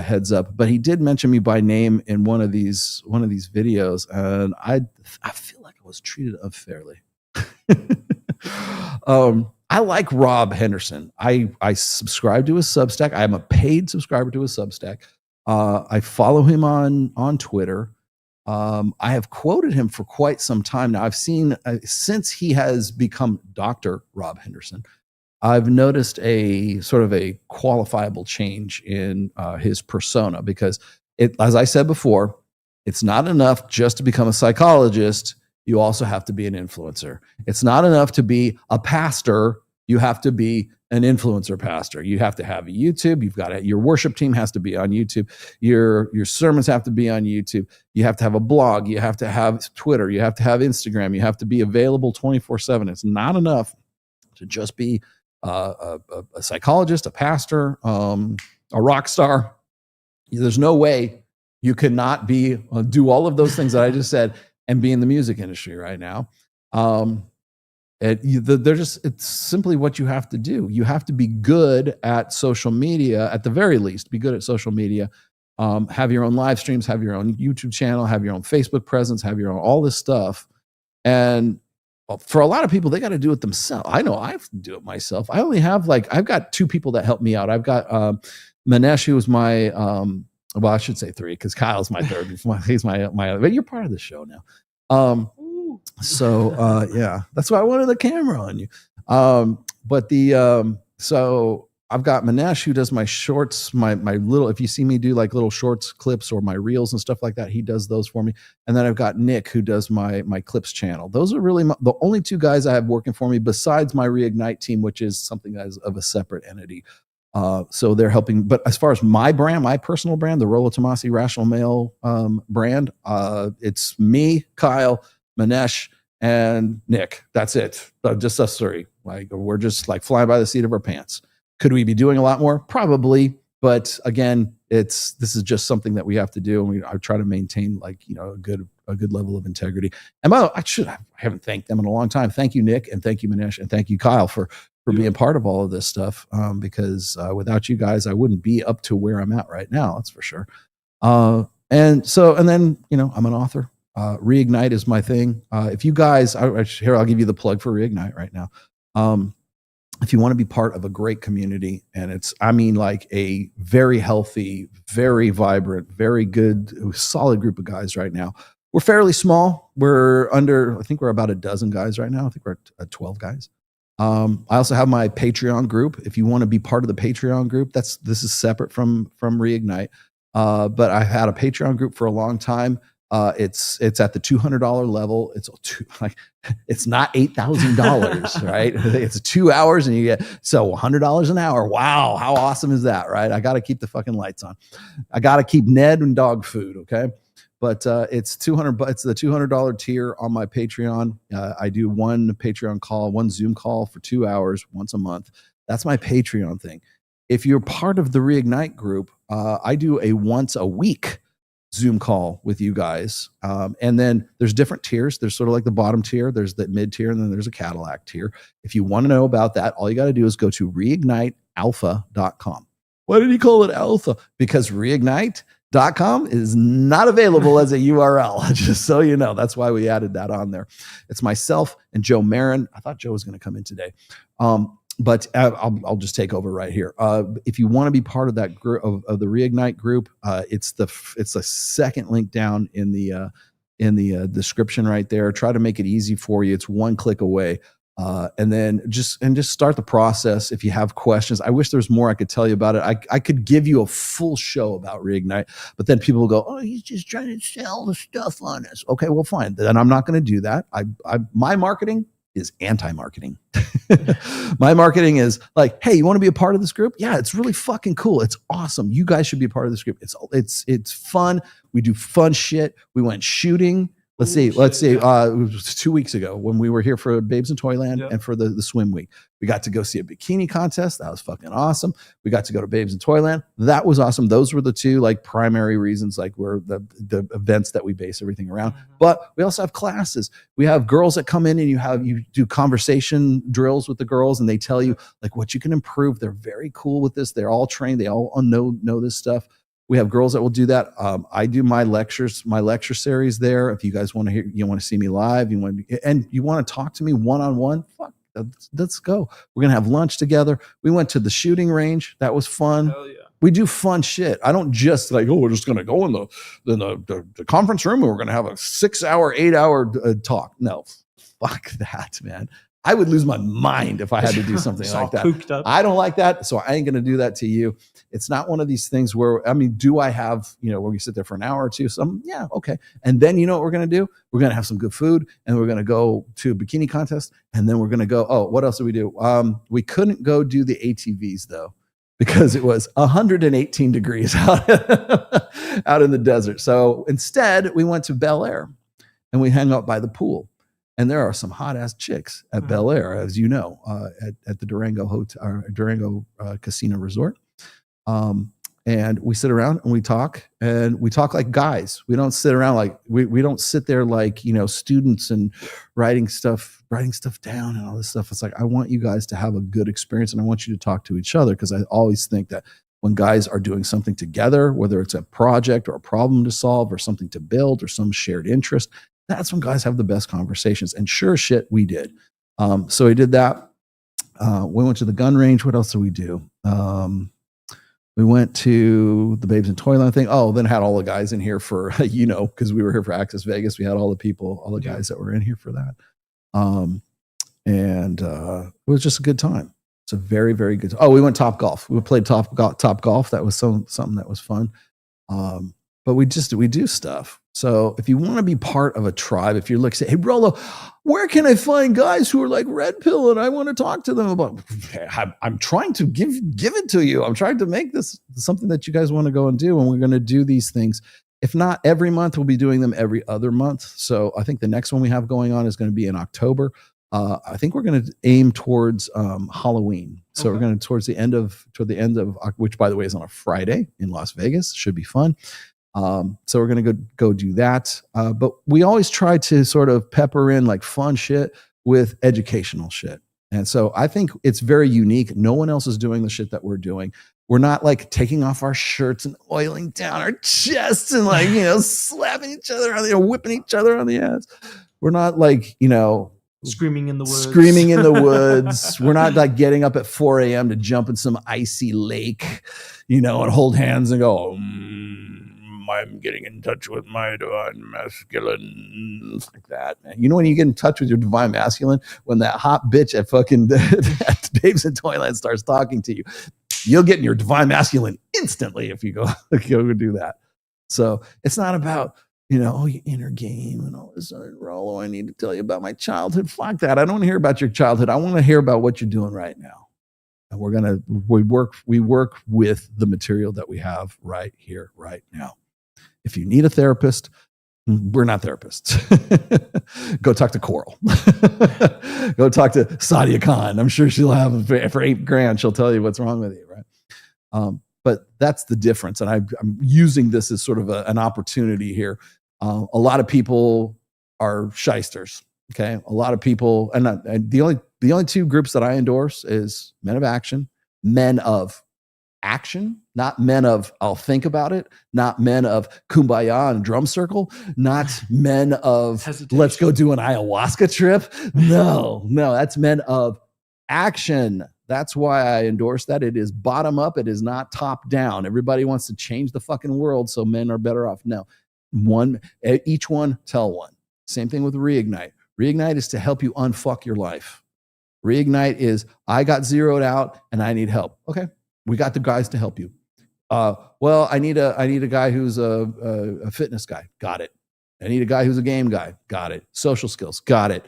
heads up. But he did mention me by name in one of these videos, and I feel like I was treated unfairly. I like Rob Henderson. I subscribe to his Substack. I am a paid subscriber to his Substack. I follow him on Twitter. I have quoted him for quite some time now. I've seen since he has become Dr. Rob Henderson, I've noticed a sort of a qualifiable change in his persona, because as I said before, it's not enough just to become a psychologist. You also have to be an influencer. It's not enough to be a pastor. You have to be an influencer pastor. You have to have a YouTube. Your worship team has to be on YouTube. Your sermons have to be on YouTube. You have to have a blog. You have to have Twitter. You have to have Instagram. You have to be available 24/7. It's not enough to just be a psychologist, a pastor, a rock star. There's no way you cannot do all of those things that I just said and be in the music industry right now. It's simply what you have to do. You have to be good at social media, at the very least. Be good at social media. Have your own live streams. Have your own YouTube channel. Have your own Facebook presence. Have your own all this stuff. And for a lot of people, they got to do it themselves. I know I have to do it myself. I only have I've got 2 people that help me out. I've got Manesh, who is my well, I should say 3 because Kyle's my third. He's my other. But you're part of the show now. Yeah, that's why I wanted the camera on you. So I've got Manesh, who does my shorts, my little, if you see me do like little shorts clips or my reels and stuff like that, he does those for me. And then I've got Nick, who does my clips channel. Those are really the only 2 guys I have working for me besides my Reignite team, which is something that is of a separate entity. So they're helping. But as far as my brand, my personal brand, the Rollo Tomasi Rational Male brand, it's me, Kyle, Manesh, and Nick. That's it. Just us 3. We're just flying by the seat of our pants. Could we be doing a lot more? Probably. But again, this is just something that we have to do, and I try to maintain a good level of integrity. And by the way, I haven't thanked them in a long time. Thank you, Nick, and thank you, Manesh, and thank you, Kyle, for being part of all of this stuff. Because without you guys, I wouldn't be up to where I'm at right now. That's for sure. And then I'm an author. Reignite is my thing. If you guys, here, I'll give you the plug for Reignite right now. If you want to be part of a great community, and a very healthy, very vibrant, very good, solid group of guys right now. We're fairly small. I think we're about a dozen guys right now. I think we're at 12 guys. I also have my Patreon group. If you want to be part of the Patreon group, this is separate from Reignite. But I've had a Patreon group for a long time. It's at the $200 level. It's not $8,000, right? It's 2 hours and you get $100 an hour. Wow, how awesome is that, right? I got to keep the fucking lights on. I got to keep Ned and dog food, okay? But it's $200. It's the $200 tier on my Patreon. I do one Patreon call, one Zoom call for 2 hours once a month. That's my Patreon thing. If you're part of the Reignite group, I do a once a week Zoom call with you guys. And then there's different tiers. There's sort of like the bottom tier, there's the mid tier, and then there's a Cadillac tier. If you want to know about that, all you got to do is go to reignitealpha.com. Why did he call it alpha? Because reignite.com is not available as a URL, just so you know. That's why we added that on there. It's myself and Joe Marin. I thought Joe was going to come in today. But I'll just take over right here. If you want to be part of that group of the Reignite group, it's the second link down in the description right there. Try to make it easy for you. It's one click away, and then just start the process. If you have questions, I wish there was more I could tell you about it. I could give you a full show about Reignite, but then people will go, "Oh, he's just trying to sell the stuff on us." Okay, well, fine. Then I'm not going to do that. My marketing is anti-marketing. My marketing is like, hey, you want to be a part of this group? Yeah, it's really fucking cool. It's awesome. You guys should be a part of this group. It's fun. We do fun shit. We went shooting. Let's see. It was 2 weeks ago when we were here for Babes in Toyland and for the swim week. We got to go see a bikini contest. That was fucking awesome. We got to go to Babes in Toyland. That was awesome. Those were the two like primary reasons, like where the events that we base everything around. But we also have classes. We have girls that come in and you do conversation drills with the girls, and they tell you like what you can improve. They're very cool with this. They're all trained. They all know this stuff. We have girls that will do that. I do my lecture series there. If you guys want to hear, you want to see me live, you want to talk to me one-on-one, fuck, let's go. We're going to have lunch together. We went to the shooting range. That was fun. Hell yeah. We do fun shit. I don't just like, we're just going to go in the conference room and we're going to have a 6-hour, 8-hour talk. No, fuck that, man. I would lose my mind if I had to do something like that. I don't like that, so I ain't going to do that to you. It's not one of these things where, do I have, where we sit there for an hour or two? Yeah, okay. And then you know what we're going to do? We're going to have some good food, and we're going to go to a bikini contest, and then we're going to go, what else do we do? We couldn't go do the ATVs, though, because it was 118 degrees out in the desert. So instead, we went to Bel Air, and we hung out by the pool. And there are some hot ass chicks at Bel Air, as you know, at the Durango Hotel, Durango Casino Resort. And we sit around and we talk like guys. We don't sit around like we don't sit there like, students and writing stuff down and all this stuff. It's like, I want you guys to have a good experience, and I want you to talk to each other, because I always think that when guys are doing something together, whether it's a project or a problem to solve or something to build or some shared interest, that's when guys have the best conversations. And sure shit, we did. So we did that. We went to the gun range. What else did we do? We went to the Babes in Toyland thing. Oh, then had all the guys in here for, because we were here for Access Vegas. We had all the guys that were in here for that. And it was just a good time. It's a very, very good time. Oh, we went Top Golf. We played Top Golf. That was something that was fun. But we do stuff. So if you want to be part of a tribe, if you're like, say, hey, Rollo, where can I find guys who are like Red Pill and I want to talk to them about? I'm trying to give it to you. I'm trying to make this something that you guys want to go and do. And we're going to do these things. If not every month, we'll be doing them every other month. So I think the next one we have going on is going to be in October. I think we're going to aim towards Halloween. So we're going to toward the end of, which by the way is on a Friday in Las Vegas. Should be fun. So we're going to go do that. But we always try to sort of pepper in like fun shit with educational shit. And so I think it's very unique. No one else is doing the shit that we're doing. We're not like taking off our shirts and oiling down our chests and like, slapping each other on whipping each other on the ass. We're not like, screaming in the woods. We're not like getting up at 4 a.m. to jump in some icy lake, and hold hands and go, I'm getting in touch with my divine masculine, like that, man. When you get in touch with your divine masculine, when that hot bitch at fucking at Babes in Toyland starts talking to you, you'll get in your divine masculine instantly if you go do that. So it's not about your inner game and all this. Rollo, I need to tell you about my childhood. Fuck that. I don't want to hear about your childhood. I want to hear about what you're doing right now. And we work with the material that we have right here, right now. If you need a therapist, we're not therapists. Go talk to Coral. Go talk to Sadia Khan. I'm sure she'll have for $8,000. She'll tell you what's wrong with you, right? But that's the difference. And I'm using this as sort of an opportunity here. A lot of people are shysters. Okay, a lot of people, and the only two groups that I endorse is men of action, not men of I'll think about it, not men of kumbaya and drum circle, not men of let's go do an ayahuasca trip. No, that's men of action. That's why I endorse that. It is bottom up. It is not top down. Everybody wants to change the fucking world so men are better off. No, each one tell one. Same thing with Reignite. Reignite is to help you unfuck your life. Reignite is, I got zeroed out and I need help. Okay, we got the guys to help you. Well, I need a guy who's a fitness guy. Got it. I need a guy who's a game guy. Got it. Social skills. Got it.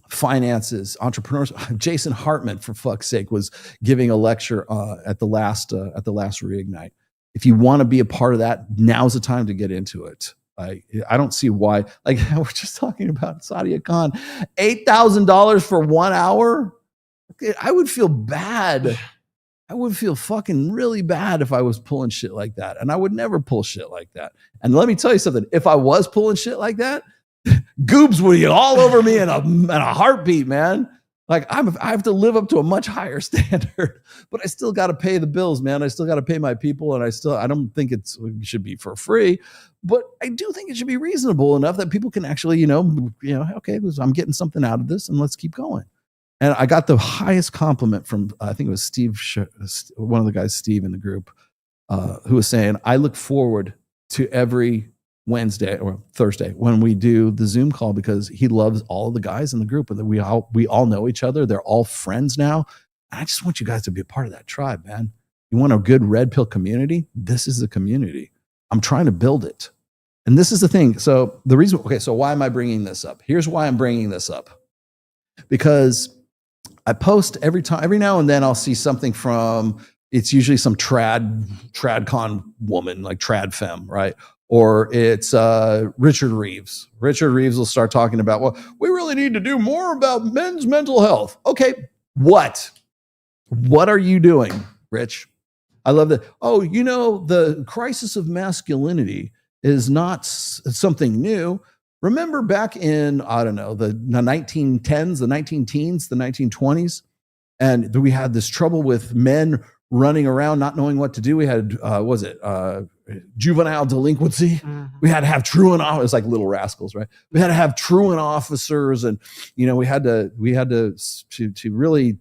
Finances, entrepreneurs. Jason Hartman, for fuck's sake, was giving a lecture at the last Reignite. If you want to be a part of that, now's the time to get into it. I don't see why. Like we're just talking about Sadia Khan, $8,000 for 1 hour. I would feel bad. I would feel fucking really bad if I was pulling shit like that. And I would never pull shit like that. And let me tell you something. If I was pulling shit like that, goobs would get all over me in a heartbeat, man. Like I have to live up to a much higher standard, but I still got to pay the bills, man. I still got to pay my people, and I don't think it should be for free, but I do think it should be reasonable enough that people can actually, okay, I'm getting something out of this, and let's keep going. And I got the highest compliment from I think it was Steve, one of the guys, Steve in the group, who was saying, "I look forward to every Wednesday or Thursday when we do the Zoom call because he loves all of the guys in the group and we all know each other. They're all friends now. I just want you guys to be a part of that tribe, man. You want a good red pill community? This is the community. I'm trying to build it. And this is the thing. So so why am I bringing this up? Here's why I'm bringing this up. Because I post every now and then I'll see something from, it's usually some tradcon woman, like trad femme, right? Or it's Richard Reeves. Richard Reeves will start talking about, well, we really need to do more about men's mental health. Okay, what? What are you doing, Rich? I love that. Oh, the crisis of masculinity is not something new. Remember back in, I don't know, the 1910s, the 19-teens, the 1920s, and we had this trouble with men running around not knowing what to do. We had, juvenile delinquency. We had to have truant officers. It's like Little Rascals, right? We had to have truant officers, and we had to really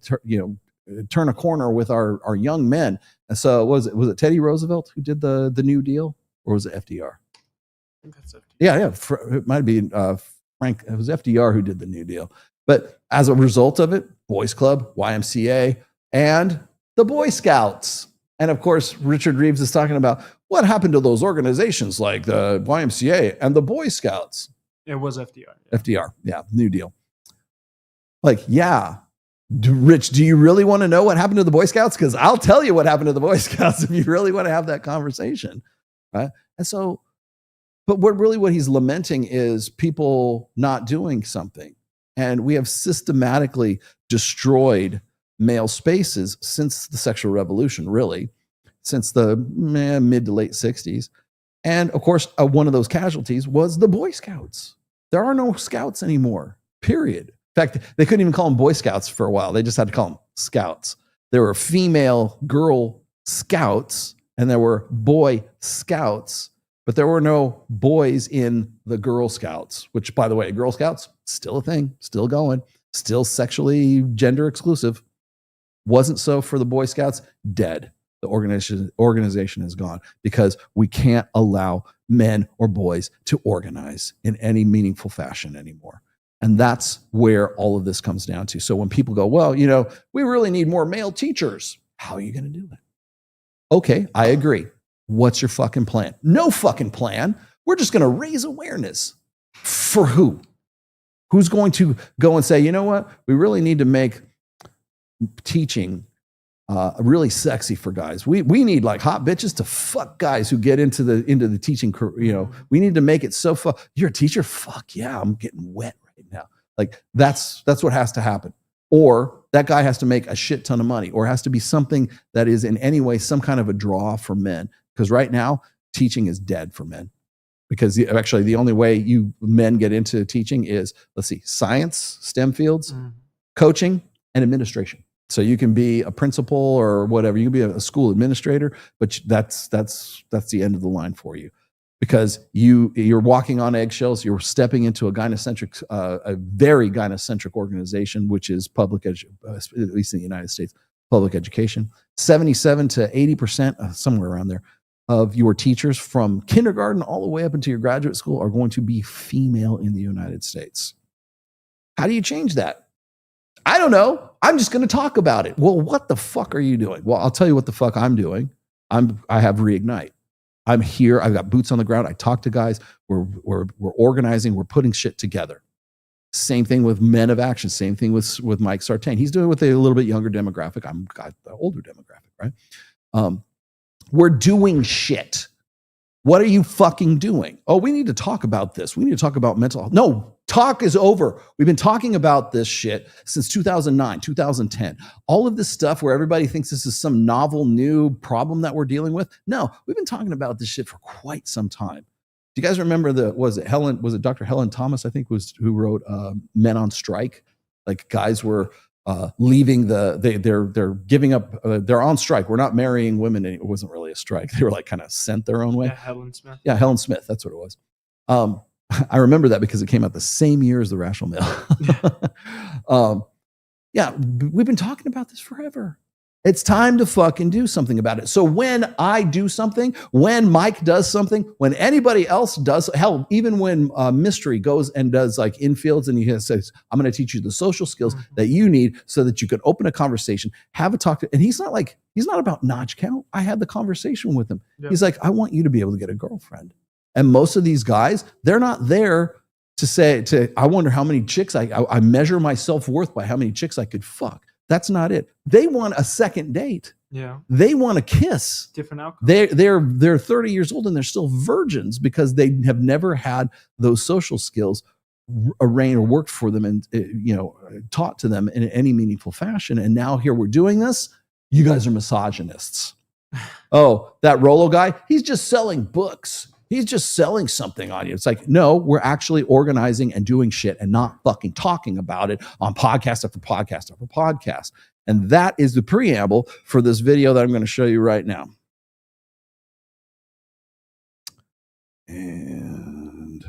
turn a corner with our young men. And so was it Teddy Roosevelt who did the New Deal, or was it FDR? I think that's FDR. Yeah. It might be Frank. It was FDR who did the New Deal. But as a result of it, Boys Club, YMCA, and the Boy Scouts. And of course, Richard Reeves is talking about what happened to those organizations like the YMCA and the Boy Scouts. It was FDR. Yeah. FDR, yeah, New Deal. Like, yeah. Rich, do you really want to know what happened to the Boy Scouts? Because I'll tell you what happened to the Boy Scouts if you really want to have that conversation, right? And so, but what he's lamenting is people not doing something. And we have systematically destroyed male spaces since the sexual revolution, really, since the mid to late 60s. And of course, one of those casualties was the Boy Scouts. There are no Scouts anymore, period. In fact, they couldn't even call them Boy Scouts for a while. They just had to call them Scouts. There were female Girl Scouts and there were Boy Scouts, but there were no boys in the Girl Scouts, which, by the way, Girl Scouts, still a thing, still going, still sexually gender exclusive. Wasn't so for the Boy Scouts, dead. The organization is gone because we can't allow men or boys to organize in any meaningful fashion anymore. And that's where all of this comes down to. So when people go, well, we really need more male teachers. How are you going to do it? Okay, I agree. What's your fucking plan? No fucking plan. We're just going to raise awareness for who? Who's going to go and say, you know what? We really need to make teaching really sexy for guys. We need like hot bitches to fuck guys who get into the teaching career. You know, we need to make it so fun. You're a teacher? Fuck yeah, I'm getting wet right now. Like that's what has to happen. Or that guy has to make a shit ton of money, or has to be something that is in any way some kind of a draw for men. Because right now, teaching is dead for men. Because actually, the only way you men get into teaching is, let's see, science, STEM fields, coaching, and administration. So you can be a principal or whatever. You can be a school administrator, but that's the end of the line for you, because you're walking on eggshells. You're stepping into a gynocentric, a very gynocentric organization, which is public education, at least in the United States, public education. 77 to 80%, somewhere around there, of your teachers from kindergarten all the way up into your graduate school are going to be female in the United States. How do you change that? I don't know. I'm just going to talk about it. Well, what the fuck are you doing? Well, I'll tell you what the fuck I'm doing. I have Reignite. I'm here. I've got boots on the ground. I talk to guys. We're organizing. We're putting shit together. Same thing with Men of Action. Same thing with Mike Sartain. He's doing it with a little bit younger demographic. I'm got the older demographic, right? We're doing shit. What are you fucking doing? Oh, we need to talk about this. We need to talk about mental health. No, talk is over. We've been talking about this shit since 2009, 2010. All of this stuff where everybody thinks this is some novel new problem that we're dealing with. No, we've been talking about this shit for quite some time. Do you guys remember was it Dr. Helen Thomas, I think, who wrote Men on Strike? Like guys were leaving they're giving up, they're on strike. We're not marrying women. It wasn't really a strike. They were like kind of sent their own way. Yeah, Helen Smith. Yeah, Helen Smith. That's what it was. I remember that because it came out the same year as The Rational Male. Yeah, we've been talking about this forever. It's time to fucking do something about it. So when I do something, when Mike does something, when anybody else does, hell, even when Mystery goes and does like infields and he says, I'm going to teach you the social skills that you need so that you can open a conversation, have a talk. And he's not about notch count. I had the conversation with him. Yep. He's like, I want you to be able to get a girlfriend. And most of these guys, they're not there I wonder how many chicks I measure my self-worth by how many chicks I could fuck. That's not it. They want a second date. Yeah. They want a kiss. Different outcome. They're 30 years old and they're still virgins because they have never had those social skills arranged or worked for them and taught to them in any meaningful fashion. And now here we're doing this. You guys are misogynists. Oh, that Rolo guy, he's just selling books. He's just selling something on you. It's like, no, we're actually organizing and doing shit and not fucking talking about it on podcast after podcast after podcast. And that is the preamble for this video that I'm going to show you right now. And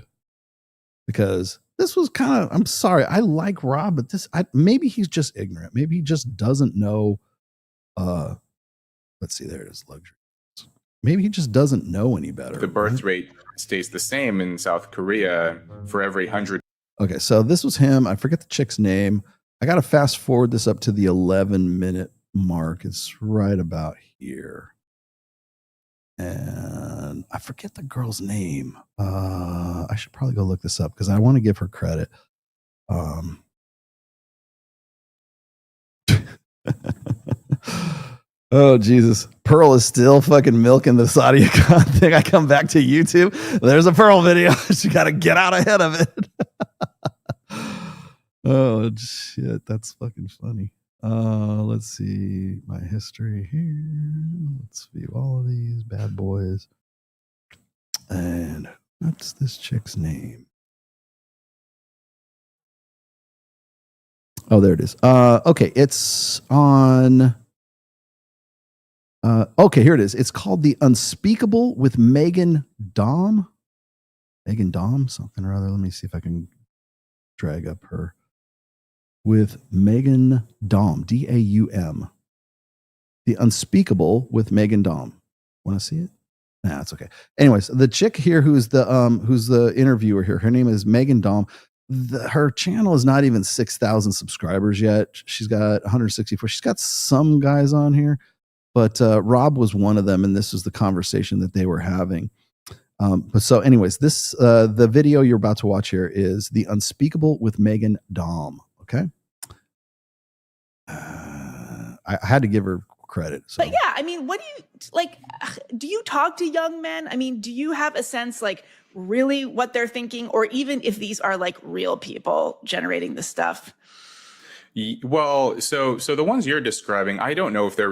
because this was kind of, I'm sorry, I like Rob, but maybe he's just ignorant. Maybe he just doesn't know. Let's see, there it is, luxury. Maybe he just doesn't know any better. The birth rate stays the same in South Korea for every 100. Okay, so this was him. I forget the chick's name. I got to fast forward this up to the 11-minute mark. It's right about here. And I forget the girl's name. I should probably go look this up because I want to give her credit. Oh, Jesus. Pearl is still fucking milking the Sadia Khan thing. I come back to YouTube. There's a Pearl video. She got to get out ahead of it. Oh, shit. That's fucking funny. Let's see my history here. Let's view all of these bad boys. And what's this chick's name? Oh, there it is. Okay. It's on... okay, here it is. It's called The Unspeakable with Megan Dom. Megan Dom, something or other. Let me see if I can drag up her. With Megan Dom, D-A-U-M. The Unspeakable with Megan Dom. Want to see it? Nah, it's okay. Anyways, the chick here who's the interviewer here, her name is Megan Dom. Her channel is not even 6,000 subscribers yet. She's got 164. She's got some guys on here. But Rob was one of them, and this was the conversation that they were having. But so, anyways, this the video you're about to watch here is The Unspeakable with Megan Dom. Okay, I had to give her credit. So. But yeah, I mean, what do you like? Do you talk to young men? I mean, do you have a sense like really what they're thinking, or even if these are like real people generating the stuff? Well, so the ones you're describing, I don't know if they're,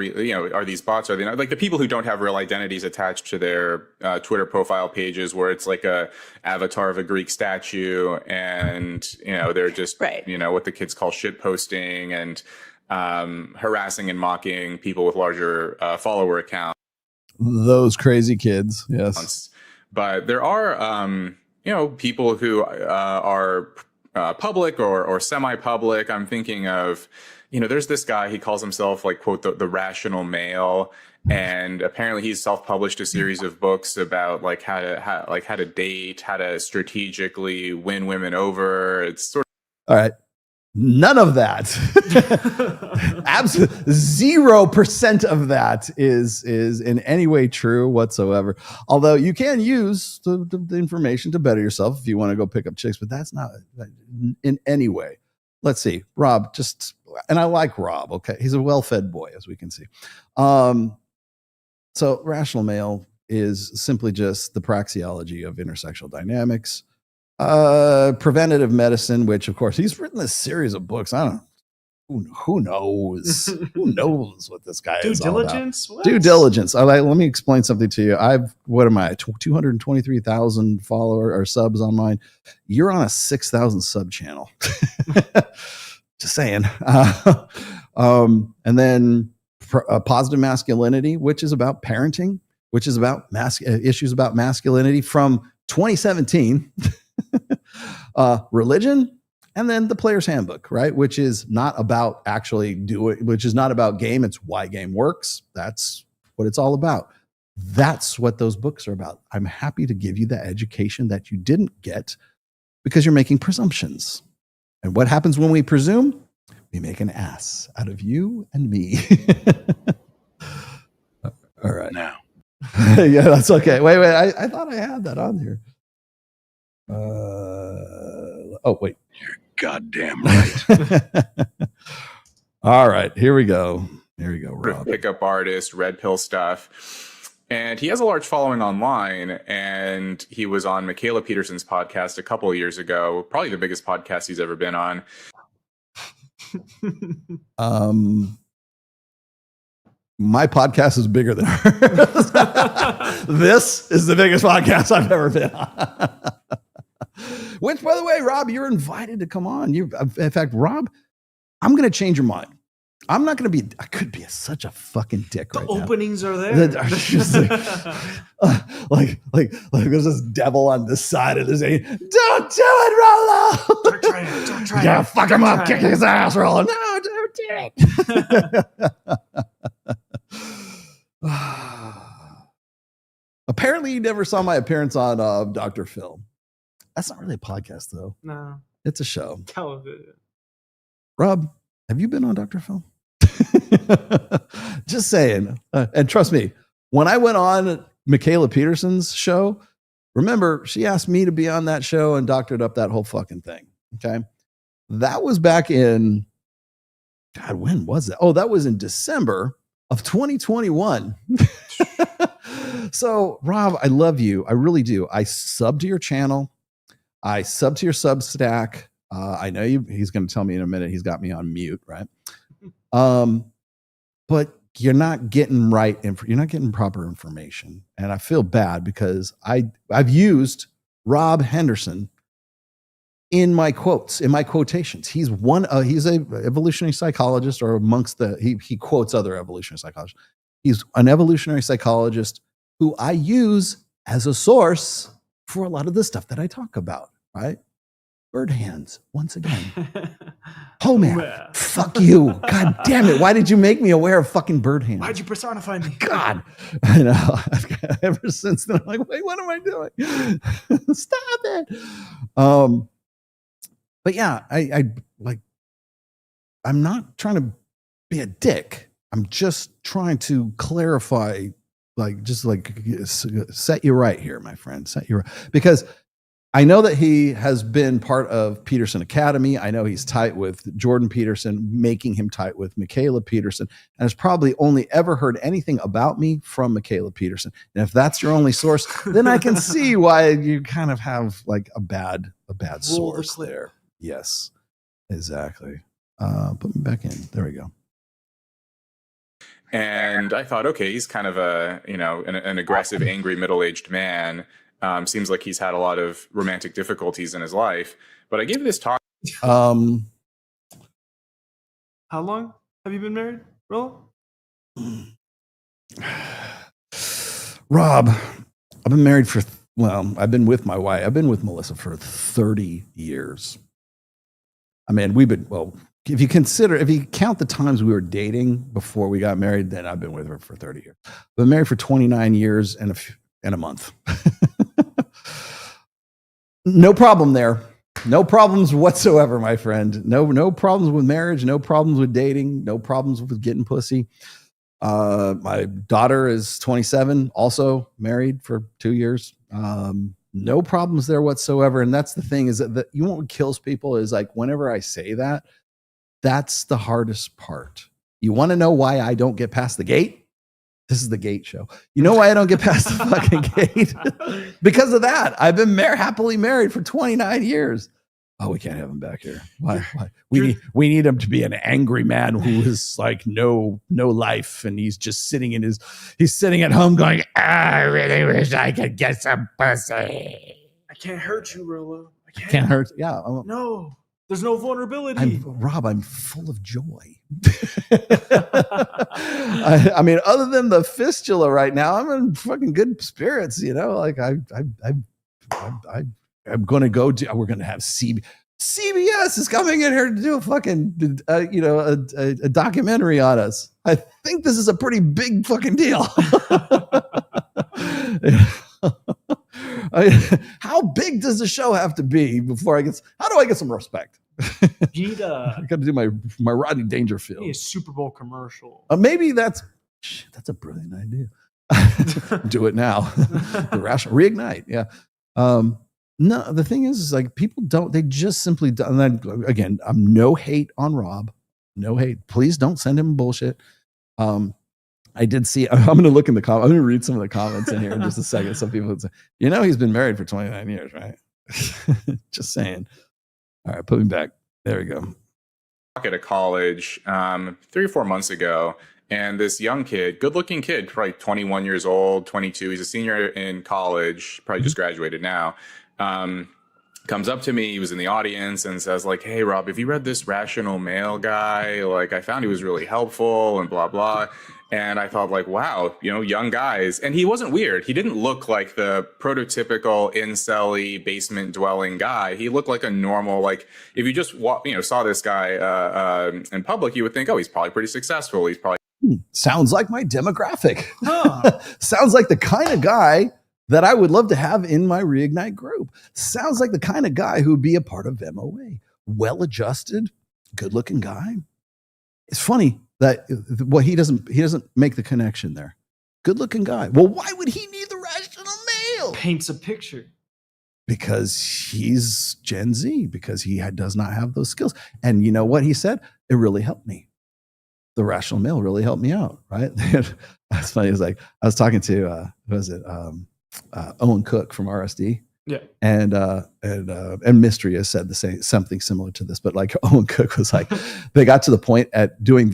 are these bots? Are they not? Like the people who don't have real identities attached to their Twitter profile pages, where it's like a avatar of a Greek statue, and they're just what the kids call shit posting and harassing and mocking people with larger follower accounts. Those crazy kids, yes. But there are, people who are public or semi-public. I'm thinking of, there's this guy, he calls himself like, quote, the rational male. And apparently he's self-published a series of books about like how to date, how to strategically win women over. It's sort of. All right. None of that. Absolutely 0% of that is in any way true whatsoever. Although you can use the information to better yourself if you want to go pick up chicks, but that's not in any way. Let's see. Rob, and I like Rob. Okay. He's a well-fed boy, as we can see. So rational male is simply just the praxeology of intersexual dynamics. Preventative medicine, which of course he's written this series of books. I don't know. Who knows? Who knows what this guy is all about? Due diligence. Let me explain something to you. What am I? 223,000 followers or subs on mine. You're on a 6,000 sub channel. Just saying. And then positive masculinity, which is about parenting, which is about issues about masculinity from 2017. Religion, and then the player's handbook, right? Which is not about which is not about game. It's why game works. That's what it's all about. That's what those books are about. I'm happy to give you the education that you didn't get because you're making presumptions. And what happens when we presume? We make an ass out of you and me. All right. Now. Yeah, that's okay. Wait. I thought I had that on here. Wait. You're goddamn right. All right, here we go, Rob. Pickup artist, red pill stuff. And he has a large following online, and he was on Michaela Peterson's podcast a couple of years ago, probably the biggest podcast he's ever been on. My podcast is bigger than hers. This is the biggest podcast I've ever been on. Which, by the way, Rob, you're invited to come on. In fact, Rob, I'm going to change your mind. I'm not going to be. I could be such a fucking dick right now. The openings are there. Like there's this devil on this side of this. Don't do it, Rollo. Don't try it. Don't try it. Yeah, fuck him up, kick his ass, Rollo. No, don't do it. Apparently, you never saw my appearance on Dr. Phil. That's not really a podcast, though. No. It's a show. Television. Rob, have you been on Dr. Phil? Just saying. And trust me, when I went on Michaela Peterson's show, remember, she asked me to be on that show and doctored up that whole fucking thing. Okay. That was back in, God, when was that? Oh, that was in December of 2021. So, Rob, I love you. I really do. I sub to your channel. I sub to your Substack. I know he's going to tell me in a minute. He's got me on mute, right? But you're not getting you're not getting proper information. And I feel bad because I've used Rob Henderson in my quotes, in my quotations. He's he's a evolutionary psychologist, or amongst he quotes other evolutionary psychologists. He's an evolutionary psychologist who I use as a source for a lot of the stuff that I talk about, right? Bird hands, once again. Oh, man. Fuck you. God damn it. Why did you make me aware of fucking bird hands? Why'd you personify me? God. I know. Ever since then, I'm like, wait, what am I doing? Stop it. But yeah, I'm not trying to be a dick. I'm just trying to clarify just set you right here, my friend. Set you right. Because I know that he has been part of Peterson Academy. I know he's tight with Jordan Peterson, making him tight with Michaela Peterson, and has probably only ever heard anything about me from Michaela Peterson. And if that's your only source, then I can see why you kind of have like a bad source there. Yes, exactly. Put me back in. There we go. And I thought, okay, he's kind of an aggressive, angry, middle-aged man. Seems like he's had a lot of romantic difficulties in his life. But I gave this talk. How long have you been married, Rollo? Rob, I've been married I've been with my wife. I've been with Melissa for 30 years. I mean, if you count the times we were dating before we got married, then I've been with her for 30 years. I've been married for 29 years and a month. No problem there. No problems whatsoever, my friend. No problems with marriage. No problems with dating. No problems with getting pussy. My daughter is 27, also married for 2 years. No problems there whatsoever. And that's the thing, is that you know what kills people is like whenever I say that, that's the hardest part. You want to know why I don't get past the gate? This is the gate show. You know why I don't get past the fucking gate? Because of that. I've been happily married for 29 years. Oh, we can't have him back here. Why? We need him to be an angry man who is like no life, and he's just sitting at home going, I really wish I could get some pussy. I can't hurt you, Rollo. I Can't hurt. Yeah. No, there's no vulnerability. Rob, I'm full of joy. I mean, other than the fistula right now, I'm in fucking good spirits. You know, like I'm going to go. We're going to have CBS is coming in here to do a fucking a documentary on us. I think this is a pretty big fucking deal. How big does the show have to be before how do I get some respect? You need I got to do my Rodney Dangerfield. You need a Super Bowl commercial. Maybe that's a brilliant idea. Do it now. The rational reignite. Yeah. No, the thing is like people they just simply don't. And then, again, I'm no hate on Rob. No hate. Please don't send him bullshit. I did see, I'm going to look in the comments. I'm going to read some of the comments in here in just a second. Some people would say, he's been married for 29 years, right? Just saying. All right, put me back. There we go. At a college 3 or 4 months ago, and this young kid, good-looking kid, probably 21 years old, 22. He's a senior in college, probably just graduated now. Comes up to me, he was in the audience, and says like, hey, Rob, have you read this Rational Male guy? Like, I found he was really helpful and blah, blah. And I thought like, wow, young guys. And he wasn't weird. He didn't look like the prototypical incel-y basement dwelling guy. He looked like a normal, like if you just saw this guy in public, you would think, oh, he's probably pretty successful. He's probably. Sounds like my demographic. Huh. Sounds like the kind of guy that I would love to have in my Reignite group. Sounds like the kind of guy who'd be a part of MOA. Well-adjusted, good-looking guy. It's funny that he doesn't make the connection there. Good-looking guy. Well, why would he need the Rational Male? Paints a picture. Because he's Gen Z. Because he does not have those skills. And you know what he said? It really helped me. The Rational Male really helped me out, right? That's funny. It was like I was talking to Owen Cook from RSD. Yeah. And Mystery has said something similar to this, but like Owen Cook was like, they got to the point at doing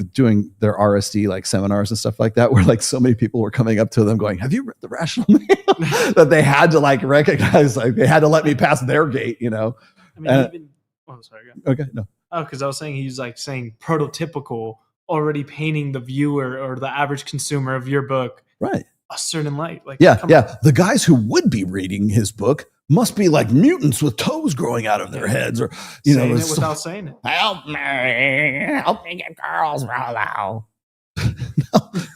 their RSD like seminars and stuff like that, where like so many people were coming up to them going, have you read the Rational Male? That they had to like recognize, like they had to let me pass their gate, I mean, sorry. Okay. No. Oh, because I was saying he's like saying prototypical, already painting the viewer or the average consumer of your book. Right. A certain light. Like, yeah. The guys who would be reading his book must be like mutants with toes growing out of their heads, or saying it without saying it. Help me get girls, Rollo.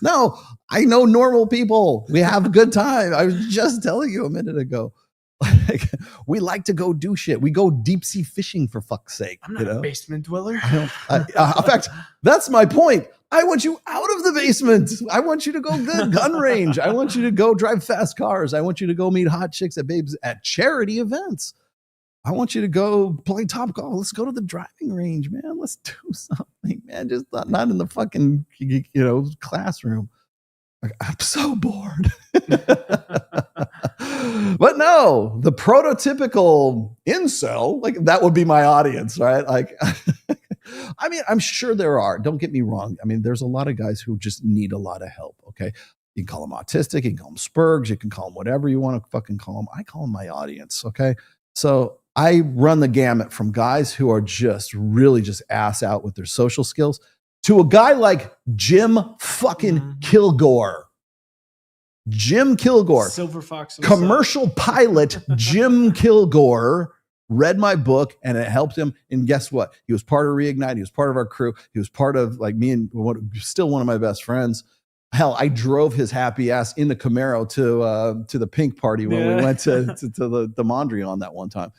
No, I know normal people. We have a good time. I was just telling you a minute ago. Like, we like to go do shit. We go deep sea fishing for fuck's sake. I'm not a basement dweller. In fact, that's my point. I want you out of the basement. I want you to go to the gun range. I want you to go drive fast cars. I want you to go meet hot chicks at charity events. I want you to go play top golf. Let's go to the driving range, man. Let's do something, man. Just not in the fucking, classroom. Like, I'm so bored. But no, the prototypical incel, like that would be my audience, right? Like, I mean, I'm sure there are. Don't get me wrong. I mean, there's a lot of guys who just need a lot of help. Okay. You can call them autistic. You can call them spurgs. You can call them whatever you want to fucking call them. I call them my audience. Okay. So I run the gamut from guys who are just really just ass out with their social skills to a guy like Jim fucking Kilgore. Jim Kilgore. Silver Fox. Commercial pilot Jim Kilgore read my book and it helped him. And guess what? He was part of Reignite. He was part of our crew. He was part of like me and still one of my best friends. Hell, I drove his happy ass in the Camaro to the pink party when we went to the Mondrian that one time.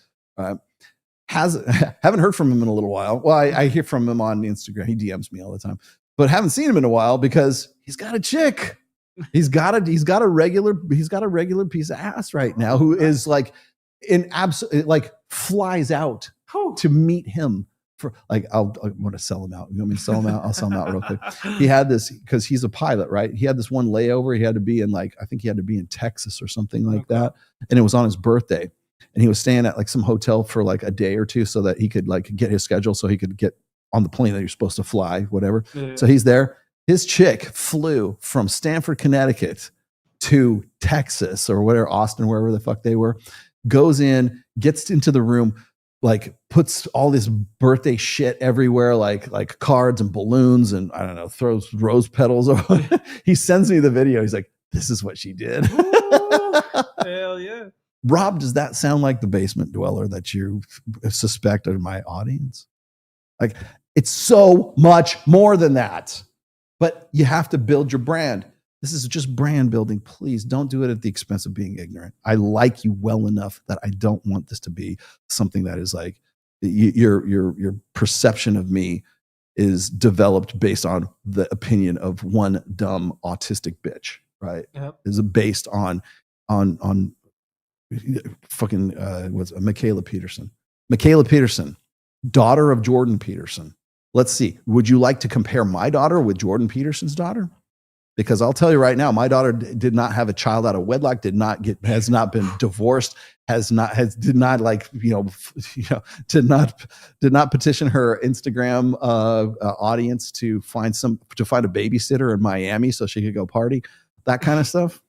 Haven't heard from him in a little while. Well, I hear from him on Instagram. He DMs me all the time, but haven't seen him in a while because he's got a chick. He's got a regular piece of ass right now who is like flies out to meet him for like, I want to sell him out. You want me to sell him out? I'll sell him out real quick. He had this because he's a pilot, right? He had this one layover. He had to be in I think he had to be in Texas or something like that. And it was on his birthday. And he was staying at like some hotel for like a day or two so that he could like get his schedule so he could get on the plane that you're supposed to fly, whatever. Yeah. So he's there. His chick flew from Stamford, Connecticut to Texas or whatever, Austin, wherever the fuck they were, goes in, gets into the room, like puts all this birthday shit everywhere, like cards and balloons and I don't know, throws rose petals. He sends me the video. He's like, this is what she did. Ooh, hell yeah. Rob, does that sound like the basement dweller that you suspect of my audience? Like, it's so much more than that. But you have to build your brand. This is just brand building. Please don't do it at the expense of being ignorant. I like you well enough that I don't want this to be something that is like your perception of me is developed based on the opinion of one dumb autistic bitch, right? Yep. Is based on fucking what's Michaela Peterson. Michaela Peterson, daughter of Jordan Peterson. Let's see. Would you like to compare my daughter with Jordan Peterson's daughter? Because I'll tell you right now, my daughter did not have a child out of wedlock, has not been divorced, did not petition her Instagram audience to find a babysitter in Miami so she could go party, that kind of stuff.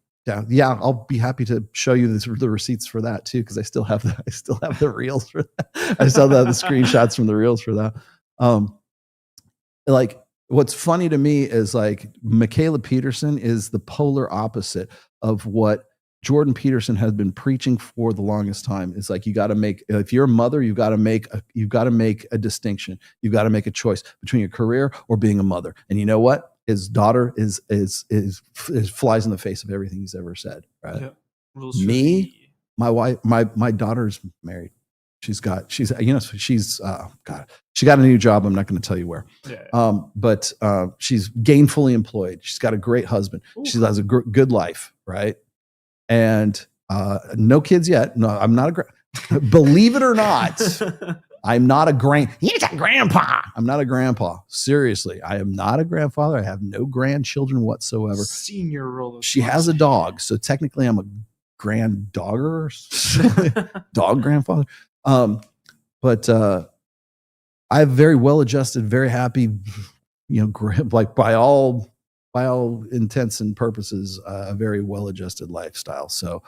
Yeah, I'll be happy to show you the receipts for that too, because I still have the reels for that. I still have the screenshots from the reels for that. Like, what's funny to me is like Michaela Peterson is the polar opposite of what Jordan Peterson has been preaching for the longest time. It's like, you got to make, if you're a mother, you've got to make a distinction. You've got to make a choice between your career or being a mother. And you know what? His daughter is flies in the face of everything he's ever said. Right? Yeah. Me, my wife, my daughter's married. She got a new job. I'm not going to tell you where, but she's gainfully employed. She's got a great husband. Ooh. She has a good life. Right. And no kids yet. No, I'm not believe it or not, I'm not he's a grandpa. I'm not a grandpa. Seriously. I am not a grandfather. I have no grandchildren whatsoever. Senior role. She has a dog. So technically I'm a grand dogger, dog grandfather. But I have very well-adjusted, very happy, like by all intents and purposes, a very well-adjusted lifestyle. So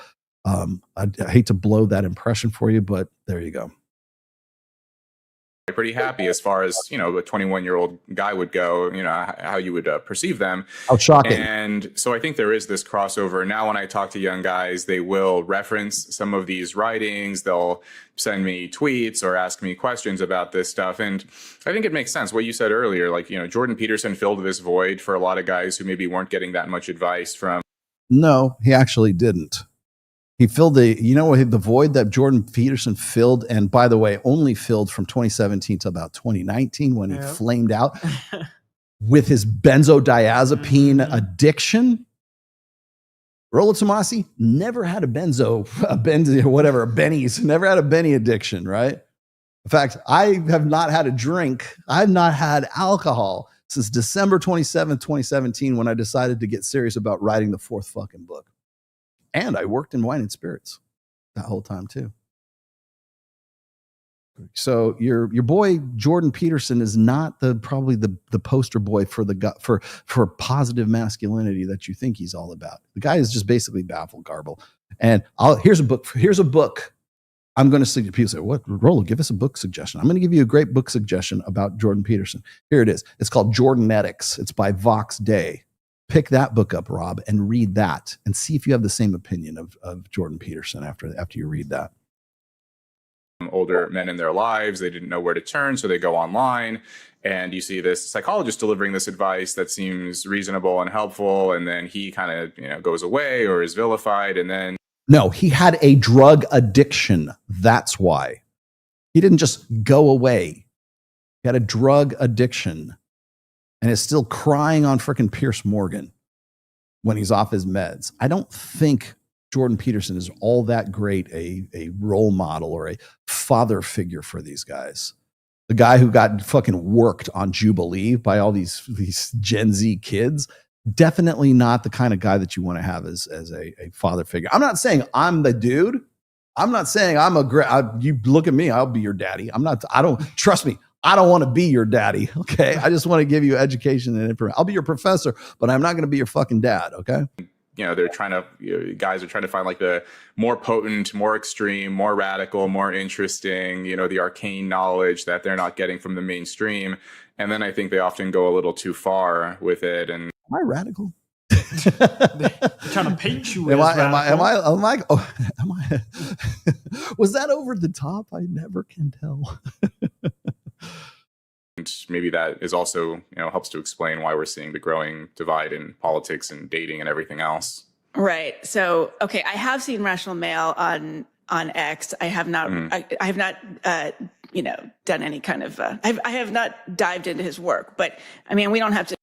I hate to blow that impression for you, but there you go. Pretty happy as far as a 21-year-old guy would go, how you would perceive them. How shocking. And so I think there is this crossover now. When I talk to young guys, they will reference some of these writings. They'll send me tweets or ask me questions about this stuff, and I think it makes sense what you said earlier. Like, Jordan Peterson filled this void for a lot of guys who maybe weren't getting that much advice from. No, he actually didn't. He filled the void that Jordan Peterson filled, and by the way, only filled from 2017 to about 2019 when he flamed out. with his benzodiazepine addiction. Rollo Tomassi never had a Benny's, never had a Benny addiction, right? In fact, I have not had a drink. I've not had alcohol since December 27th, 2017, when I decided to get serious about writing the 4th fucking book. And I worked in wine and spirits that whole time too. So your boy Jordan Peterson is not probably the poster boy for positive masculinity that you think he's all about. The guy is just basically baffled garble. And here's a book. I'm going to suggest. People say, "What, Rollo? Give us a book suggestion." I'm going to give you a great book suggestion about Jordan Peterson. Here it is. It's called Jordanetics. It's by Vox Day. Pick that book up, Rob, and read that, and see if you have the same opinion of Jordan Peterson after you read that. Older men in their lives, they didn't know where to turn, so they go online, and you see this psychologist delivering this advice that seems reasonable and helpful, and then he kind of goes away or is vilified, and then no, he had a drug addiction. That's why he didn't just go away. He had a drug addiction, and is still crying on frickin' Pierce Morgan when he's off his meds. I don't think Jordan Peterson is all that great a role model or a father figure for these guys. The guy who got fucking worked on Jubilee by all these Gen Z kids, definitely not the kind of guy that you want to have as a father figure. I'm not saying I'm the dude. I'm not saying I'm you look at me, I'll be your daddy. Trust me, I don't want to be your daddy, okay? I just want to give you education and information. I'll be your professor, but I'm not going to be your fucking dad, okay? They're trying to, guys are trying to find like the more potent, more extreme, more radical, more interesting, the arcane knowledge that they're not getting from the mainstream. And then I think they often go a little too far with it. And am I radical? They're trying to paint you as radical. Am I was that over the top? I never can tell. And maybe that is also, helps to explain why we're seeing the growing divide in politics and dating and everything else. Right. So, okay, I have seen Rational Male on X. I have not. I have not. Done any kind of. I have not dived into his work, but I mean, we don't have to.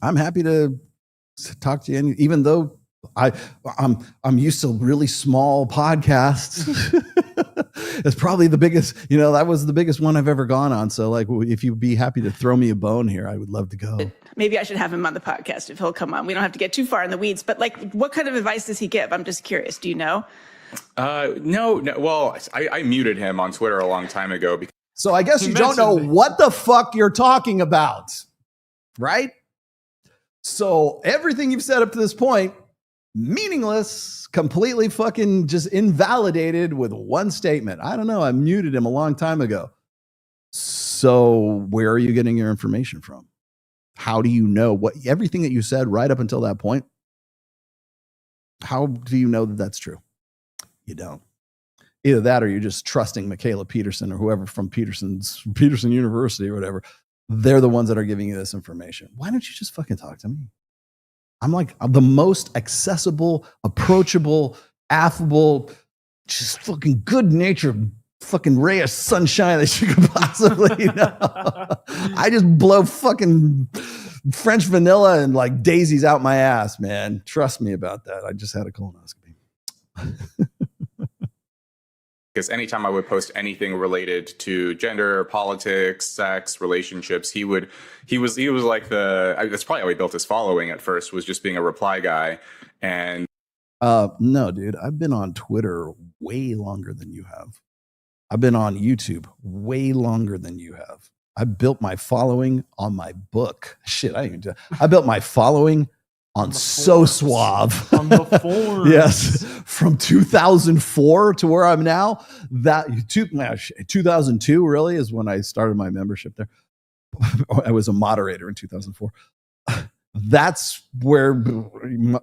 I'm happy to talk to you, even though I'm used to really small podcasts. It's probably the biggest, that was the biggest one I've ever gone on. So like, if you'd be happy to throw me a bone here, I would love to go. Maybe I should have him on the podcast if he'll come on. We don't have to get too far in the weeds, but like, what kind of advice does he give? I'm just curious. Do you know? No. Well, I muted him on Twitter a long time ago. So I guess you don't know what the fuck you're talking about, right? So everything you've said up to this point, meaningless, completely fucking just invalidated with one statement. I don't know. I muted him a long time ago. So where are you getting your information from? How do you know everything that you said right up until that point? How do you know that that's true? You don't. Either that or you're just trusting Michaela Peterson or whoever from Peterson University or whatever. They're the ones that are giving you this information. Why don't you just fucking talk to me? I'm the most accessible, approachable, affable, just fucking good-natured fucking ray of sunshine that you could possibly know. I just blow fucking French vanilla and like daisies out my ass, man. Trust me about that. I just had a colonoscopy. Because anytime I would post anything related to gender, politics, sex, relationships, he was like that's probably how he built his following at first, was just being a reply guy. And no, dude, I've been on Twitter way longer than you have. I've been on YouTube way longer than you have. I built my following on my book. Shit, I built my following on So Suave. On the forums. Yes. From 2004 to where I'm now. 2002 really is when I started my membership there. I was a moderator in 2004. That's where,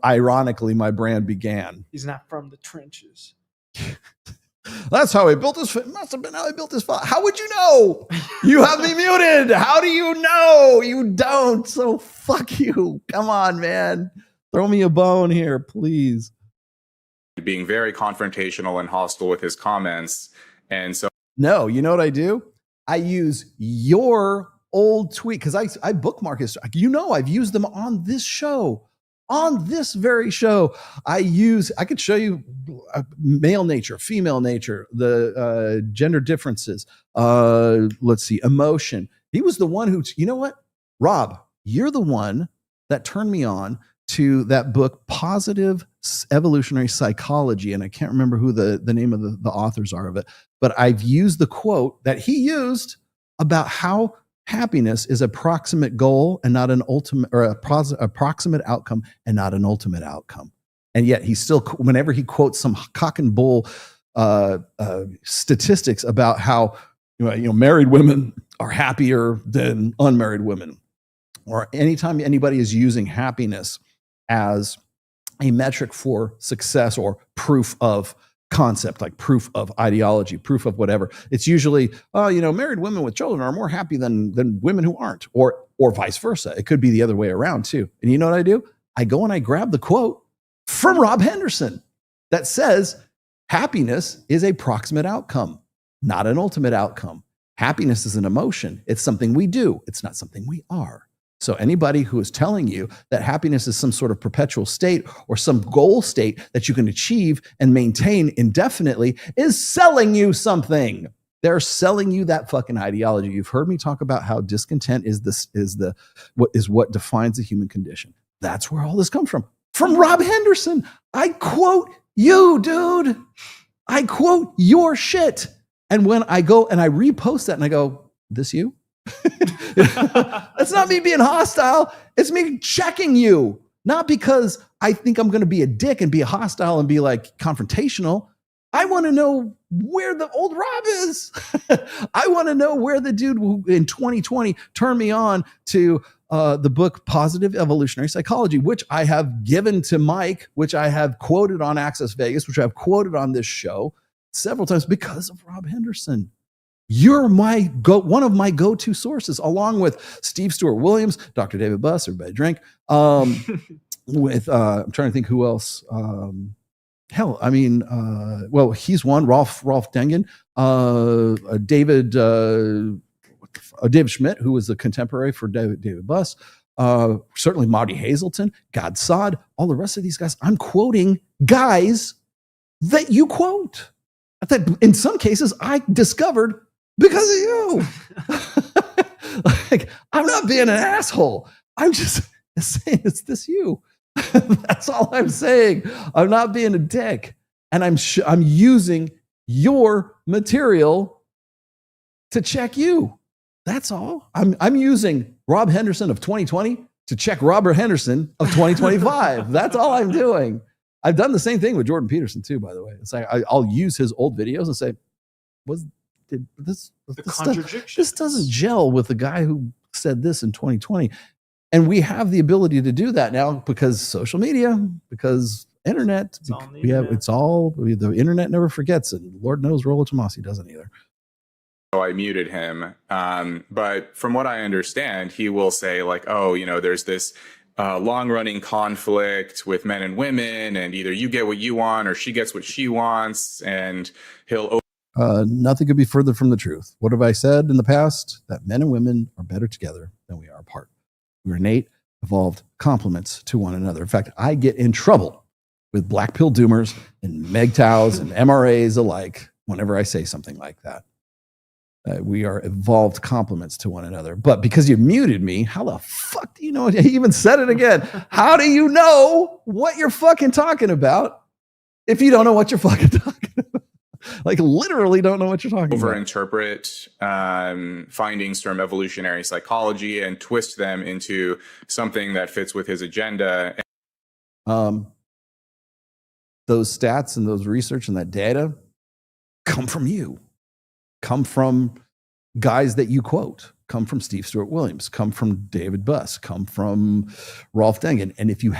ironically, my brand began. He's not from the trenches. That's how he built his. Must have been how he built his. How would you know? You have me muted. How do you know? You don't. So fuck you. Come on, man. Throw me a bone here, please. Being very confrontational and hostile with his comments, and so no. You know what I do? I use your old tweet, because I bookmark his, I've used them on this show. On this very show, I could show you male nature, female nature, the gender differences. Let's see, emotion. He was the one who, you know what? Rob, you're the one that turned me on to that book, Positive Evolutionary Psychology. And I can't remember who the name of the authors are of it, but I've used the quote that he used about how happiness is a proximate goal and not an ultimate, or a proximate outcome and not an ultimate outcome. And yet he still, whenever he quotes some cock and bull statistics about how married women are happier than unmarried women, or anytime anybody is using happiness as a metric for success or proof of concept, like proof of ideology, proof of whatever, it's usually, married women with children are more happy than women who aren't, or vice versa. It could be the other way around too. And you know what I do? I go and I grab the quote from Rob Henderson that says happiness is a proximate outcome, not an ultimate outcome. Happiness is an emotion. It's something we do. It's not something we are. So anybody who is telling you that happiness is some sort of perpetual state or some goal state that you can achieve and maintain indefinitely is selling you something. They're selling you that fucking ideology. You've heard me talk about how discontent is what defines the human condition. That's where all this comes from. From Rob Henderson. I quote you, dude. I quote your shit. And when I go and I repost that and I go, this you? That's not me being hostile. It's me checking you. Not because I think I'm going to be a dick and be hostile and be like confrontational. I want to know where the old Rob is. I want to know where the dude who in 2020 turned me on to the book Positive Evolutionary Psychology, which I have given to Mike, which I have quoted on Access Vegas, which I've quoted on this show several times because of Rob Henderson. You're one of my go-to sources, along with Steve Stewart Williams, Dr. David Buss, everybody drink. With I'm trying to think who else. He's one. Rolf Dengen, David Schmidt, who was a contemporary for David Buss. Certainly Marty Hazelton, God Sod, all the rest of these guys. I'm quoting guys that you quote. That in some cases I discovered because of you. Like, I'm not being an asshole. I'm just saying it's this you. That's all I'm saying. I'm not being a dick. And I'm using your material to check you. That's all. I'm using Rob Henderson of 2020 to check Robert Henderson of 2025. That's all I'm doing. I've done the same thing with Jordan Peterson too, by the way. It's like I'll use his old videos and say, this doesn't gel with the guy who said this in 2020. And we have the ability to do that now because social media, because internet. The internet never forgets, and Lord knows Rollo Tomasi doesn't either. So I muted him. But from what I understand, he will say like, there's this long-running conflict with men and women, and either you get what you want or she gets what she wants, and he'll... Nothing could be further from the truth. What have I said in the past? That men and women are better together than we are apart. We're innate, evolved complements to one another. In fact, I get in trouble with black pill doomers and MGTOWs and MRAs alike whenever I say something like that. We are evolved complements to one another. But because you muted me, how the fuck do you know? He even said it again. How do you know what you're fucking talking about if you don't know what you're fucking talking about? Like, literally don't know what you're talking about. Overinterpret findings from evolutionary psychology and twist them into something that fits with his agenda. Those stats and those research and that data come from you. Come from guys that you quote, come from Steve Stewart Williams, come from David Buss, come from Rolf Dengen. And if you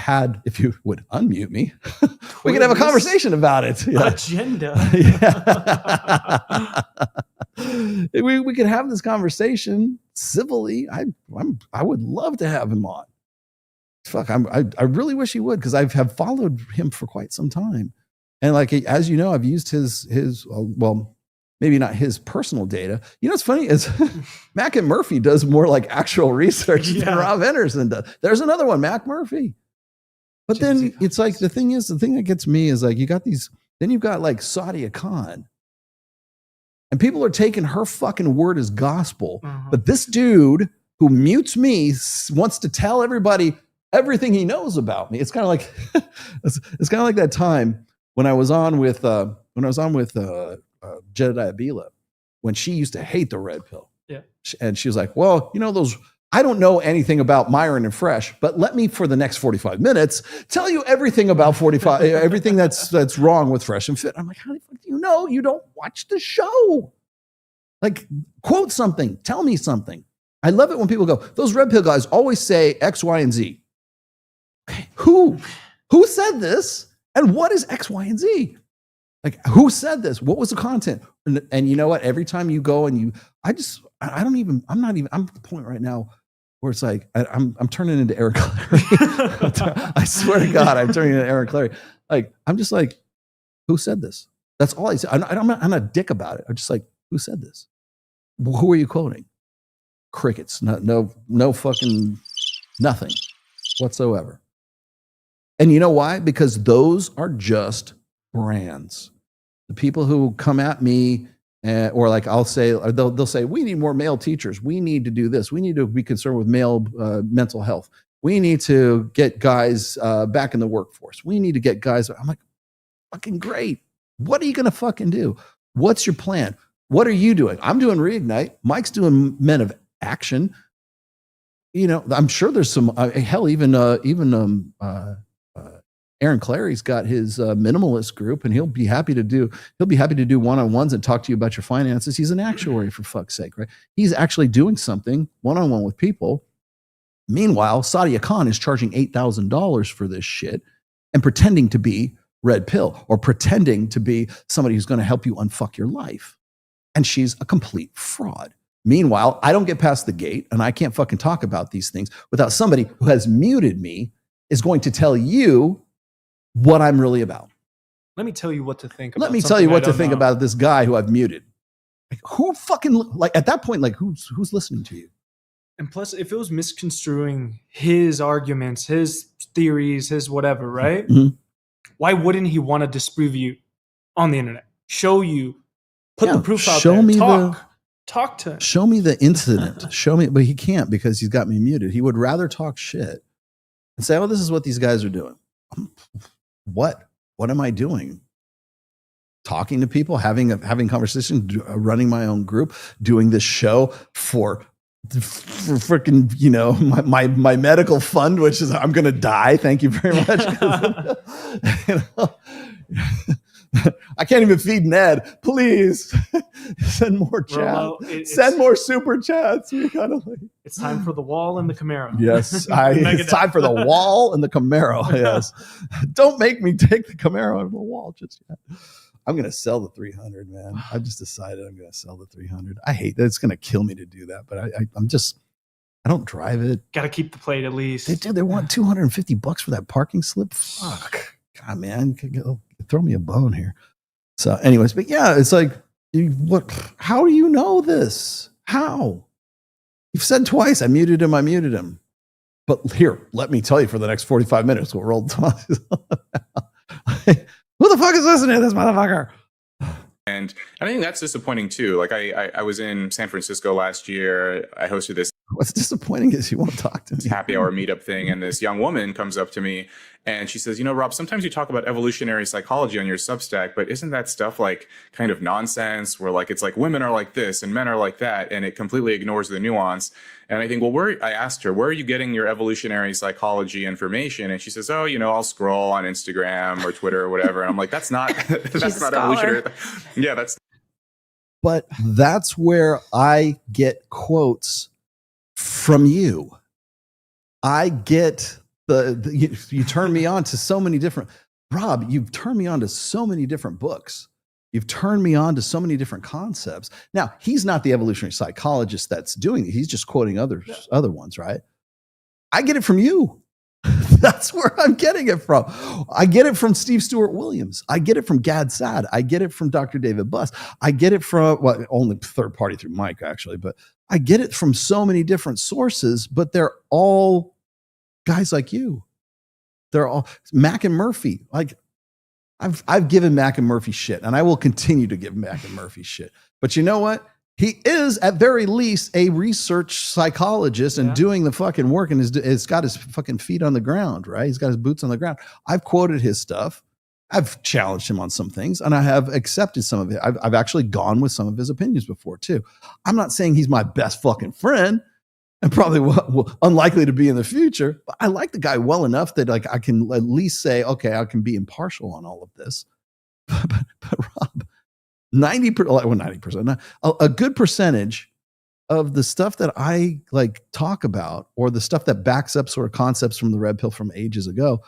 would unmute me, we could have a conversation about it. Yeah. Agenda. Yeah. we could have this conversation civilly. I would love to have him on. Fuck, I really wish he would, because I have followed him for quite some time. And like, as you know, I've used his maybe not his personal data. You know what's funny is Mac and Murphy does more like actual research than Rob Henderson does. There's another one, Mac Murphy. But then it's like the thing that gets me is like then you've got like Sadia Khan. And people are taking her fucking word as gospel. But this dude who mutes me wants to tell everybody everything he knows about me. It's kind of like it's kind of like that time when I was on with Jedediah Bila, when she used to hate the red pill. Yeah. And she was like, well, you know, I don't know anything about Myron and Fresh, but let me, for the next 45 minutes, tell you everything about everything that's wrong with Fresh and Fit. I'm like, how the fuck do you know? You don't watch the show. Like, quote something. Tell me something. I love it when people go, those red pill guys always say X, Y, and Z. Okay, who said this? And what is X, Y, and Z? Like, who said this? What was the content? And you know what? Every time you go and I'm at the point right now where it's like, I'm turning into Eric Clary. I swear to God, I'm turning into Eric Clary. Like, I'm just like, who said this? That's all I say. I'm not a dick about it. I'm just like, who said this? Who are you quoting? Crickets. No fucking nothing whatsoever. And you know why? Because those are just brands. The people who come at me, or like I'll say, or they'll say, we need more male teachers. We need to do this. We need to be concerned with male mental health. We need to get guys back in the workforce. We need to get guys. I'm like, fucking great. What are you going to fucking do? What's your plan? What are you doing? I'm doing Reignite. Mike's doing Men of Action. You know, I'm sure there's some hell. Even Aaron Clary's got his minimalist group, and he'll be happy to do one-on-ones and talk to you about your finances. He's an actuary, for fuck's sake, right? He's actually doing something one-on-one with people. Meanwhile, Sadia Khan is charging $8,000 for this shit and pretending to be red pill or pretending to be somebody who's going to help you unfuck your life. And she's a complete fraud. Meanwhile, I don't get past the gate, and I can't fucking talk about these things without somebody who has muted me is going to tell you what I'm really about. Let me tell you what to think about. Let me tell you what to think about this guy who I've muted. Like, who fucking, like, at that point, like, who's listening to you? And plus, if it was misconstruing his arguments, his theories, his whatever, right? Mm-hmm. Why wouldn't he want to disprove you on the internet? Show you, put the proof out show there. me Talk to him. Show me the incident. Show me, but he can't because he's got me muted. He would rather talk shit and say, oh, this is what these guys are doing. What am I doing? Talking to people, having conversations, running my own group, doing this show for freaking, you know, my medical fund, which is I'm going to die. Thank you very much. You know, I can't even feed Ned. Please send more chat. Send more super chats. We gotta it's time for the wall and the Camaro. Yes, it's time for the wall and the Camaro. Yes, don't make me take the Camaro out of the wall just yet. I'm gonna sell the 300, man. I've just decided I'm gonna sell the 300. I hate that. It's gonna kill me to do that, but I don't drive it. Got to keep the plate at least. They want $250 for that parking slip. Fuck, God, man, throw me a bone here. So, anyways, but yeah, it's like, how do you know this? How? You've said twice, I muted him. But here, let me tell you for the next 45 minutes, we'll roll. Who the fuck is listening to this motherfucker? And I think that's disappointing too. Like I was in San Francisco last year. I hosted this. What's disappointing is you won't talk to me. Happy hour meetup thing. And this young woman comes up to me and she says, you know, Rob, sometimes you talk about evolutionary psychology on your Substack, but isn't that stuff like kind of nonsense where like, it's like women are like this and men are like that. And it completely ignores the nuance. And I think, well, I asked her, where are you getting your evolutionary psychology information? And she says, oh, you know, I'll scroll on Instagram or Twitter or whatever. And I'm like, that's not evolutionary. Yeah, that's. But that's where I get quotes from you. I get you turn me on to so many different, Rob, you've turned me on to so many different books. You've turned me on to so many different concepts. Now, he's not the evolutionary psychologist that's doing it. He's just quoting other ones, right? I get it from you. That's where I'm getting it from. I get it from Steve Stewart Williams. I get it from Gad Saad. I get it from Dr. David Buss. I get it from, well, only third party through Mike, actually, but I get it from so many different sources, but they're all guys like you. They're all Mac and Murphy. Like, I've given Mac and Murphy shit, and I will continue to give Mac and Murphy shit. But you know what? He is, at very least, a research psychologist and doing the fucking work, and has got his fucking feet on the ground, right? He's got his boots on the ground. I've quoted his stuff. I've challenged him on some things, and I have accepted some of it. I've actually gone with some of his opinions before, too. I'm not saying he's my best fucking friend, and probably unlikely to be in the future, but I like the guy well enough that like I can at least say, okay, I can be impartial on all of this. But Rob, 90%, a good percentage of the stuff that I like talk about, or the stuff that backs up sort of concepts from the red pill from ages ago,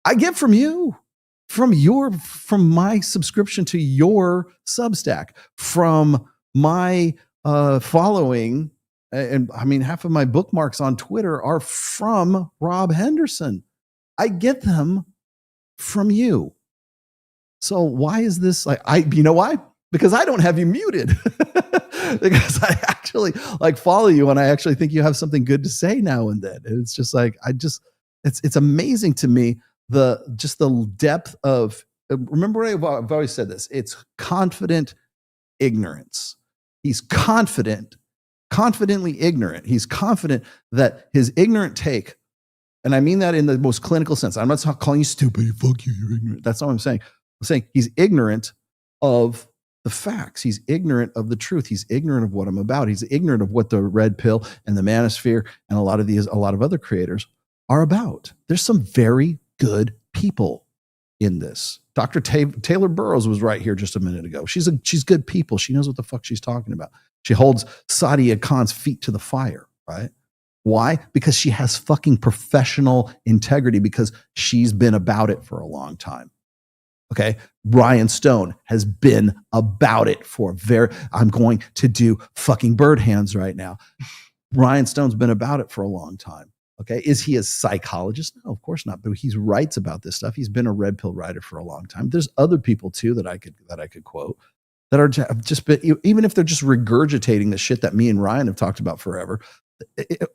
I get from you, from my subscription to your Substack, from my following. And I mean, half of my bookmarks on Twitter are from Rob Henderson. I get them from you. So why is this like, you know why? Because I don't have you muted. Because I actually like follow you, and I actually think you have something good to say now and then. And it's just like, it's amazing to me, the depth of, remember I've always said this, it's confident ignorance. He's confidently ignorant. He's confident that his ignorant take, and I mean that in the most clinical sense. I'm not calling you stupid. Fuck you, you're ignorant. That's not what I'm saying. I'm saying he's ignorant of the facts. He's ignorant of the truth. He's ignorant of what I'm about. He's ignorant of what the red pill and the manosphere and a lot of other creators are about. There's some very good people in this. Dr. Taylor Burrowes was right here just a minute ago. She's good people. She knows what the fuck she's talking about. She holds Sadia Khan's feet to the fire, right? Why? Because she has fucking professional integrity, because she's been about it for a long time. Okay. Ryan Stone has been about it for I'm going to do fucking bird hands right now. Ryan Stone's been about it for a long time. Okay. Is he a psychologist? No, of course not. But he writes about this stuff. He's been a red pill writer for a long time. There's other people too that I could quote that are just been, even if they're just regurgitating the shit that me and Ryan have talked about forever,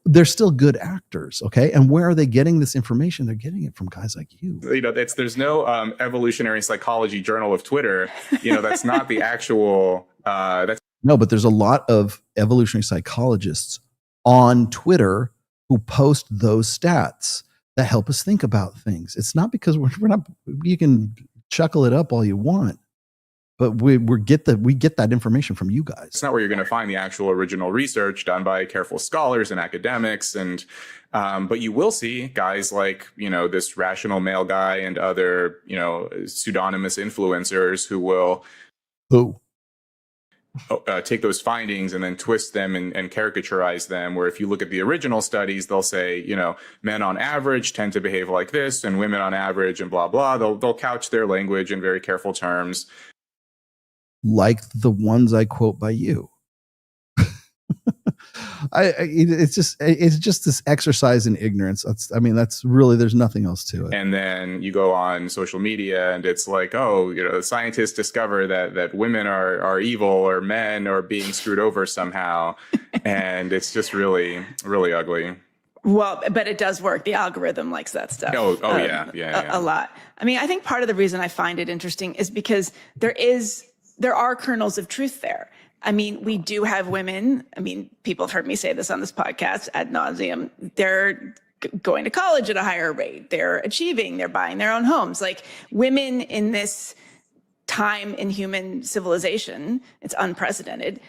they're still good actors. Okay. And where are they getting this information? They're getting it from guys like you. You know, there's no evolutionary psychology journal of Twitter. You know, that's not the actual, no, but there's a lot of evolutionary psychologists on Twitter who post those stats that help us think about things. It's not because we're not, you can chuckle it up all you want, but we get that information from you guys. It's not where you're going to find the actual original research done by careful scholars and academics. And, but you will see guys like, you know, this rational male guy and other, you know, pseudonymous influencers who will take those findings and then twist them and caricaturize them, where if you look at the original studies, they'll say, you know, men on average tend to behave like this and women on average and blah, blah. They'll couch their language in very careful terms. Like the ones I quote by you. It's just this exercise in ignorance. That's really, there's nothing else to it. And then you go on social media and it's like, oh, you know, scientists discover that women are evil, or men are being screwed over somehow. And it's just really, really ugly. Well, but it does work. The algorithm likes that stuff. Yeah. A lot. I mean, I think part of the reason I find it interesting is because there are kernels of truth there. I mean, we do have women. I mean, people have heard me say this on this podcast ad nauseum. They're going to college at a higher rate. They're achieving. They're buying their own homes. Like, women in this time in human civilization, it's unprecedented,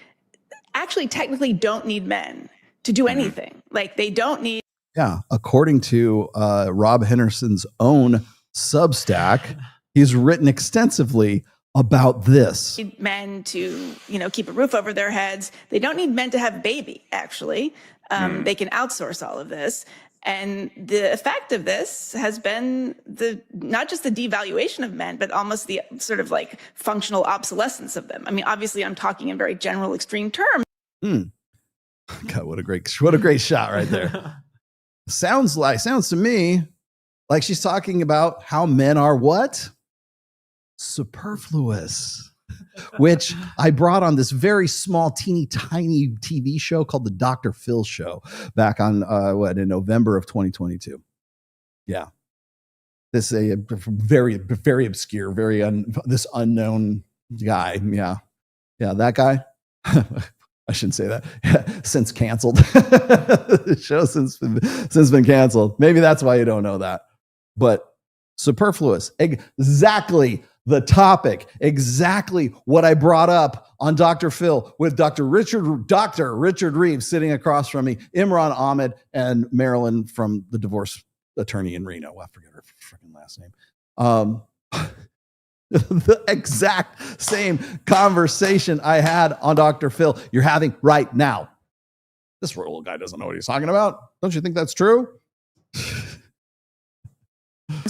actually technically don't need men to do anything. Like, they don't need. Yeah. According to Rob Henderson's own Substack, he's written extensively about this. Need men to, you know, keep a roof over their heads. They don't need men to have a baby, actually. They can outsource all of this. And the effect of this has been not just the devaluation of men, but almost the sort of like functional obsolescence of them. I mean, obviously I'm talking in very general, extreme terms. God, what a great shot right there. Sounds to me Like she's talking about how men are what? Superfluous. Which I brought on this very small, teeny tiny TV show called the Dr. Phil Show back on in November of 2022. Yeah. This is a very, very obscure, this unknown guy. Yeah. Yeah, that guy. I shouldn't say that. Since canceled. The show since been canceled. Maybe that's why you don't know that. But superfluous. Exactly the topic. Exactly what I brought up on Dr. Phil with Dr. Richard Reeves sitting across from me, Imran Ahmed, and Marilyn from the divorce attorney in Reno. I forget her freaking last name. The exact same conversation I had on Dr. Phil you're having right now. This little guy doesn't know what he's talking about. Don't you think that's true?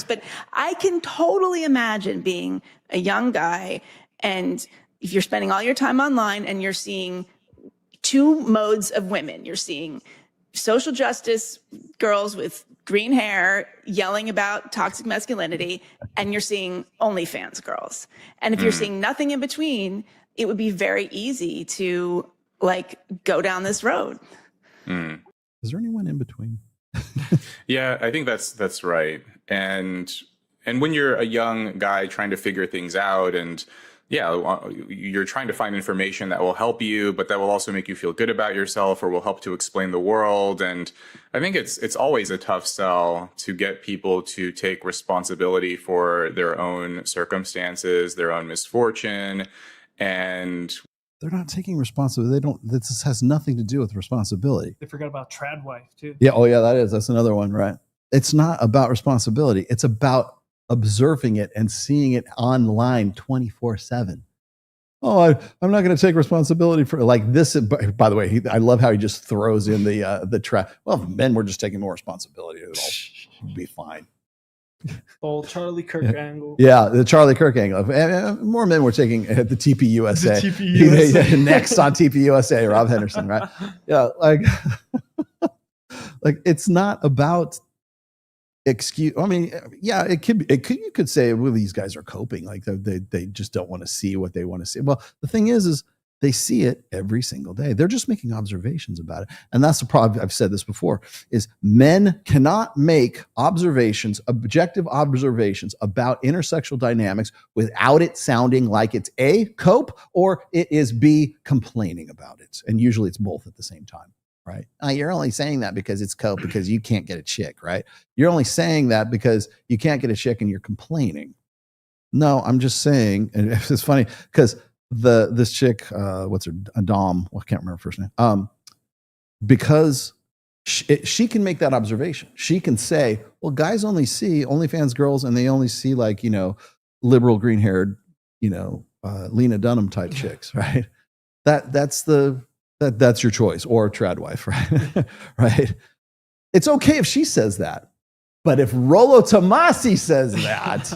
But I can totally imagine being a young guy, and if you're spending all your time online and you're seeing two modes of women, you're seeing social justice girls with green hair yelling about toxic masculinity, and you're seeing OnlyFans girls. And if you're seeing nothing in between, it would be very easy to like go down this road. Is there anyone in between? Yeah, I think that's right. And when you're a young guy trying to figure things out, and you're trying to find information that will help you, but that will also make you feel good about yourself or will help to explain the world. And I think it's always a tough sell to get people to take responsibility for their own circumstances, their own misfortune. And they're not taking responsibility. This has nothing to do with responsibility. They forgot about trad wife too. Yeah. Oh yeah, that's another one, right? It's not about responsibility. It's about observing it and seeing it online 24/7. Oh, I'm not going to take responsibility for like this. By the way, I love how he just throws in the trap. Well, if men were just taking more responsibility, it would all be fine. Old Charlie Kirk angle. Yeah, the Charlie Kirk angle. More men were taking the TPUSA. The TPUSA. Next on TPUSA, Rob Henderson, right? Yeah, like it's not about excuse. I mean, yeah, it could. You could say, well, these guys are coping. Like they just don't want to see what they want to see. Well, the thing is they see it every single day. They're just making observations about it. And that's the problem. I've said this before, is men cannot make observations, objective observations about intersexual dynamics without it sounding like it's A, cope, or it is B, complaining about it. And usually it's both at the same time, right? You're only saying that because it's cope because you can't get a chick, right? You're only saying that because you can't get a chick and you're complaining. No, I'm just saying, and it's funny because this chick, what's her Dom? Well, I can't remember her first name. Because she can make that observation. She can say, "Well, guys only see OnlyFans girls, and they only see like liberal green haired, Lena Dunham type chicks, right? That's your choice, or trad wife, right? Right? It's okay if she says that, but if Rollo Tomasi says that."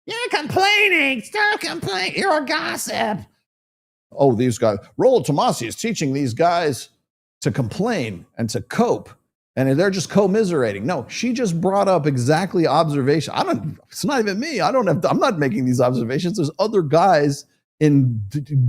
You're complaining. Stop complaining. You're a gossip. Oh, these guys. Rollo Tomasi is teaching these guys to complain and to cope, and they're just commiserating. No, she just brought up exactly observation. It's not even me. I'm not making these observations. There's other guys in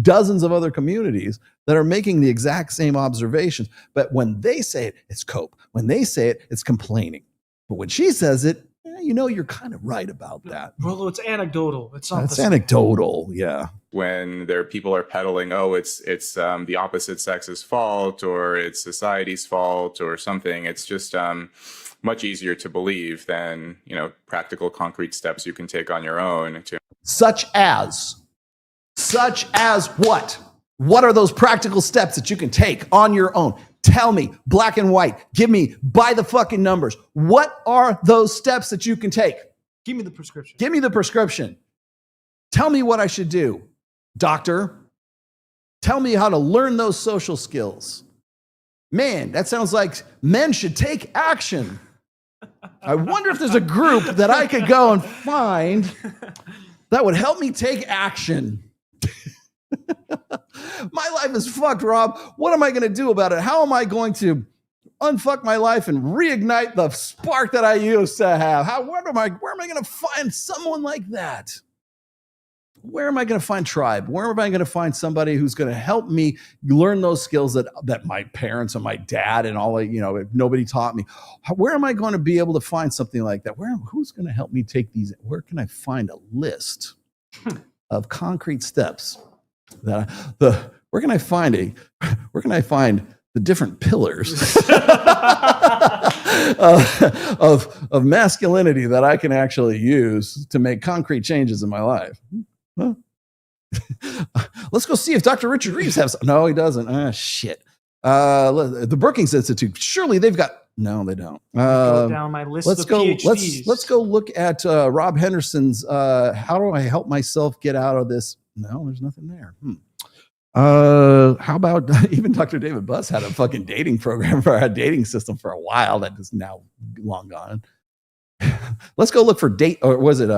dozens of other communities that are making the exact same observations. But when they say it, it's cope. When they say it, it's complaining. But when she says it, you're kind of right about that. Rollo, it's anecdotal. It's not. It's anecdotal, yeah. When people are peddling, it's the opposite sex's fault, or it's society's fault, or something. It's just much easier to believe than practical, concrete steps you can take on your own. Such as what? What are those practical steps that you can take on your own? Tell me, black and white. Give me by the fucking numbers. What are those steps that you can take? Give me the prescription. Give me the prescription. Tell me what I should do, doctor. Tell me how to learn those social skills. Man, that sounds like men should take action. I wonder if there's a group that I could go and find that would help me take action. My life is fucked, Rob. What am I going to do about it? How am I going to unfuck my life and reignite the spark that I used to have. Where am I going to find someone like that? Where am I going to find tribe? Where am I going to find somebody who's going to help me learn those skills that my parents and my dad and all, nobody taught me? Where am I going to be able to find something like that? Who's going to help me take these? Where can I find a list of concrete steps where can I find the different pillars of masculinity that I can actually use to make concrete changes in my life? Huh? Let's go see if Dr. Richard Reeves has. No, he doesn't. Shit. The Brookings Institute. Surely they've got. No, they don't. Go down my list let's of go. PhDs. Let's go look at Rob Henderson's. How do I help myself get out of this? No, there's nothing there. How about even Dr. David Buss had a fucking dating program for a dating system for a while that is now long gone. Let's go look for date, or was it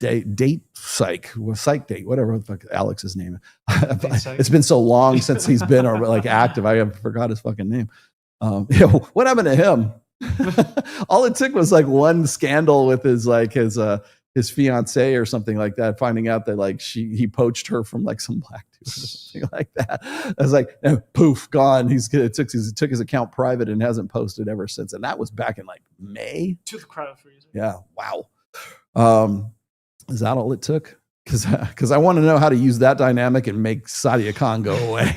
date psych date, whatever the fuck Alex's name. It's been so long since he's been active. I forgot his fucking name. What happened to him? All it took was one scandal with his fiance or something like that, finding out that he poached her from some black dude or something like that. I was poof, gone. He took his account private and hasn't posted ever since. And that was back in May. To the crowd freezer. Yeah. Wow. Is that all it took? Because I want to know how to use that dynamic and make Sadia Khan go away.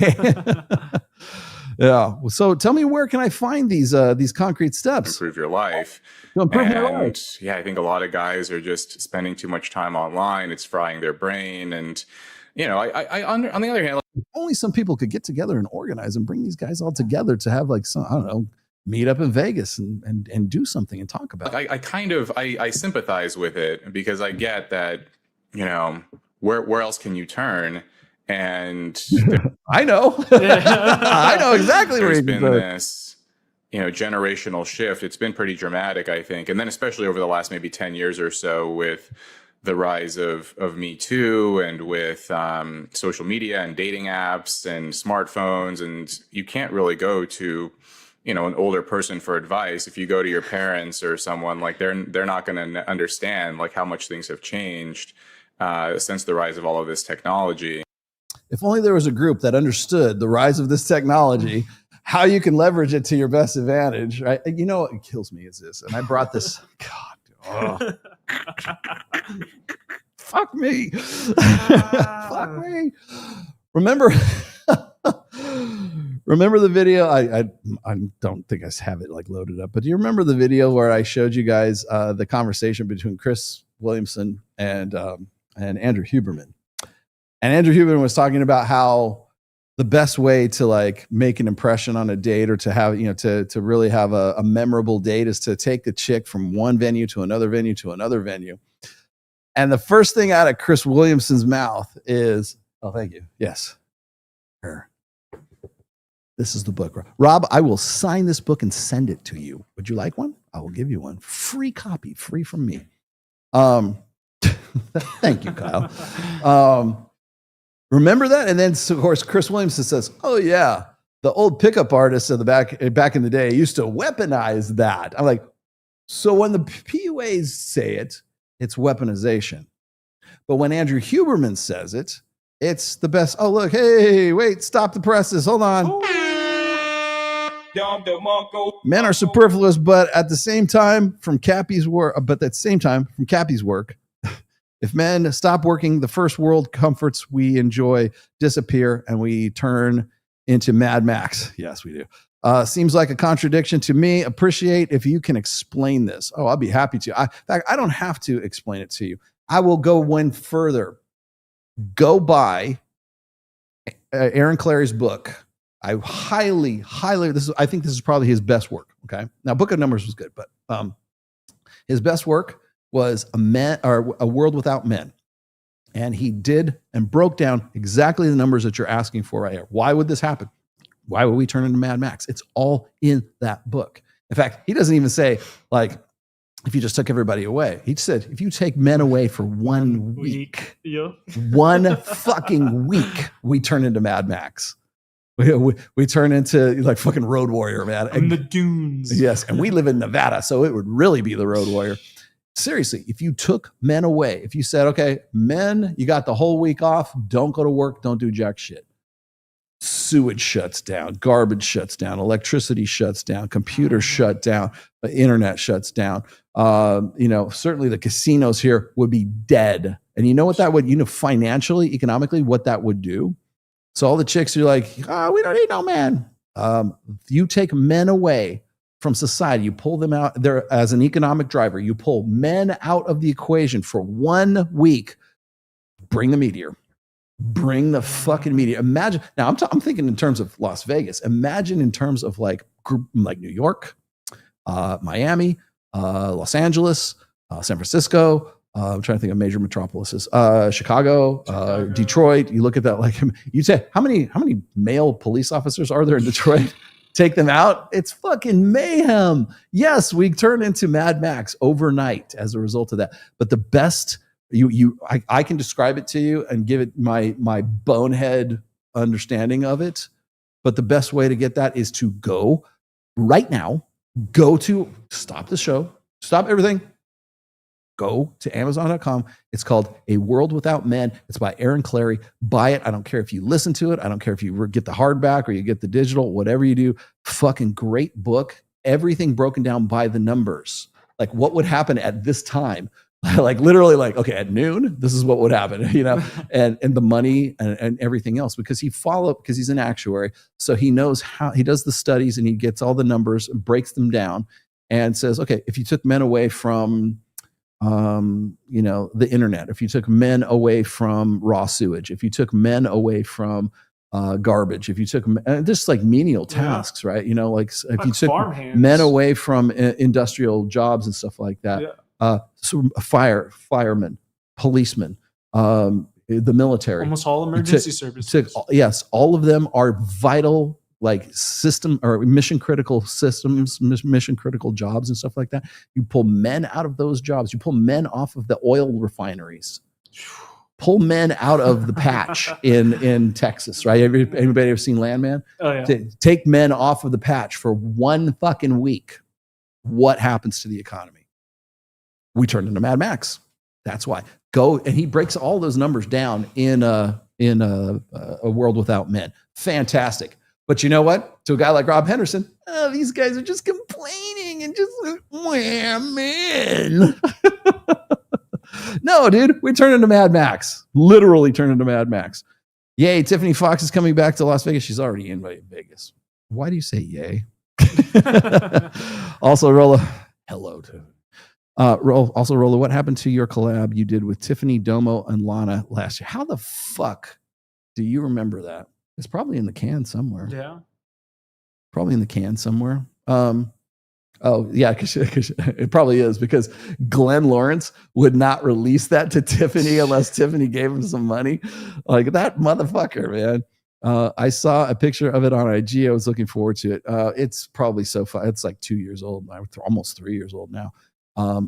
Yeah. So tell me, where can I find these concrete steps? Improve your life. Improve your life. Yeah, I think a lot of guys are just spending too much time online. It's frying their brain. And, on the other hand, only some people could get together and organize and bring these guys all together to have meet up in Vegas and do something and talk about it. I sympathize with it, because I get that, where else can you turn? And I know. I know exactly where there's been this, generational shift. It's been pretty dramatic, I think. And then especially over the last maybe 10 years or so, with the rise of Me Too and with social media and dating apps and smartphones. And you can't really go to, an older person for advice. If you go to your parents or someone, they're not going to understand how much things have changed since the rise of all of this technology. If only there was a group that understood the rise of this technology, how you can leverage it to your best advantage, right? What kills me is this, and I brought this. God, fuck me, fuck me. Remember the video? I don't think I have it loaded up, but do you remember the video where I showed you guys the conversation between Chris Williamson and Andrew Huberman? And Andrew Huberman was talking about how the best way to make an impression on a date, or to have, to really have a memorable date, is to take the chick from one venue to another venue to another venue. And the first thing out of Chris Williamson's mouth is, oh, thank you. Yes. Her. This is the book. Rob, I will sign this book and send it to you. Would you like one? I will give you one. Free copy, free from me. Thank you, Kyle. Remember that? And then, of course, Chris Williamson says, oh, yeah, the old pickup artists of the back in the day used to weaponize that. I'm like, so when the PUAs say it, it's weaponization. But when Andrew Huberman says it, it's the best. Oh, look, hey, wait, stop the presses. Hold on. Men are superfluous, but at the same time, from Cappy's work, if men stop working, the first world comforts we enjoy disappear and we turn into Mad Max. Yes, we do. Seems like a contradiction to me. Appreciate if you can explain this. Oh, I'll be happy to. In fact, I don't have to explain it to you. I will go one further. Go buy Aaron Clary's book. I highly, I think this is probably his best work. Okay. Now, Book of Numbers was good, but his best work was A World Without Men. And he did and broke down exactly the numbers that you're asking for right here. Why would this happen? Why would we turn into Mad Max? It's all in that book. In fact, he doesn't even say, if you just took everybody away. He said, if you take men away for 1 week, Yeah. 1 fucking week, we turn into Mad Max. We turn into like fucking road warrior, man. In the dunes. Yes, and we live in Nevada, so it would really be the road warrior. Seriously, if you took men away, if you said, okay, men, you got the whole week off, don't go to work, don't do jack shit. Sewage shuts down, garbage shuts down, electricity shuts down, computers shut down, internet shuts down. Certainly the casinos here would be dead. And you know what that would, financially, economically, what that would do? So all the chicks are like, we don't need no man. You take men away from society, you pull them out there as an economic driver, you pull men out of the equation for 1 week, bring the meteor. Bring the fucking media. Imagine now. I'm thinking in terms of Las Vegas. Imagine in terms of like New York, Miami, Los Angeles, San Francisco. I'm trying to think of major metropolises. Chicago, Detroit. You look at that. Like you say, how many male police officers are there in Detroit? Take them out. It's fucking mayhem. Yes, we turn into Mad Max overnight as a result of that. But the best. I can describe it to you and give it my bonehead understanding of it. But the best way to get that is to go right now, stop the show, stop everything, go to Amazon.com. It's called A World Without Men. It's by Aaron Clarey. Buy it. I don't care if you listen to it. I don't care if you get the hardback or you get the digital, whatever you do. Fucking great book. Everything broken down by the numbers. Like what would happen at this time. Like literally like, okay, at noon, this is what would happen, and the money and everything else, because he's an actuary. So he knows how he does the studies and he gets all the numbers and breaks them down and says, okay, if you took men away from, the internet, if you took men away from raw sewage, if you took men away from garbage, if you took just like menial tasks, right? Like if you took men away from industrial jobs and stuff like that. Yeah. Firemen, policemen, the military, almost all emergency services. Yes, all of them are vital, like system or mission critical systems, mission critical jobs and stuff like that. You pull men out of those jobs. You pull men off of the oil refineries. Pull men out of the patch in Texas, right? Anybody ever seen Landman? Oh yeah. Take men off of the patch for 1 fucking week. What happens to the economy? We turn into Mad Max. That's why. Go, and he breaks all those numbers down in a World Without Men. Fantastic. But you know what? To a guy like Rob Henderson, these guys are just complaining and just man. No, dude, we turn into Mad Max. Literally turn into Mad Max. Yay, Tiffany Fox is coming back to Las Vegas. She's already in Vegas. Why do you say yay? Also, Rolla, hello to Rolla, what happened to your collab you did with Tiffany, Domo, and Lana last year? How the fuck do you remember that? It's probably in the can somewhere. Yeah. Probably in the can somewhere. Oh, yeah, because it probably is, because Glenn Lawrence would not release that to Tiffany unless Tiffany gave him some money. Like that motherfucker, man. I saw a picture of it on IG. I was looking forward to it. It's probably so fun. It's like 2 years old now, almost 3 years old now.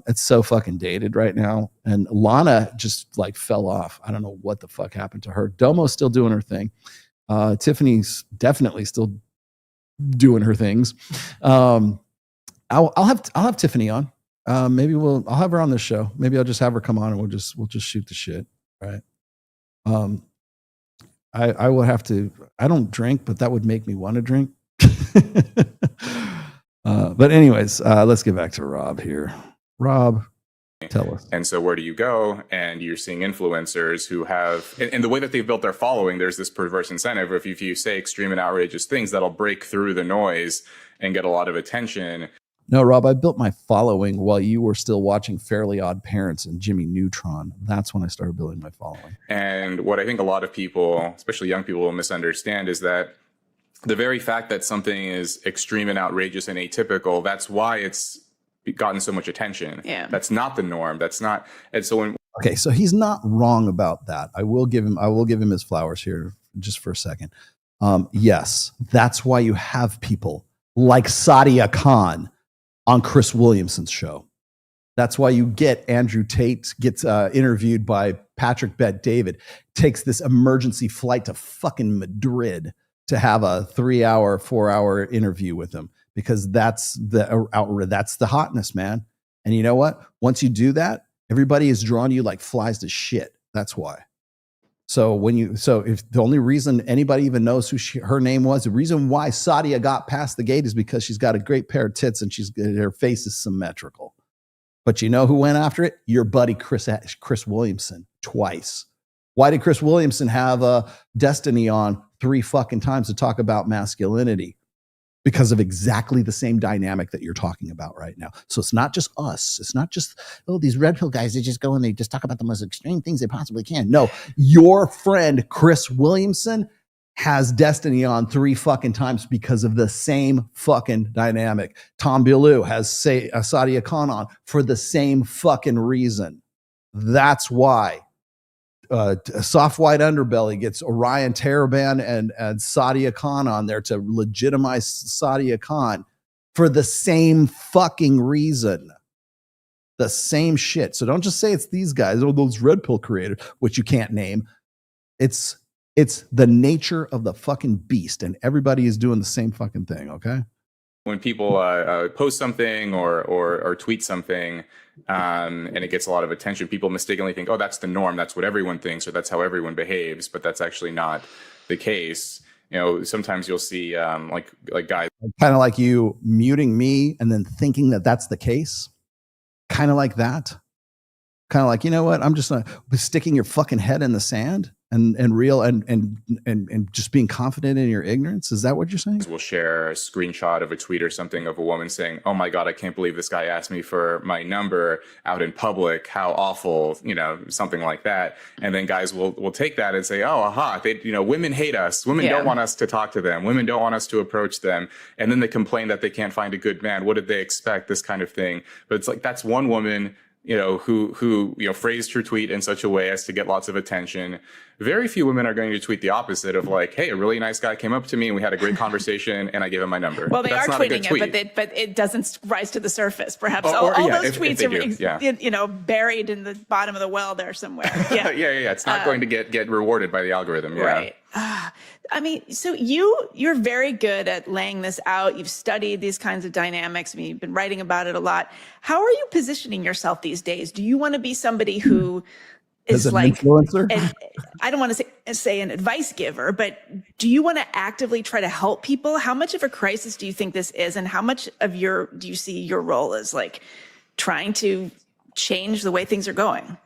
It's so fucking dated right now. And Lana just like fell off. I don't know what the fuck happened to her. Domo's still doing her thing. Tiffany's definitely still doing her things. I'll have Tiffany on. Maybe I'll have her on this show. Maybe I'll just have her come on and we'll just shoot the shit. Right. I will have to, I don't drink, but that would make me want to drink. But anyways, let's get back to Rob here. Rob, tell us. And so where do you go? And you're seeing influencers who have, and the way that they've built their following, there's this perverse incentive. If you say extreme and outrageous things, that'll break through the noise and get a lot of attention. No, Rob, I built my following while you were still watching Fairly Odd Parents and Jimmy Neutron. That's when I started building my following. And what I think a lot of people, especially young people, will misunderstand is that the very fact that something is extreme and outrageous and atypical, that's why it's gotten so much attention. Yeah. That's not the norm. That's not. And so when. Okay, so he's not wrong about that. I will give him his flowers here just for a second. Yes, that's why you have people like Sadia Khan on Chris Williamson's show. That's why you get Andrew Tate gets interviewed by Patrick Bet David, takes this emergency flight to fucking Madrid to have a 3-hour, 4-hour interview with them, because that's the hotness, man. And you know what? Once you do that, everybody is drawn to you like flies to shit. That's why. So if the only reason anybody even knows who her name was, the reason why Sadia got past the gate is because she's got a great pair of tits and her face is symmetrical. But you know who went after it? Your buddy Chris Williamson, twice. Why did Chris Williamson have Destiny on 3 fucking times to talk about masculinity? Because of exactly the same dynamic that you're talking about right now. So it's not just us. It's not just, these red pill guys, they just go and they just talk about the most extreme things they possibly can. No, your friend Chris Williamson has Destiny on 3 fucking times because of the same fucking dynamic. Tom Bilyeu has Sadia Khan on for the same fucking reason. That's why. Soft White Underbelly gets Orion Taraban and Sadia Khan on there to legitimize Sadia Khan for the same fucking reason. The same shit. So don't just say it's these guys, those red pill creators, which you can't name. It's the nature of the fucking beast, and everybody is doing the same fucking thing, okay? When people post something or tweet something and it gets a lot of attention, people mistakenly think, oh, that's the norm. That's what everyone thinks, or that's how everyone behaves. But that's actually not the case. You know, sometimes you'll see like guys. Kind of like you muting me and then thinking that that's the case. Kind of like that. Kind of like, you know what? I'm just sticking your fucking head in the sand and just being confident in your ignorance. Is that what you're saying? We'll share a screenshot of a tweet or something of a woman saying, oh my God, I can't believe this guy asked me for my number out in public. How awful, something like that. And then guys will take that and say, oh, aha, women hate us. Women don't want us to talk to them. Women don't want us to approach them. And then they complain that they can't find a good man. What did they expect? This kind of thing. But it's like, that's one woman who phrased her tweet in such a way as to get lots of attention. Very few women are going to tweet the opposite of like, hey, a really nice guy came up to me and we had a great conversation and I gave him my number. Well, they are tweeting it, but it doesn't rise to the surface. Perhaps all those tweets are buried in the bottom of the well there somewhere. Yeah, yeah. It's not going to get rewarded by the algorithm. Yeah. Right. I mean, so you're very good at laying this out. You've studied these kinds of dynamics. I mean, you've been writing about it a lot. How are you positioning yourself these days? Do you want to be somebody who is like influencer? I don't want to say an advice giver, but do you want to actively try to help people? How much of a crisis do you think this is, and how much of do you see your role as like trying to change the way things are going?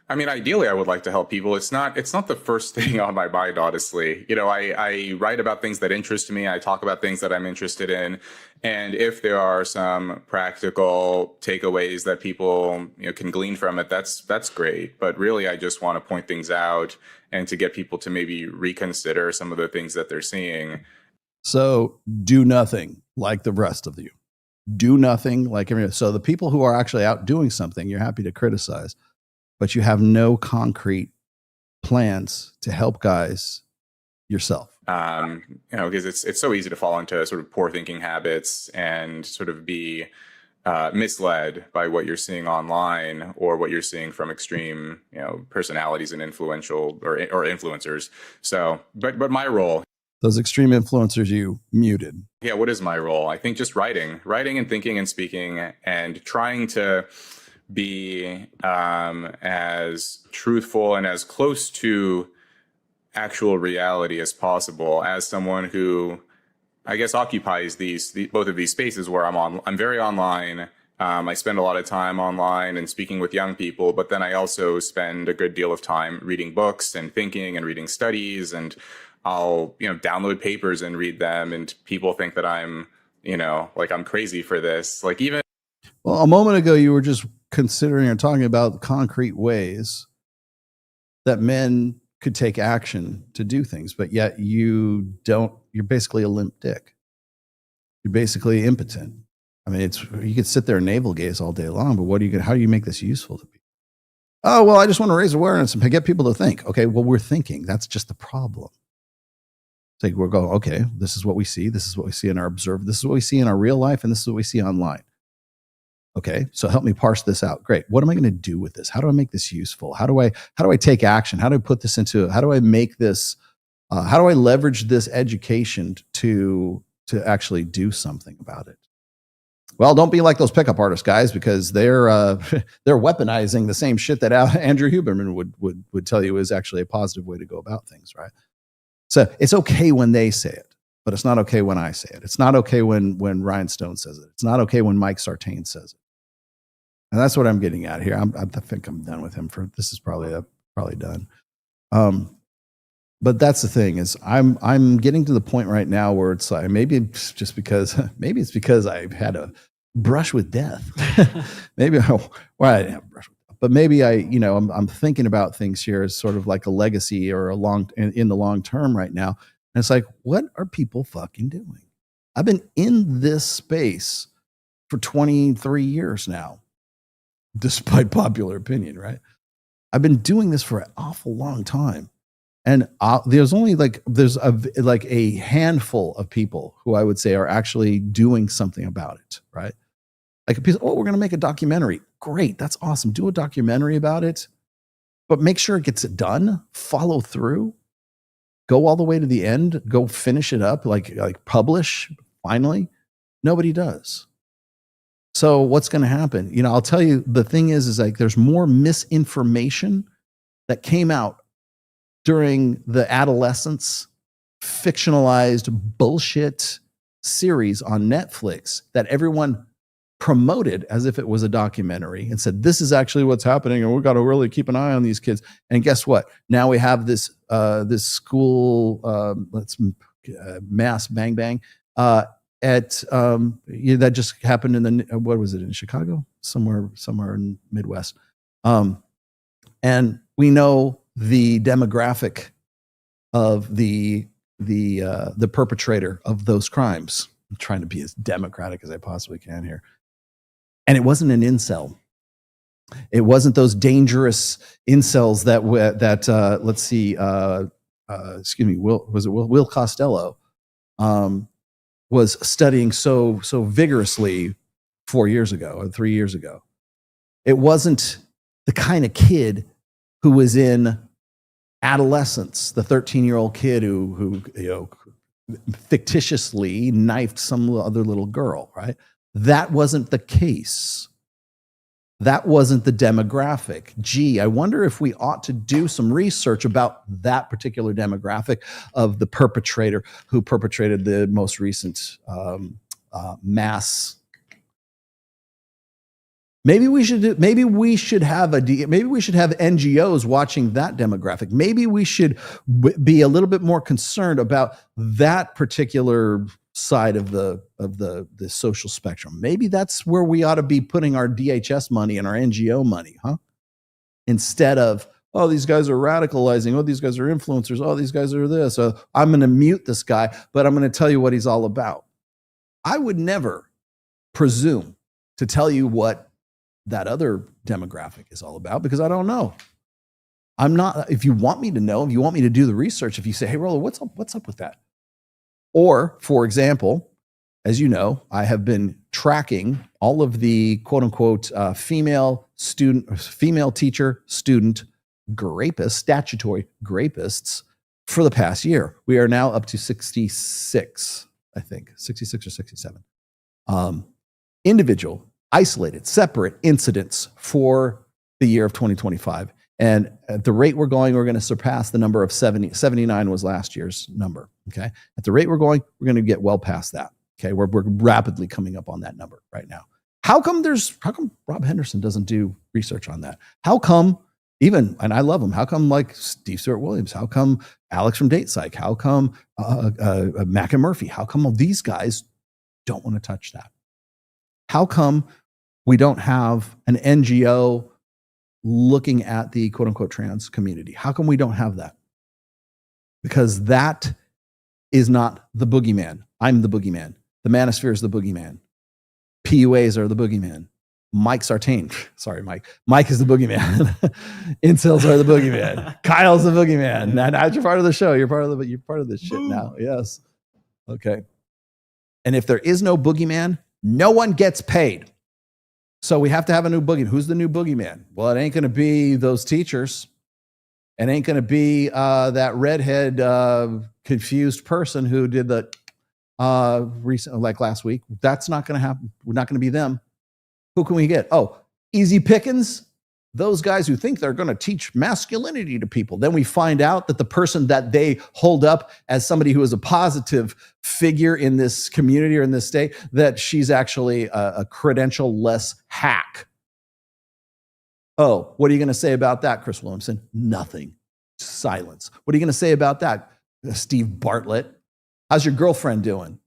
I mean, ideally, I would like to help people. It's not the first thing on my mind, honestly. I write about things that interest me. I talk about things that I'm interested in. And if there are some practical takeaways that people can glean from it, that's great. But really, I just want to point things out and to get people to maybe reconsider some of the things that they're seeing. So do nothing like the rest of you. Do nothing like everyone. So the people who are actually out doing something, you're happy to criticize, but you have no concrete plans to help guys yourself. Because it's so easy to fall into sort of poor thinking habits and sort of be misled by what you're seeing online or what you're seeing from extreme, personalities and influential or influencers. So, but my role. Those extreme influencers you muted. Yeah. What is my role? I think just writing and thinking and speaking and trying to be as truthful and as close to actual reality as possible as someone who I guess occupies both of these spaces where I'm very online. I spend a lot of time online and speaking with young people, but then I also spend a good deal of time reading books and thinking and reading studies, and I'll download papers and read them, and people think that I'm like I'm crazy for this. Like even well, a moment ago you were just considering or talking about concrete ways that men could take action to do things, but yet you don't. You're basically a limp dick. You're basically impotent. I mean, you could sit there and navel gaze all day long, but how do you make this useful to people? Oh, well, I just want to raise awareness and get people to think. Okay, well, we're thinking. That's just the problem. It's like we're going, okay, this is what we see. This is what we see in our observe. This is what we see in our real life, and this is what we see online. Okay, so help me parse this out. Great. What am I going to do with this? How do I make this useful? How do I take action? How do I put this how do I make this How do I leverage this education to actually do something about it? Well, don't be like those pickup artists, guys, because they're weaponizing the same shit that Andrew Huberman would tell you is actually a positive way to go about things, right? So it's okay when they say it, but it's not okay when I say it. It's not okay when Ryan Stone says it. It's not okay when Mike Sartain says it. And that's what I'm getting at here. I think I'm done with him. This is probably done. But that's the thing is I'm getting to the point right now where it's like maybe it's because I've had a brush with death. Maybe I didn't have a brush with death, but maybe I'm thinking about things here as sort of like a legacy or in the long term right now. And it's like, what are people fucking doing? I've been in this space for 23 years now, despite popular opinion, right? I've been doing this for an awful long time. And there's only a handful of people who I would say are actually doing something about it, right? Like we're going to make a documentary. Great, that's awesome. Do a documentary about it, but make sure it gets it done. Follow through. Go all the way to the end. Go finish it up. Like publish. Finally, nobody does. So what's going to happen? I'll tell you. The thing is like there's more misinformation that came out during the adolescence fictionalized bullshit series on Netflix that everyone promoted as if it was a documentary and said, this is actually what's happening. And we've got to really keep an eye on these kids. And guess what? Now we have this school, mass bang bang that just happened in Chicago, somewhere in Midwest. And we know the demographic of the perpetrator of those crimes. I'm trying to be as democratic as I possibly can here. And it wasn't an incel. It wasn't those dangerous incels that let's see, excuse me, Will Costello was studying so vigorously 4 years ago or 3 years ago. It wasn't the kind of kid who was in adolescence, the 13-year-old kid who fictitiously knifed some other little girl, right? That wasn't the case. That wasn't the demographic. Gee, I wonder if we ought to do some research about that particular demographic of the perpetrator who perpetrated the most recent mass. Maybe we should have NGOs watching that demographic. Maybe we should be a little bit more concerned about that particular side of the social spectrum. Maybe that's where we ought to be putting our DHS money and our NGO money, huh? Instead of, oh, these guys are radicalizing. Oh, these guys are influencers. Oh, these guys are this. I'm going to mute this guy, but I'm going to tell you what he's all about. I would never presume to tell you what that other demographic is all about because I don't know. I'm not, if you want me to know, if you want me to do the research, if you say, hey, Rollo, what's up with that? Or, for example, as you know, I have been tracking all of the quote unquote female teacher student statutory grapists for the past year. We are now up to 66, I think, 66 or 67. Individual, isolated, separate incidents for the year of 2025. And at the rate we're going to surpass the number of 70. 79 was last year's number, okay? At the rate we're going to get well past that, okay? We're rapidly coming up on that number right now. How come Rob Henderson doesn't do research on that? How come and I love him, how come like Steve Stewart Williams? How come Alex from Date Psych? How come Mac and Murphy? How come all these guys don't want to touch that? How come we don't have an NGO looking at the quote unquote trans community? How come we don't have that? Because that is not the boogeyman. I'm the boogeyman. The manosphere is the boogeyman. PUAs are the boogeyman. Mike Sartain. Sorry, Mike. Mike is the boogeyman. Incels are the boogeyman. Kyle's the boogeyman. Now you're part of the show. You're part of this shit now. Yes. Okay. And if there is no boogeyman, no one gets paid. So we have to have a new boogeyman. Who's the new boogeyman? Well, it ain't going to be those teachers. It ain't going to be that redhead confused person who did the recent, like last week. That's not going to happen. We're not going to be them. Who can we get? Oh, easy pickings. Those guys who think they're going to teach masculinity to people. Then we find out that the person that they hold up as somebody who is a positive figure in this community or in this state, that she's actually a credential-less hack. Oh, what are you going to say about that, Chris Williamson? Nothing. Silence. What are you going to say about that, Steve Bartlett? How's your girlfriend doing?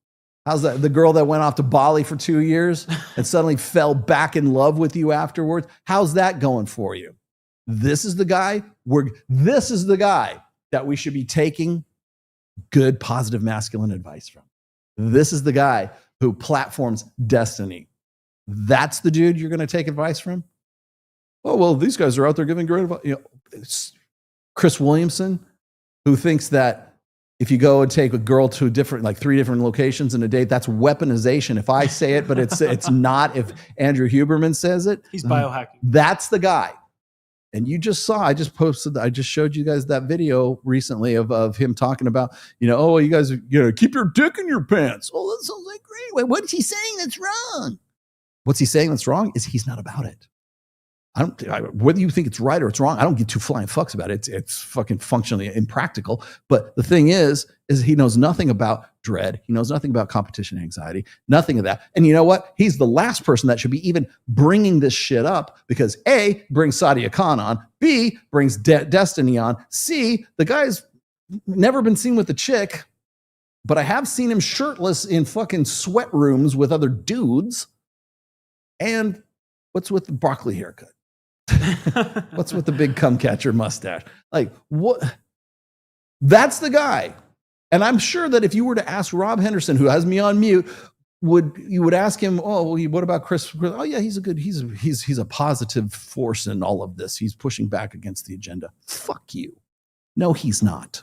How's that? The girl that went off to Bali for 2 years and suddenly fell back in love with you afterwards. How's that going for you? This is the guy. This is the guy that we should be taking good, positive, masculine advice from. This is the guy who platforms destiny. That's the dude you're going to take advice from. Oh, well, these guys are out there giving great advice. You know, Chris Williamson, who thinks that if you go and take a girl to different, like 3 different locations in a date, that's weaponization. If I say it, but it's not. If Andrew Huberman says it, he's biohacking. That's the guy. And you just saw, I just showed you guys that video recently of him talking about, oh, you guys, keep your dick in your pants. Oh, that sounds like great. Wait, what is he saying that's wrong? What's he saying that's wrong is he's not about it. Whether you think it's right or it's wrong, I don't give two flying fucks about it. It's fucking functionally impractical. But the thing is he knows nothing about dread. He knows nothing about competition anxiety, nothing of that. And you know what? He's the last person that should be even bringing this shit up because A, brings Sadia Khan on, B, brings Destiny on, C, the guy's never been seen with a chick, but I have seen him shirtless in fucking sweat rooms with other dudes. And what's with the broccoli haircut? What's with the big cum catcher mustache? Like, what? That's the guy. And I'm sure that if you were to ask Rob Henderson, who has me on mute, you would ask him, oh, well, what about Chris? Oh, yeah, he's a positive force in all of this. He's pushing back against the agenda. Fuck you. No, he's not.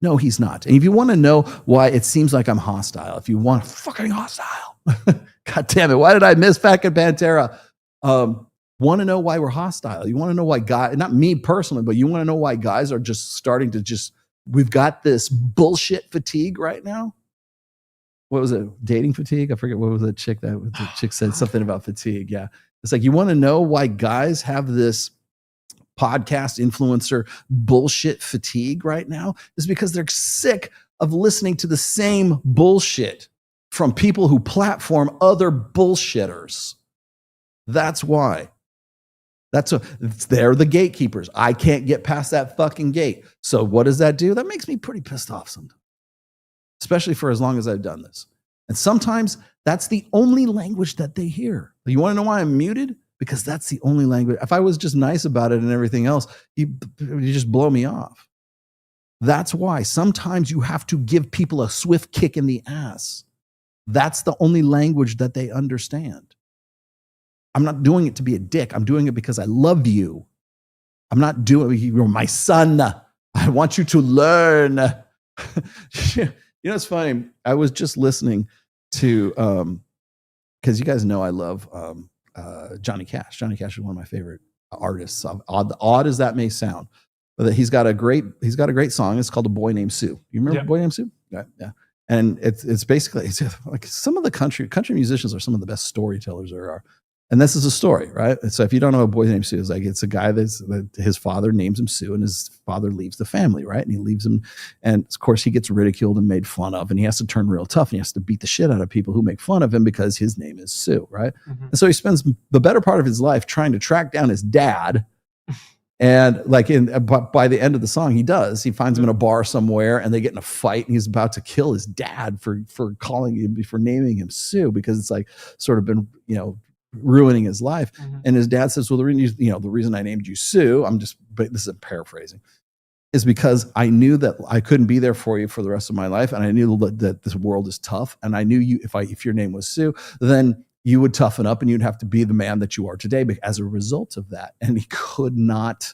No, he's not. And if you want to know why it seems like I'm hostile, if you want fucking hostile, God damn it, why did I miss back at Pantera? Want to know why we're hostile? You want to know why guys, not me personally, but you want to know why guys are just starting to we've got this bullshit fatigue right now. What was it? Dating fatigue? I forget what was the chick said something about fatigue. Yeah. It's like, you want to know why guys have this podcast influencer bullshit fatigue right now? Is because they're sick of listening to the same bullshit from people who platform other bullshitters. That's why. They're the gatekeepers. I can't get past that fucking gate. So what does that do? That makes me pretty pissed off sometimes, especially for as long as I've done this. And sometimes that's the only language that they hear. You want to know why I'm muted? Because that's the only language. If I was just nice about it and everything else, you just blow me off. That's why sometimes you have to give people a swift kick in the ass. That's the only language that they understand. I'm not doing it to be a dick. I'm doing it because I love you. I'm not doing it. You're my son. I want you to learn. It's funny. I was just listening to, because you guys know I love Johnny Cash. Johnny Cash is one of my favorite artists. Odd as that may sound, but he's got a great song. It's called "A Boy Named Sue." You remember "Boy Named Sue"? Yeah. And it's basically like some of the country musicians are some of the best storytellers there are. And this is a story, right? So if you don't know, A Boy Named Sue is like, it's a guy that his father names him Sue, and his father leaves the family, right? And he leaves him, and of course he gets ridiculed and made fun of, and he has to turn real tough, and he has to beat the shit out of people who make fun of him because his name is Sue, right? Mm-hmm. And so he spends the better part of his life trying to track down his dad. And by the end of the song, he finds him in a bar somewhere, and they get in a fight, and he's about to kill his dad for naming him Sue, because it's like sort of been, ruining his life. Mm-hmm. And his dad says, well, the reason I named you Sue, but this is paraphrasing, is because I knew that I couldn't be there for you for the rest of my life. And I knew that this world is tough. And I knew if your name was Sue, then you would toughen up and you'd have to be the man that you are today as a result of that. And he could not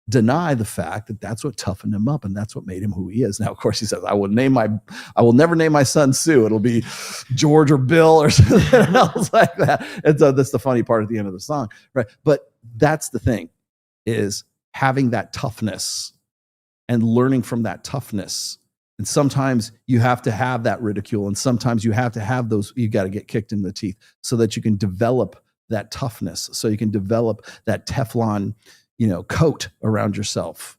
deny the fact that that's what toughened him up, and that's what made him who he is. Now, of course, he says, I will never name my son Sue. It'll be George or Bill or something else like that. And so that's the funny part at the end of the song, right? But that's the thing, is having that toughness and learning from that toughness. And sometimes you have to have that ridicule, and sometimes you have to have those, you got to get kicked in the teeth so that you can develop that toughness, so you can develop that Teflon, coat around yourself.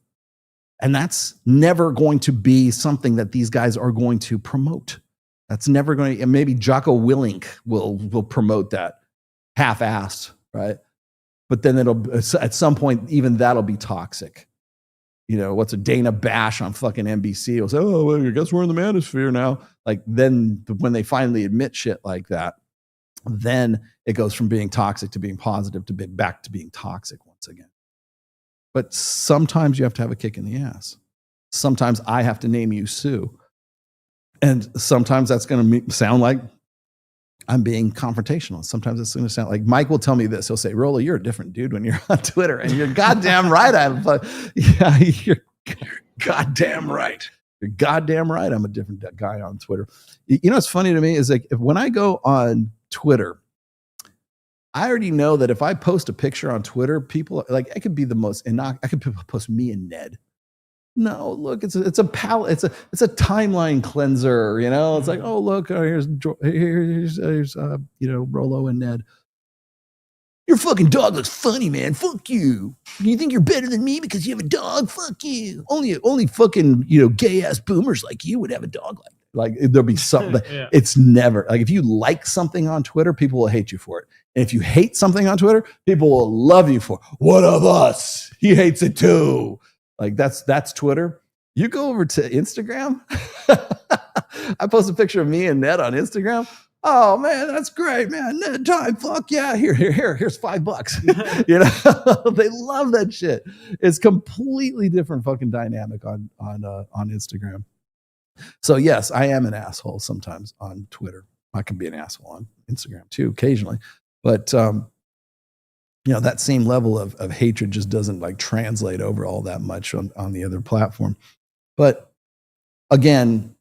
And that's never going to be something that these guys are going to promote. That's never going to, and maybe Jocko Willink will promote that half-assed, right? But then at some point, even that'll be toxic. What's a Dana Bash on fucking NBC will say, oh, well, I guess we're in the manosphere now. Like, then when they finally admit shit like that, then it goes from being toxic to being positive to back to being toxic once again. But sometimes you have to have a kick in the ass. Sometimes I have to name you Sue. And sometimes that's going to sound like I'm being confrontational. Sometimes it's going to sound like Mike will tell me this. He'll say, Rolo, you're a different dude when you're on Twitter. And you're goddamn right. You're goddamn right. You're goddamn right. I'm a different guy on Twitter. What's funny to me is like, when I go on Twitter, I already know that if I post a picture on Twitter, people like, I could be the most, I could post me and Ned. No, look, it's a timeline cleanser, It's like, oh, look, here's Rolo and Ned. Your fucking dog looks funny, man. Fuck you. You think you're better than me because you have a dog? Fuck you. Only fucking gay ass boomers like you would have a dog like there'll be something. Yeah. It's never like, if you like something on Twitter, people will hate you for it. And if you hate something on Twitter, people will love you for it. One of us. He hates it too. Like that's Twitter. You go over to Instagram. I post a picture of me and Ned on Instagram. Oh man, that's great, man. Ned time. Fuck yeah. Here's $5. They love that shit. It's completely different fucking dynamic on Instagram. So yes, I am an asshole sometimes on Twitter. I can be an asshole on Instagram too, occasionally. But that same level of hatred just doesn't like translate over all that much on the other platform. But again,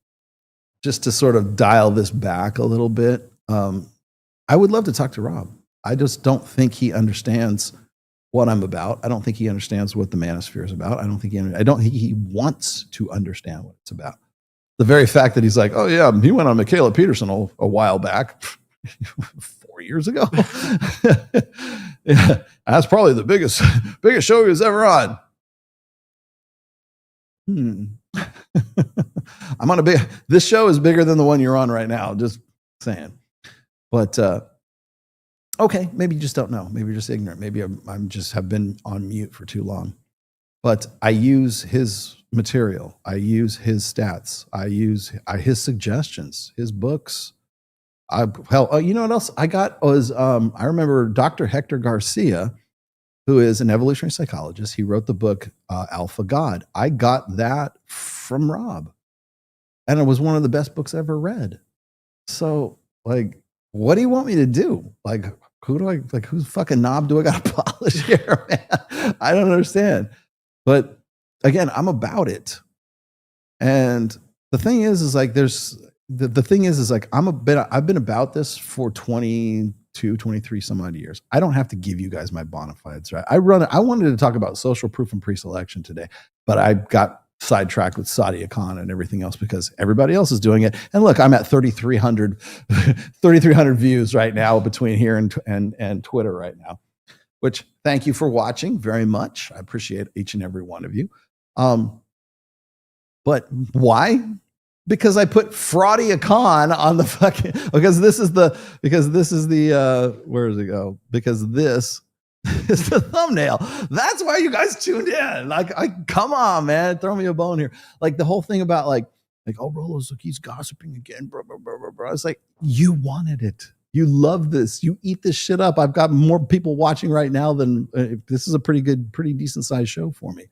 just to sort of dial this back a little bit, I would love to talk to Rob. I just don't think he understands what I'm about. I don't think he understands what the manosphere is about. I don't think he wants to understand what it's about. The very fact that he's like, oh yeah, he went on Michaela Peterson a while back, 4 years ago. Yeah, that's probably the biggest show he was ever on. I'm on this show is bigger than the one you're on right now. Just saying. But okay, maybe you just don't know. Maybe you're just ignorant. Maybe I'm just have been on mute for too long. But I use his material. I use his stats. I use his suggestions, his books. You know what else I got was I remember Dr. Hector Garcia, who is an evolutionary psychologist. He wrote the book Alpha God. I got that from Rob, and it was one of the best books I ever read. So, like, what do you want me to do? Like, whose fucking knob do I got to polish here, man? I don't understand. But again, I'm about it, and the thing is like there's. The thing is like I've been about this for 22, 23 some odd years. I don't have to give you guys my bona fides, right? I wanted to talk about social proof and pre-selection today, but I got sidetracked with Sadia Khan and everything else because everybody else is doing it. And look, I'm at 3,300 views right now between here and Twitter right now, which thank you for watching very much. I appreciate each and every one of you. But why? Because I put Fraudia Khan on the fucking, because this is the where does it go? Because this is the thumbnail. That's why you guys tuned in. Like, come on, man, throw me a bone here. Like the whole thing about like, oh, Rolo's, look, he's gossiping again, blah, blah, blah, blah, blah. It's like, you wanted it. You love this. You eat this shit up. I've got more people watching right now than this is a pretty decent sized show for me.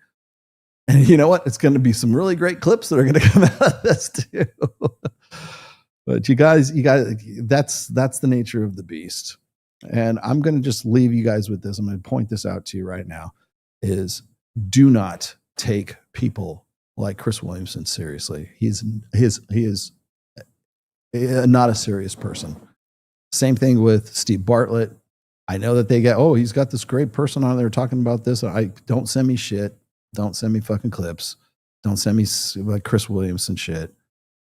And you know what? It's going to be some really great clips that are going to come out of this too. But you guys, that's the nature of the beast. And I'm going to just leave you guys with this. I'm going to point this out to you right now is do not take people like Chris Williamson seriously. He is not a serious person. Same thing with Steve Bartlett. I know that they get, oh, he's got this great person on there talking about this. I don't send me shit. Don't send me fucking clips. Don't send me like Chris Williamson shit.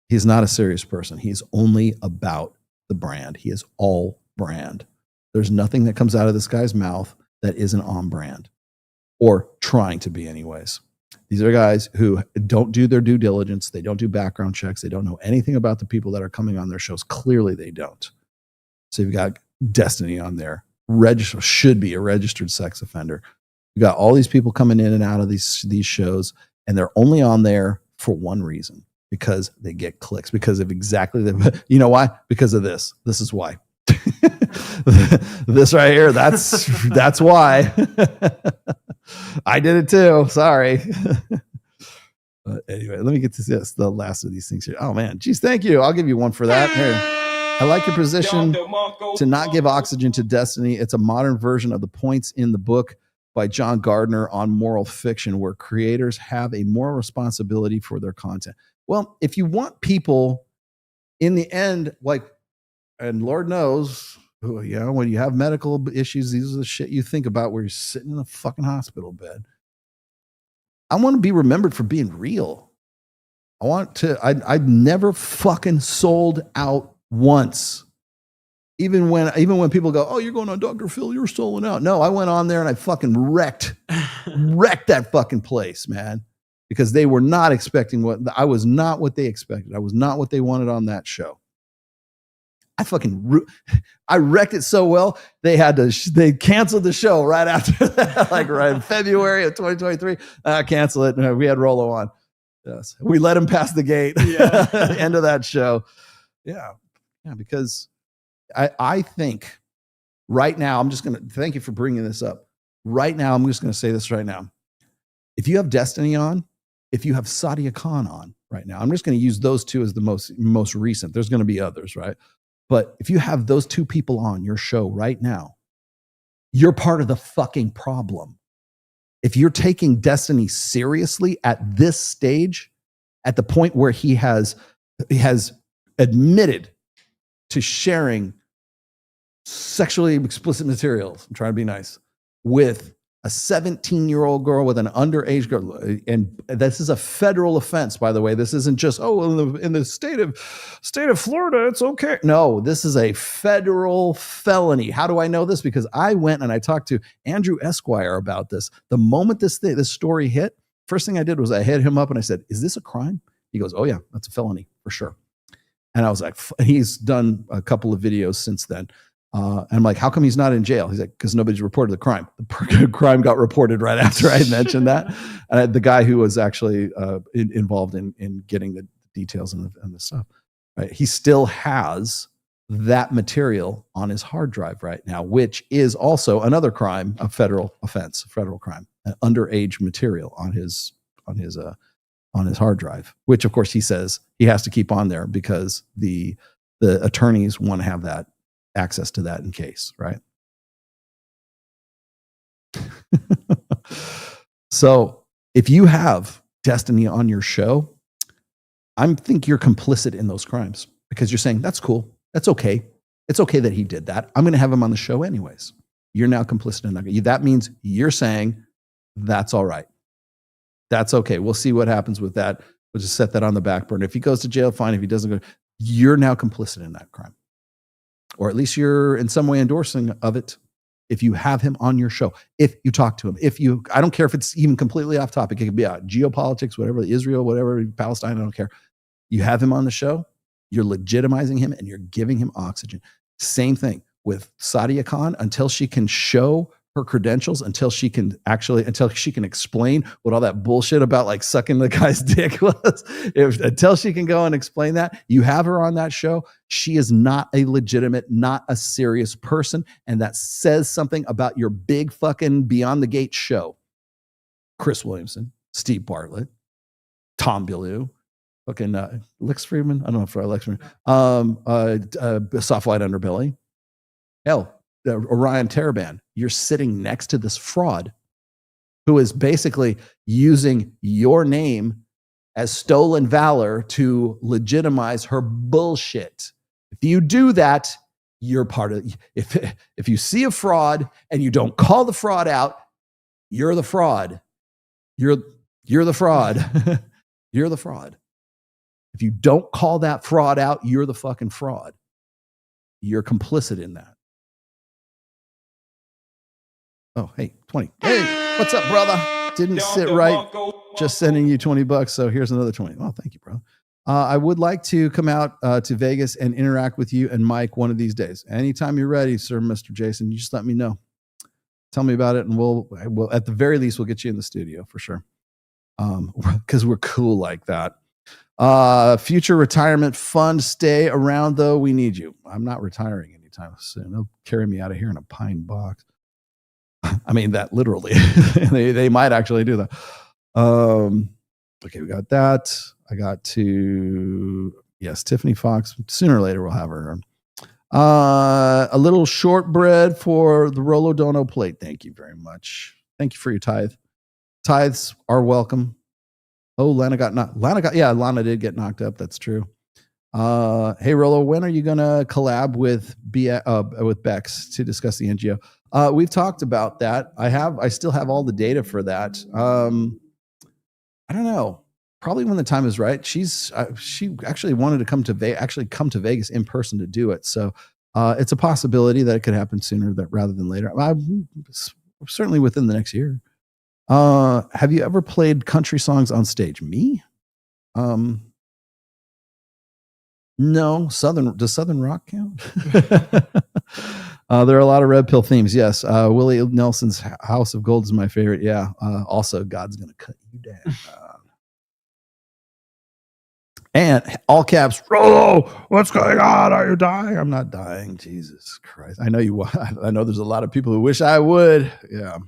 He's not a serious person. He's only about the brand. He is all brand. There's nothing that comes out of this guy's mouth that isn't on brand, or trying to be anyways. These are guys who don't do their due diligence. They don't do background checks. They don't know anything about the people that are coming on their shows. Clearly they don't. So you've got Destiny on there. Should be a registered sex offender. You got all these people coming in and out of these shows, and they're only on there for one reason, because they get clicks, because of exactly the, you know why? Because of this. This is why. This right here, that's why. I did it too. Sorry. But anyway, let me get to this, the last of these things here. Oh man, geez, thank you. I'll give you one for that. Here. I like your position to not give oxygen to Destiny. It's a modern version of the points in the book by John Gardner on moral fiction, where creators have a moral responsibility for their content. Well, if you want people in the end, like, and Lord knows, you know, when you have medical issues, these are the shit you think about where you're sitting in a fucking hospital bed. I want to be remembered for being real. I've never fucking sold out once. Even when people go, oh, you're going on Dr. Phil, you're selling out. No, I went on there and I fucking wrecked that fucking place, man. Because they were not expecting I was not what they expected. I was not what they wanted on that show. I wrecked it so well, they canceled the show right after that, like right in February of 2023. Cancel it. We had Rolo on. Yes. We let him pass the gate. Yeah. End of that show. Yeah. Yeah. Because I think right now, I'm just going to thank you for bringing this up. Right now, I'm just going to say this right now. If you have Destiny on, if you have Sadia Khan on right now, I'm just going to use those two as the most recent. There's going to be others, right? But if you have those two people on your show right now, you're part of the fucking problem. If you're taking Destiny seriously at this stage, at the point where he has admitted to sharing sexually explicit materials, I'm trying to be nice, with a 17-year-old girl with an underage girl, and this is a federal offense, by the way. This isn't just, in the state of Florida, it's okay. No, this is a federal felony. How do I know this? Because I went and I talked to Andrew Esquire about this. The moment this story hit, first thing I did was I hit him up and I said, "Is this a crime?" He goes, "Oh yeah, that's a felony for sure." And I was like, he's done a couple of videos since then. And I'm like, how come he's not in jail? He's like, because nobody's reported the crime. The crime got reported right after I mentioned that. And the guy who was actually involved in getting the details and the stuff, right? He still has that material on his hard drive right now, which is also another crime, a federal offense, federal crime, underage material on his hard drive, which of course he says he has to keep on there because the attorneys want to have that access to that in case, right? So if you have Destiny on your show, I think you're complicit in those crimes because you're saying, that's cool. That's okay. It's okay that he did that. I'm going to have him on the show anyways. You're now complicit in that. That means you're saying that's all right. That's okay. We'll see what happens with that. We'll just set that on the back burner. If he goes to jail, fine. If he doesn't go, you're now complicit in that crime. Or at least you're in some way endorsing of it if you have him on your show, if you talk to him, I don't care if it's even completely off topic. It could be geopolitics, whatever, Israel, whatever, Palestine, I don't care. You have him on the show, you're legitimizing him and you're giving him oxygen. Same thing with Sadia Khan until she can show her credentials, until she can explain what all that bullshit about like sucking the guy's dick was. Until she can go and explain that, you have her on that show. She is not a legitimate, not a serious person. And that says something about your big fucking Beyond the Gate show. Chris Williamson, Steve Bartlett, Tom Bilyeu, fucking Lex Friedman. I don't know if Lex Friedman. Soft White Underbelly. Hell, Orion Taraban. You're sitting next to this fraud who is basically using your name as stolen valor to legitimize her bullshit. If you do that, you're part of. If you see a fraud and you don't call the fraud out, you're the fraud. You're the fraud. You're the fraud. If you don't call that fraud out, you're the fucking fraud. You're complicit in that. Oh, hey, 20. Hey, what's up, brother? Didn't sit right. Just sending you $20. So here's another 20. Oh, thank you, bro. I would like to come out to Vegas and interact with you and Mike one of these days. Anytime you're ready, sir, Mr. Jason, you just let me know. Tell me about it, and we'll at the very least we'll get you in the studio for sure. Because we're cool like that. Future retirement fund, stay around though. We need you. I'm not retiring anytime soon. They'll carry me out of here in a pine box. I mean that literally. they might actually do that. Okay, we got that. I got to Tiffany Fox. Sooner or later we'll have her. A little shortbread for the Rolo Dono plate. Thank you very much. Thank you for your tithe. Tithes are welcome. Oh, Lana did get knocked up. That's true. Hey Rolo, when are you gonna collab with Bex to discuss the NGO? We've talked about that. I still have all the data for that. I don't know. Probably when the time is right. She actually wanted to come to Vegas in person to do it. So it's a possibility that it could happen sooner rather than later. Certainly within the next year. Have you ever played country songs on stage? Me? No. Does Southern rock count? There are a lot of red pill themes. Yes. Willie Nelson's House of Gold is my favorite. Yeah. Also, God's gonna cut you down. And all caps, Rolo, what's going on? Are you dying? I'm not dying. Jesus Christ. I know you. I know there's a lot of people who wish I would. Yeah.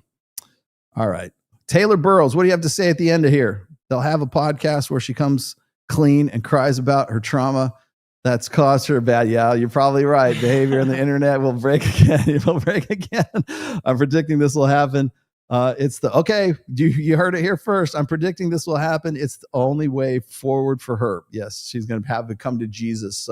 All right. Taylor Burrowes, what do you have to say at the end of here? They'll have a podcast where she comes clean and cries about her trauma that's caused her bad. Yeah, you're probably right. Behavior on the internet will break again. It will break again. I'm predicting this will happen. You heard it here first. I'm predicting this will happen. It's the only way forward for her. Yes, she's going to have the Come to Jesus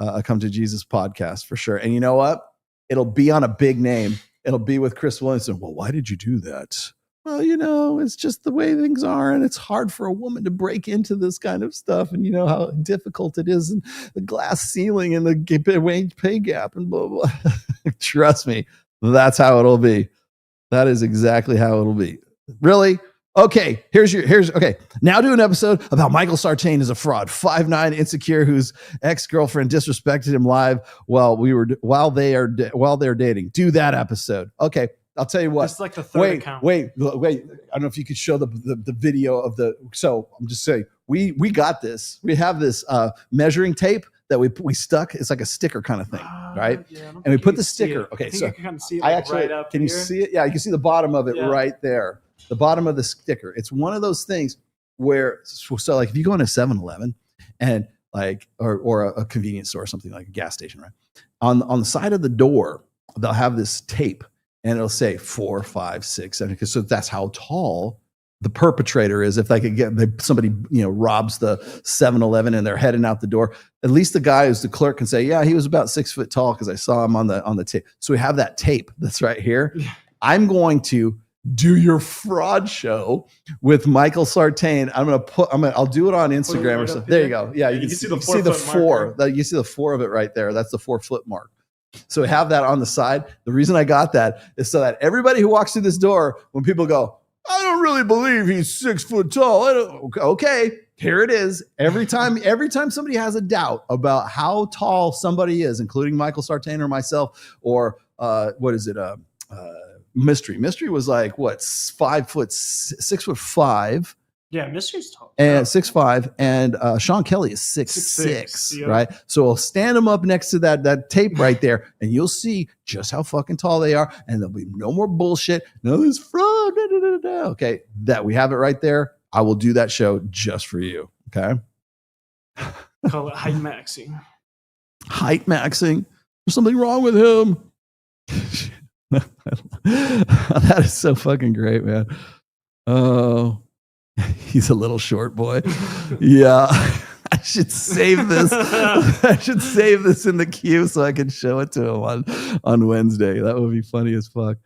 podcast for sure. And you know what? It'll be on a big name. It'll be with Chris Williamson. Well, why did you do that? Well, it's just the way things are, and it's hard for a woman to break into this kind of stuff. And you know how difficult it is, and the glass ceiling and the wage pay gap and blah, blah. Trust me, that's how it'll be. That is exactly how it'll be. Really? Okay, okay. Now do an episode about Michael Sartain is a fraud. 5'9", insecure, whose ex-girlfriend disrespected him live while they're dating. Do that episode. Okay, I'll tell you what. It's like the third account. Wait. I don't know if you could show the video of the. So I'm just saying we got this. We have this measuring tape that we stuck. It's like a sticker kind of thing, right? Yeah, and we put the sticker. Okay, so you can kind of see it right up can here. You see it? Yeah, you can see the bottom of it right there. The bottom of the sticker. It's one of those things where, so like if you go into 7-Eleven and like, or a convenience store or something like a gas station, right? On the side of the door, they'll have this tape and it'll say 4, 5, 6, 7. Because so that's how tall the perpetrator is. If they could get somebody, robs the 7-Eleven and they're heading out the door, at least the guy who's the clerk can say, yeah, he was about 6 foot tall because I saw him on the tape. So we have that tape that's right here. I'm going to do your fraud show with Michael Sartain. I'll do it on Instagram or something. There you go. Yeah, you can see the 4. You see the 4 of it right there. That's the 4 foot mark. So have that on the side. The reason I got that is so that everybody who walks through this door, when people go, I don't really believe he's 6 foot tall. Okay, here it is. Every time somebody has a doubt about how tall somebody is, including Michael Sartain or myself, or Mystery. Mystery was like what, 6'5". Yeah, Mystery's tall. And 6'5", and Sean Kelly is 6'6", yeah. right? So I'll stand them up next to that tape right there, and you'll see just how fucking tall they are, and there'll be no more bullshit. No, this fraud. Okay, that we have it right there. I will do that show just for you. Okay. Call it height maxing. Height maxing. There's something wrong with him. That is so fucking great, man. Oh. He's a little short boy. Yeah. I should save this. I should save this in the queue so I can show it to him on Wednesday. That would be funny as fuck.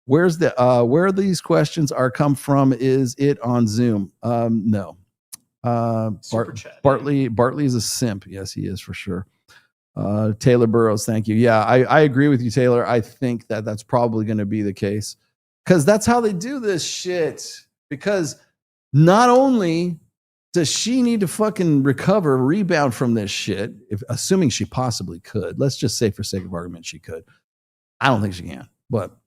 Where's the where these questions are come from? Is it on Zoom? No. Bartley is a simp. Yes, he is for sure. Taylor Burrowes, thank you. Yeah, I agree with you, Taylor. I think that's probably going to be the case because that's how they do this shit. Because not only does she need to fucking rebound from this shit, assuming she possibly could. Let's just say, for sake of argument, she could. I don't think she can, but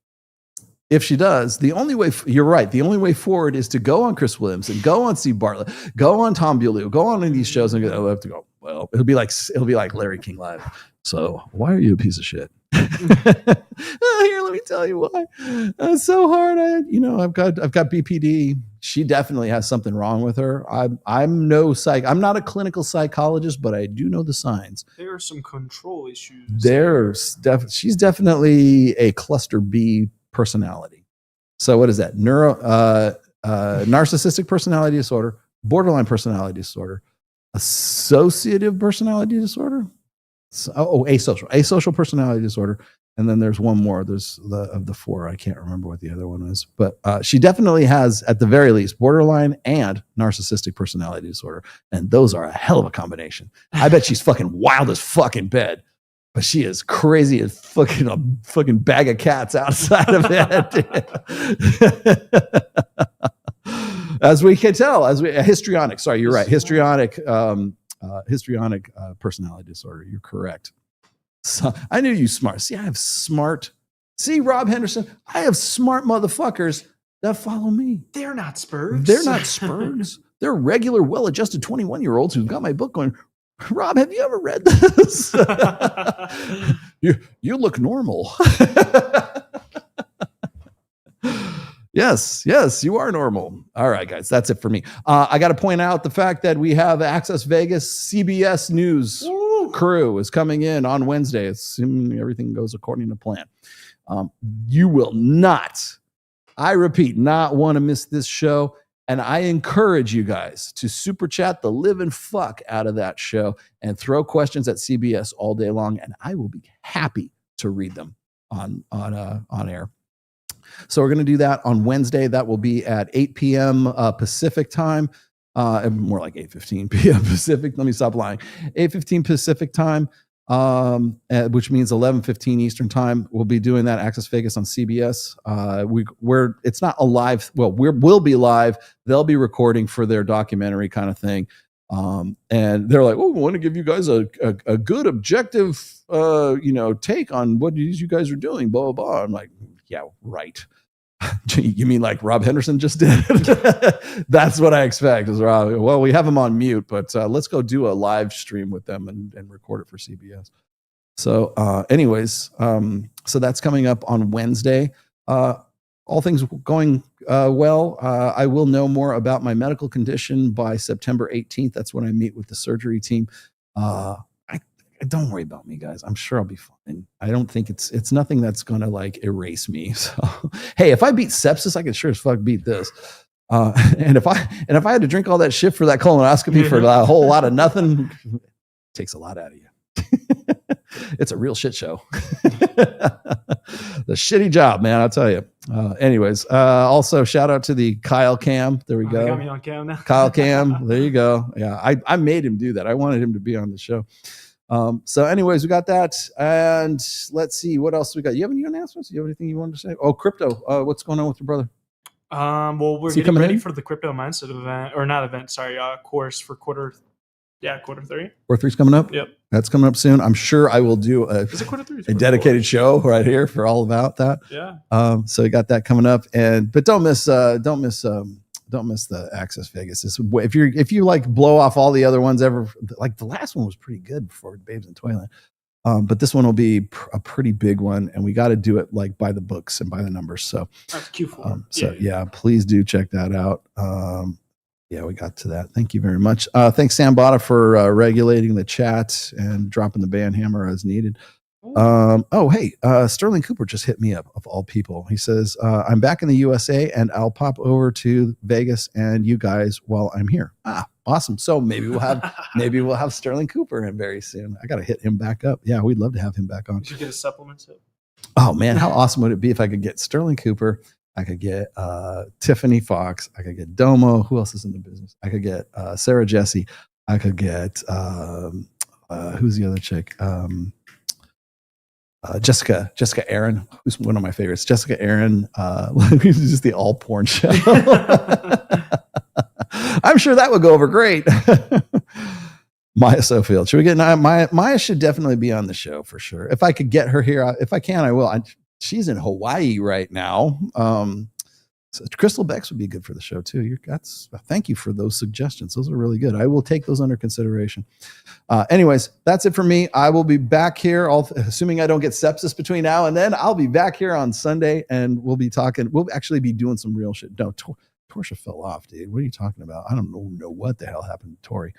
if she does, the only way, you're right, the only way forward is to go on Chris Williams and go on Steve Bartlett, go on Tom Beaulieu, go on these shows and go, I have to go. Well, it'll be like Larry King Live. So why are you a piece of shit? Here, let me tell you why. It's so hard. I've got BPD. She definitely has something wrong with her. I'm not a clinical psychologist, but I do know the signs. There are some control issues. She's definitely a cluster B personality. So what is that? Narcissistic personality disorder, borderline personality disorder, associative personality disorder. Asocial personality disorder. And then there's one more. There's of the four. I can't remember what the other one is, but she definitely has, at the very least, borderline and narcissistic personality disorder. And those are a hell of a combination. I bet she's fucking wild as fuck in bed, but she is crazy as fucking a fucking bag of cats outside of it. As we can tell, histrionic. Sorry, you're right. Histrionic personality disorder. You're correct. So I knew you smart. See, I have smart. See, Rob Henderson, I have smart motherfuckers that follow me. They're not Spurgs. They're not Spurgs. They're regular, well-adjusted 21-year-olds who've got my book going, Rob, have you ever read this? You look normal. Yes, you are normal. All right, guys, that's it for me. I got to point out the fact that we have Access Vegas CBS News crew is coming in on Wednesday, assuming everything goes according to plan. You will not, I repeat, not want to miss this show. And I encourage you guys to super chat the living fuck out of that show and throw questions at CBS all day long, and I will be happy to read them on air. So we're going to do that on Wednesday. That will be at 8 p.m. Pacific time. More like 8:15 p.m. Pacific. Let me stop lying. 8:15 Pacific time, which means 11:15 Eastern time. We'll be doing that Access Vegas on CBS. It's not a live. Well, we'll be live. They'll be recording for their documentary kind of thing. And they're like, "Oh, we want to give you guys a good objective, take on what you guys are doing." Blah blah blah. I'm like, yeah, right. You mean like Rob Henderson just did? That's what I expect. Is Rob? Well, we have him on mute, but let's go do a live stream with them and record it for CBS. So, anyways, so that's coming up on Wednesday. All things going well. I will know more about my medical condition by September 18th. That's when I meet with the surgery team. Don't worry about me, guys. I'm sure I'll be fine. I don't think it's nothing that's gonna like erase me. So, hey, if I beat sepsis, I can sure as fuck beat this. And if I had to drink all that shit for that colonoscopy for a whole lot of nothing, it takes a lot out of you. It's a real shit show. The shitty job, man. I'll tell you. Anyways, also shout out to the Kyle Cam. There we go. They got me on cam now. Kyle Cam. There you go. Yeah, I made him do that. I wanted him to be on the show. So anyways, we got that. And let's see what else we got. You have any announcements? You have anything you wanted to say? Oh, crypto. What's going on with your brother? Well, we're getting ready for the crypto mindset event, or not event, sorry, course for quarter 3. Quarter 3's coming up. Yep. That's coming up soon. I'm sure I will do a dedicated show right here for all about that. Yeah. So we got that coming up, but don't miss the Access Vegas. If you like blow off all the other ones ever, like the last one was pretty good before Babes in Toyland. But this one will be a pretty big one, and we got to do it like by the books and by the numbers. So that's Q4. Yeah, please do check that out. Yeah, we got to that. Thank you very much. Thanks, Sam Botta, for regulating the chat and dropping the ban hammer as needed. Oh, hey, Sterling Cooper just hit me up, of all people. He says, I'm back in the USA and I'll pop over to Vegas and you guys while I'm here. Ah, awesome. So maybe we'll have Sterling Cooper in very soon. I got to hit him back up. Yeah, we'd love to have him back on. You should get a supplement too. Oh man, how awesome would it be if I could get Sterling Cooper? I could get Tiffany Fox. I could get Domo. Who else is in the business? I could get Sarah Jesse. I could get who's the other chick? Jessica Aaron, who's one of my favorites. Jessica Aaron, this is just the all porn show. I'm sure that would go over great. Maya Sofield, should we get Maya should definitely be on the show for sure. If I could get her here, if I can, I will. She's in Hawaii right now. So Crystal Becks would be good for the show too. Thank you for those suggestions. Those are really good. I will take those under consideration. Anyways, that's it for me. I will be back here, assuming I don't get sepsis between now and then. I'll be back here on Sunday and we'll be talking. We'll actually be doing some real shit. No, Torsha fell off, dude. What are you talking about? I don't know what the hell happened to Tori.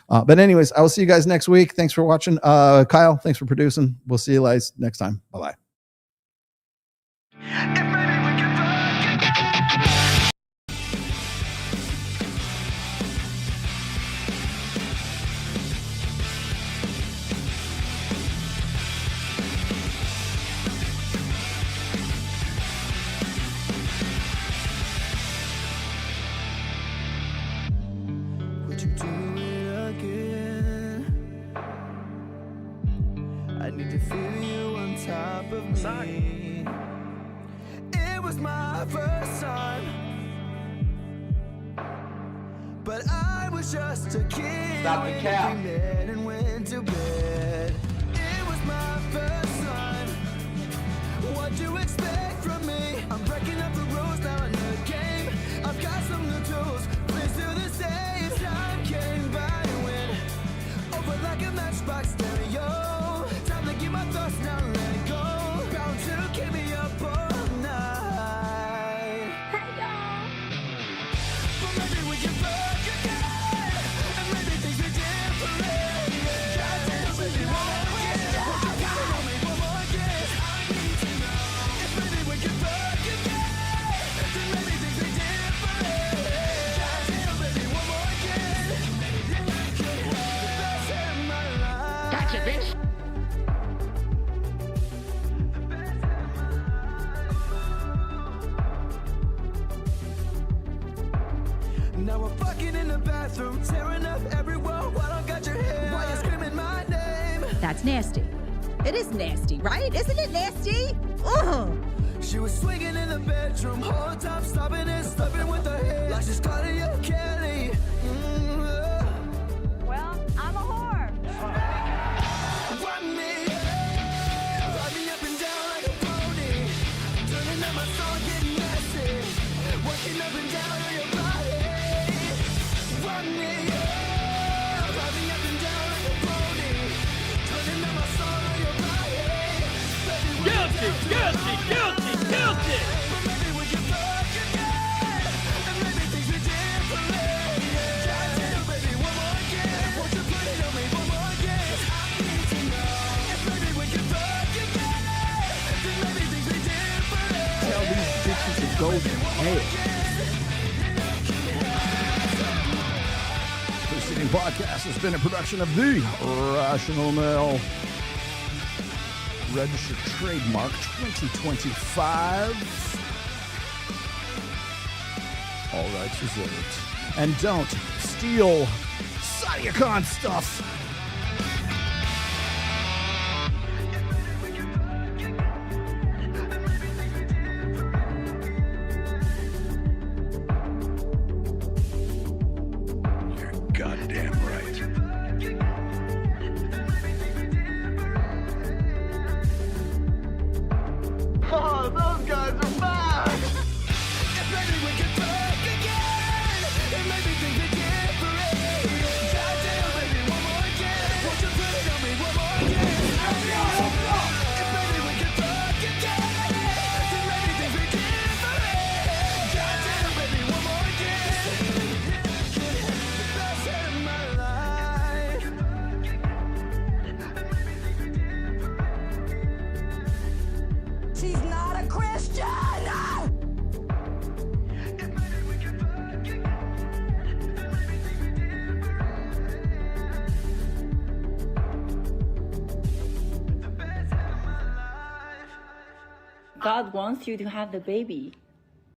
But anyways, I will see you guys next week. Thanks for watching. Kyle, thanks for producing. We'll see you guys next time. Bye-bye. I need to feel you on top of me. It was my first time, but I was just a kid. Stop the cap. When we met and went to bed. It was my first time. What do you expect from me? I'm breaking up the rules now in the game. I've got some new tools. Please do the same. Time came by and went over like a matchbox stereo. My thoughts now let go. Bound to keep me up all night. Hey y'all. But maybe we can fuck again, and maybe things are different. Goddamn, baby, one more kiss. Gotta me one more kiss. I need to know if maybe we can fuck again, then maybe things are different. Goddamn, baby, one more kiss. You could have the best in my life. Gotcha, bitch. Now we're fucking in the bathroom, tearing up every wall while I got your hair. Why you screaming my name? That's nasty. It is nasty, right? Isn't it nasty? Ugh. She was swinging in the bedroom, whole time stopping and stuffing with her head like she's Claudia Kelly. Well, I'm a whore. Ride me up and down like a pony, turning up my song, getting messy, working up and down on your body. Ride me up and down like a pony, turning up my song on your body. Baby, guilty. But maybe we can fuck again, and maybe things are different. Goddamn, baby, one more again. Won't you put it on me one more again? I need to know if maybe we can fuck again, then maybe things are different. Tell these bitches to go to hell. Preceding podcast has been a production of The Rational Male. Registered trademark 2025. All rights reserved. And don't steal Sadia Khan stuff. You're goddamn right. Oh, those guys are back! If maybe we can fuck again, and maybe things are different. Goddamn, baby, one more again. God wants you to have the baby.